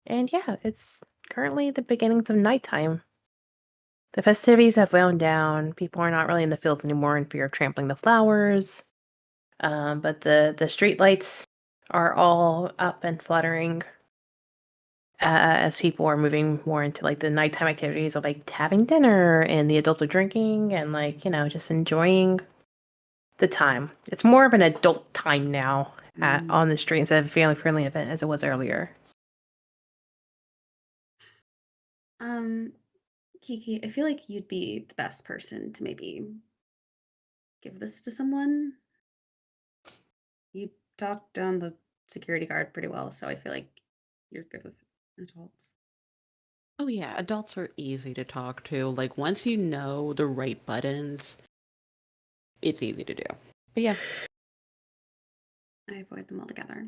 And yeah, it's currently the beginnings of nighttime. The festivities have wound down. People are not really in the fields anymore in fear of trampling the flowers. But the street lights are all up and fluttering as people are moving more into like the nighttime activities of like having dinner and the adults are drinking and like, just enjoying the time. It's more of an adult time now on the street instead of a family friendly event as it was earlier. Kiki, I feel like you'd be the best person to maybe give this to someone. You talked down the security guard pretty well, so I feel like you're good with adults. Oh yeah, adults are easy to talk to. Like once you know the right buttons, it's easy to do. But yeah, I avoid them altogether.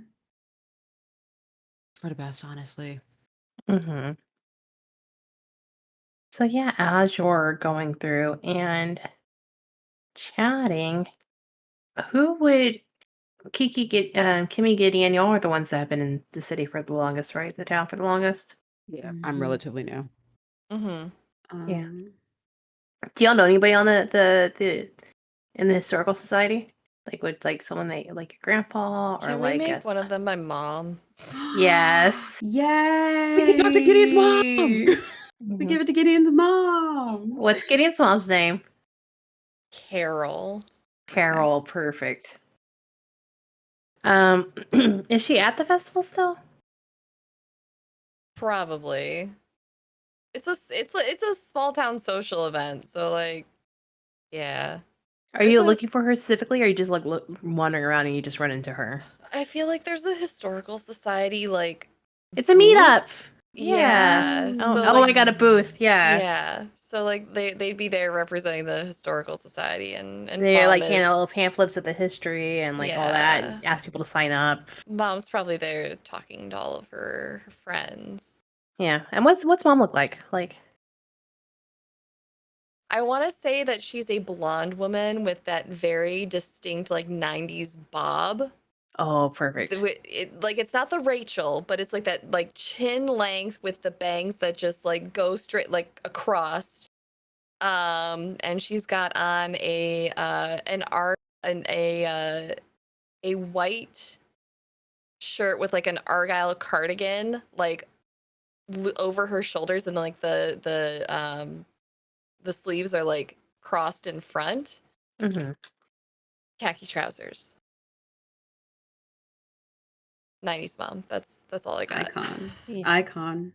for the best, honestly. Mm-hmm. So yeah, as you're going through and chatting, who would Kiki get? Kimmy, Gideon, y'all are the ones that have been in the city for the longest, right? The town for the longest. Yeah, I'm Mhm. relatively new. Mm-hmm. Yeah. Um, Do y'all know anybody on the in the historical society? Like would like someone that like your grandpa or Can we like make one of them my mom? Yes. Yay! We can talk to Gideon's mom. We Mhm. give it to Gideon's mom. What's Gideon's mom's name? Carol. Carol. Perfect. Is she at the festival still? Probably. It's a small town social event, so like, yeah. Are you There's a looking for her specifically, or are you just like wandering around and you just run into her? I feel like there's a historical society like It's a booth. meetup. Yeah. Oh, So oh, like I got a booth. Yeah. yeah. So like they'd be there representing the historical society and They're mom like is little pamphlets of the history and like all that. And yeah. ask people to sign up. Mom's probably there talking to all of her friends. Yeah. And what's mom look like? Like, I want to say that she's a blonde woman with that very distinct like 90s bob. oh, perfect. Like it's not the Rachel, but it's like that like chin length with the bangs that just like go straight like across. And she's got on a white shirt with like an Argyle cardigan like over her shoulders, and then like the sleeves are like crossed in front. Mm-hmm. Khaki trousers. 90s mom. That's all I got. Icon. Yeah. Icon.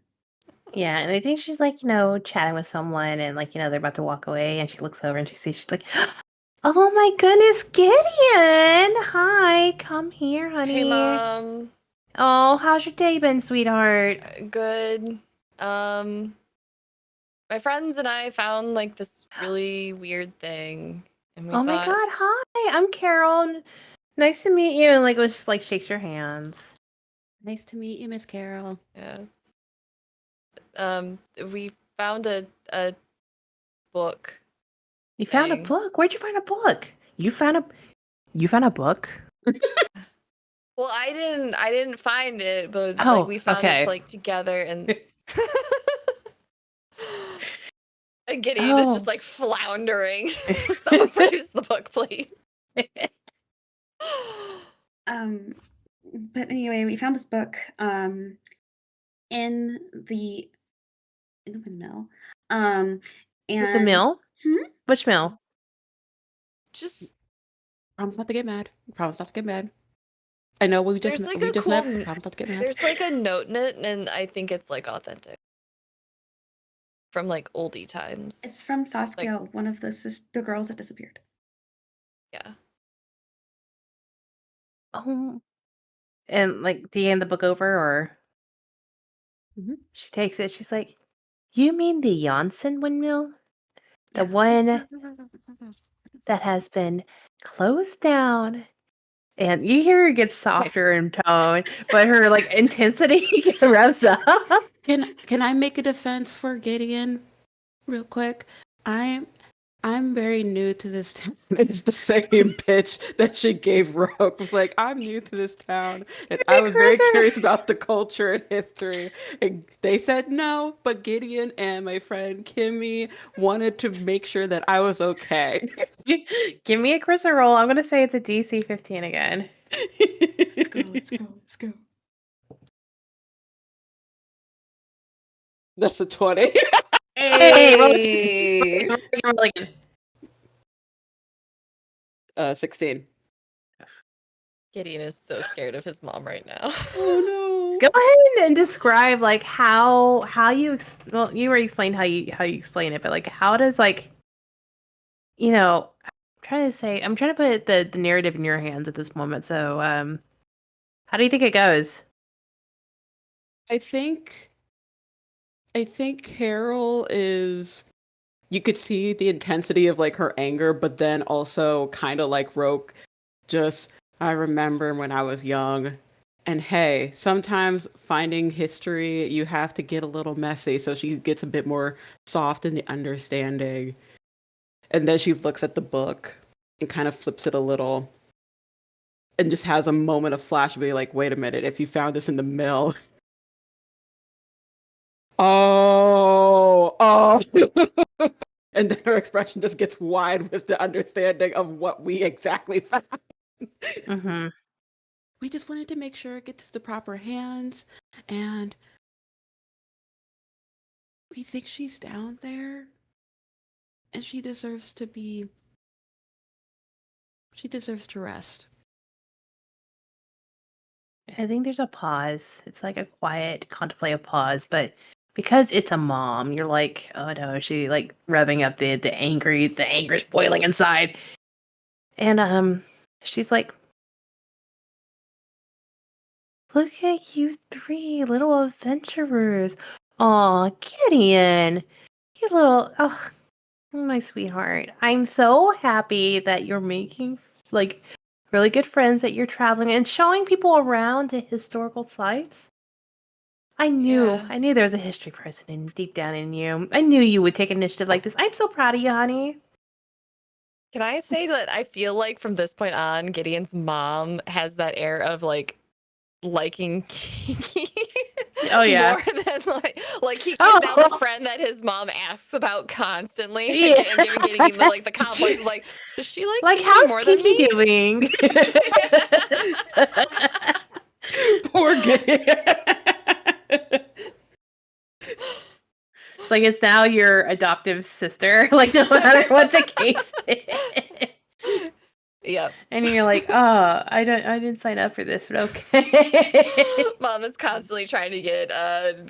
Yeah, and I think she's like, chatting with someone and like, they're about to walk away and she looks over and she's like, oh my goodness, Gideon! Hi, come here, honey. Hey mom. Oh, how's your day been, sweetheart? Good. My friends and I found like this really weird thing, and we Oh my thought, god, hi, I'm Carol. Nice to meet you. And like, it was just like shakes your hands. Nice to meet you, Miss Carol. yeah. We found a book. You found a Thing. book? Where'd you find a book? You found a book? Well, I didn't find it, but Oh, like we found okay. it like together, and and Gideon is just like floundering. Someone produce the book, please. But anyway, we found this book in the mill. And With the mill? Hmm? Which mill? Just Promise not to get mad. Promise not to get mad. I know we just there's like we a just cool met. Promise not to get mad. there's like a note in it, and I think it's like authentic from like oldie times. It's from Saskia, one of the girls that disappeared. Yeah. Oh, and like, do you hand the book over, or she takes it? She's like, "You mean the Janssen windmill, the Yeah. one that has been closed down?" And you hear her get softer in tone, but her like intensity revs up. Can I make a defense for Gideon real quick? I'm very new to this town. It's the same pitch that she gave Rogue. Was like, I'm new to this town, and I was very curious about the culture and history. And they said no, but Gideon and my friend Kimmy wanted to make sure that I was okay. Give me a Crystal roll. I'm gonna say it's a DC 15 again. Let's go. Let's go. Let's go. That's a 20. Hey, roll Hey. roll again. 16. Gideon is so scared of his mom right now. Oh Go ahead and describe like how you well, you already explained how you explain it, but like how does like I'm trying to put the narrative in your hands at this moment. So how do you think it goes? I think Carol is, you could see the intensity of like her anger, but then also kind of like Roke, just I remember when I was young. And hey, sometimes finding history, you have to get a little messy, so she gets a bit more soft in the understanding. And then she looks at the book and kind of flips it a little and just has a moment of flash of being like, wait a minute, if you found this in the mill. Oh. And then her expression just gets wide with the understanding of what we exactly found. Mm-hmm. We just wanted to make sure it gets to the proper hands, and we think she's down there, and she deserves to rest. I think there's a pause. It's like a quiet, contemplative pause, but because it's a mom, you're like, oh no, she like revving up the anger's boiling inside. And she's like, look at you three little adventurers. Aw, Gideon. You little my sweetheart. I'm so happy that you're making like really good friends, that you're traveling and showing people around to historical sites. Yeah. I knew there was a history person deep down in you. I knew you would take initiative like this. I'm so proud of you, honey. Can I say that I feel like from this point on, Gideon's mom has that air of like liking Kiki Oh yeah. more than like Kiki Oh. is now the friend that his mom asks about constantly. Yeah. Giving Gideon the complex of like, does she like Like, Kiki how's more than Kiki me? doing? Poor Gideon. It's like it's now your adoptive sister, like no matter what the case is. Yep. And you're like, oh, I didn't sign up for this, but okay. Mom is constantly trying to get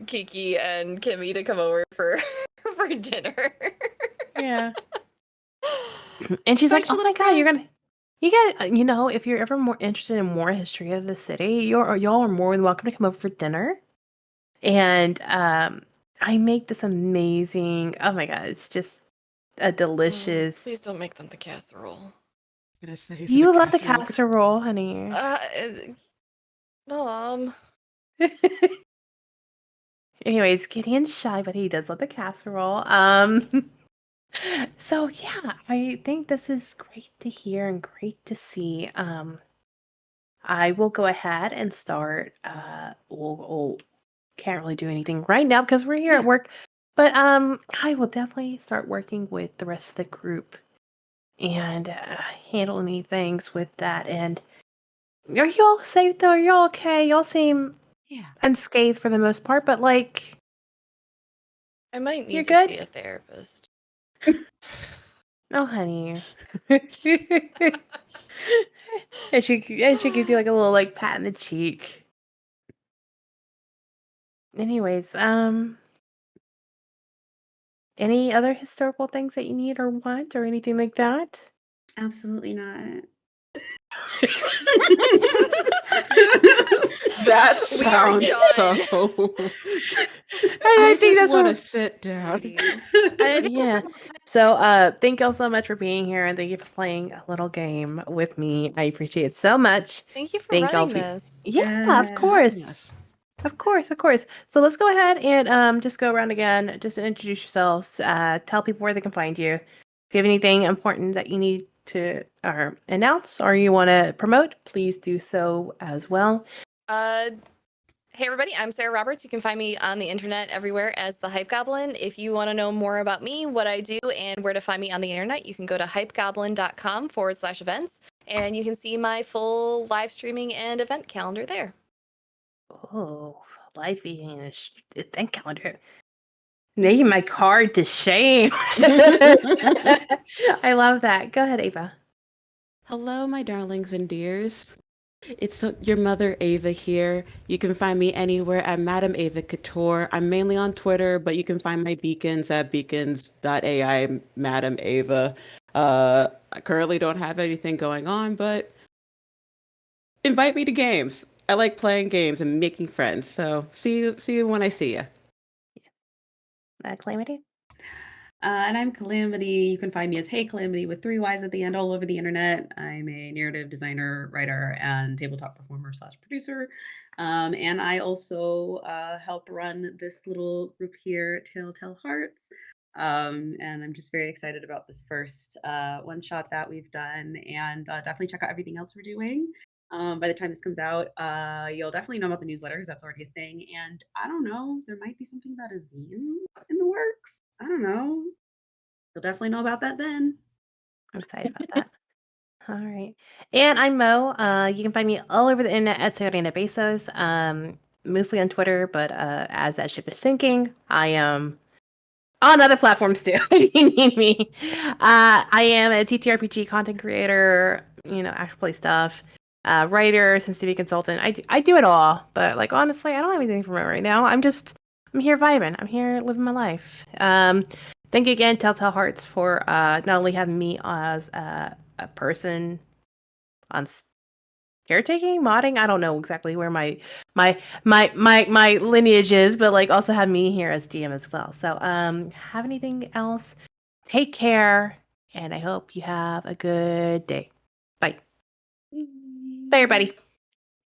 Kiki and Kimmy to come over for dinner. Yeah. And she's like, Bunch of oh my little God, friends. if you're ever more interested in more history of the city, y'all are more than welcome to come over for dinner. And I make this amazing, oh my God, it's just a delicious. Please don't make them the casserole. I was gonna say, is it You a love the casserole? casserole, honey. Mom. Anyways, Gideon's shy, but he does love the casserole. So yeah, I think this is great to hear and great to see. I will go ahead and start. We'll can't really do anything right now because we're here at work, but I will definitely start working with the rest of the group and handle any things with that. And are you all safe though? Are you all okay? Y'all seem unscathed for the most part, but like. I might You're need to good? see a therapist. Oh, honey. and she gives you like a little like pat in the cheek. Anyways, any other historical things that you need or want or anything like that? Absolutely not. That We are sounds done. so. I I think just that's want to what. sit down. Yeah. So, thank y'all so much for being here and thank you for playing a little game with me. I appreciate it so much. Thank you for Thank y'all running for. this. Yeah, of course. Yes. Of course, of course. So let's go ahead and just go around again. Just introduce yourselves. Tell people where they can find you. If you have anything important that you need to announce or you want to promote, please do so as well. Hey everybody, I'm Sara Roberts. You can find me on the internet everywhere as the Hype Goblin. If you want to know more about me, what I do, and where to find me on the internet, you can go to hypegoblin.com/events, and you can see my full live streaming and event calendar there. Oh, live feeding and event calendar. Making my card to shame. I love that. Go ahead, Ava. Hello, my darlings and dears. It's your mother Ava here. You can find me anywhere at Madam Ava Couture. I'm mainly on Twitter, but you can find my beacons at beacons.ai Madam Ava. I currently don't have anything going on, but invite me to games. I like playing games and making friends. So see you when I see you. Calamity? And I'm Calamity. You can find me as Hey Calamity with 3 Y's at the end all over the internet. I'm a narrative designer, writer, and tabletop performer / producer. And I also help run this little group here, Taletell Hearts. And I'm just very excited about this first one shot that we've done. And definitely check out everything else we're doing. By the time this comes out, you'll definitely know about the newsletter because that's already a thing. And I don't know, there might be something about a zine in the works. I don't know. You'll definitely know about that then. I'm excited about that. All right. And I'm Mo. You can find me all over the internet at Serena Bezos, mostly on Twitter, but as that ship is sinking, I am on other platforms too if you need me. I am a TTRPG content creator, actual play stuff, writer, sensitivity consultant. I do it all, but like honestly, I don't have anything from it right now. I'm here vibing. I'm here living my life. Thank you again, Telltale Hearts, for not only having me as a person on caretaking, modding. I don't know exactly where my lineage is, but like also have me here as GM as well. So have anything else? Take care, and I hope you have a good day. Bye. Bye, everybody.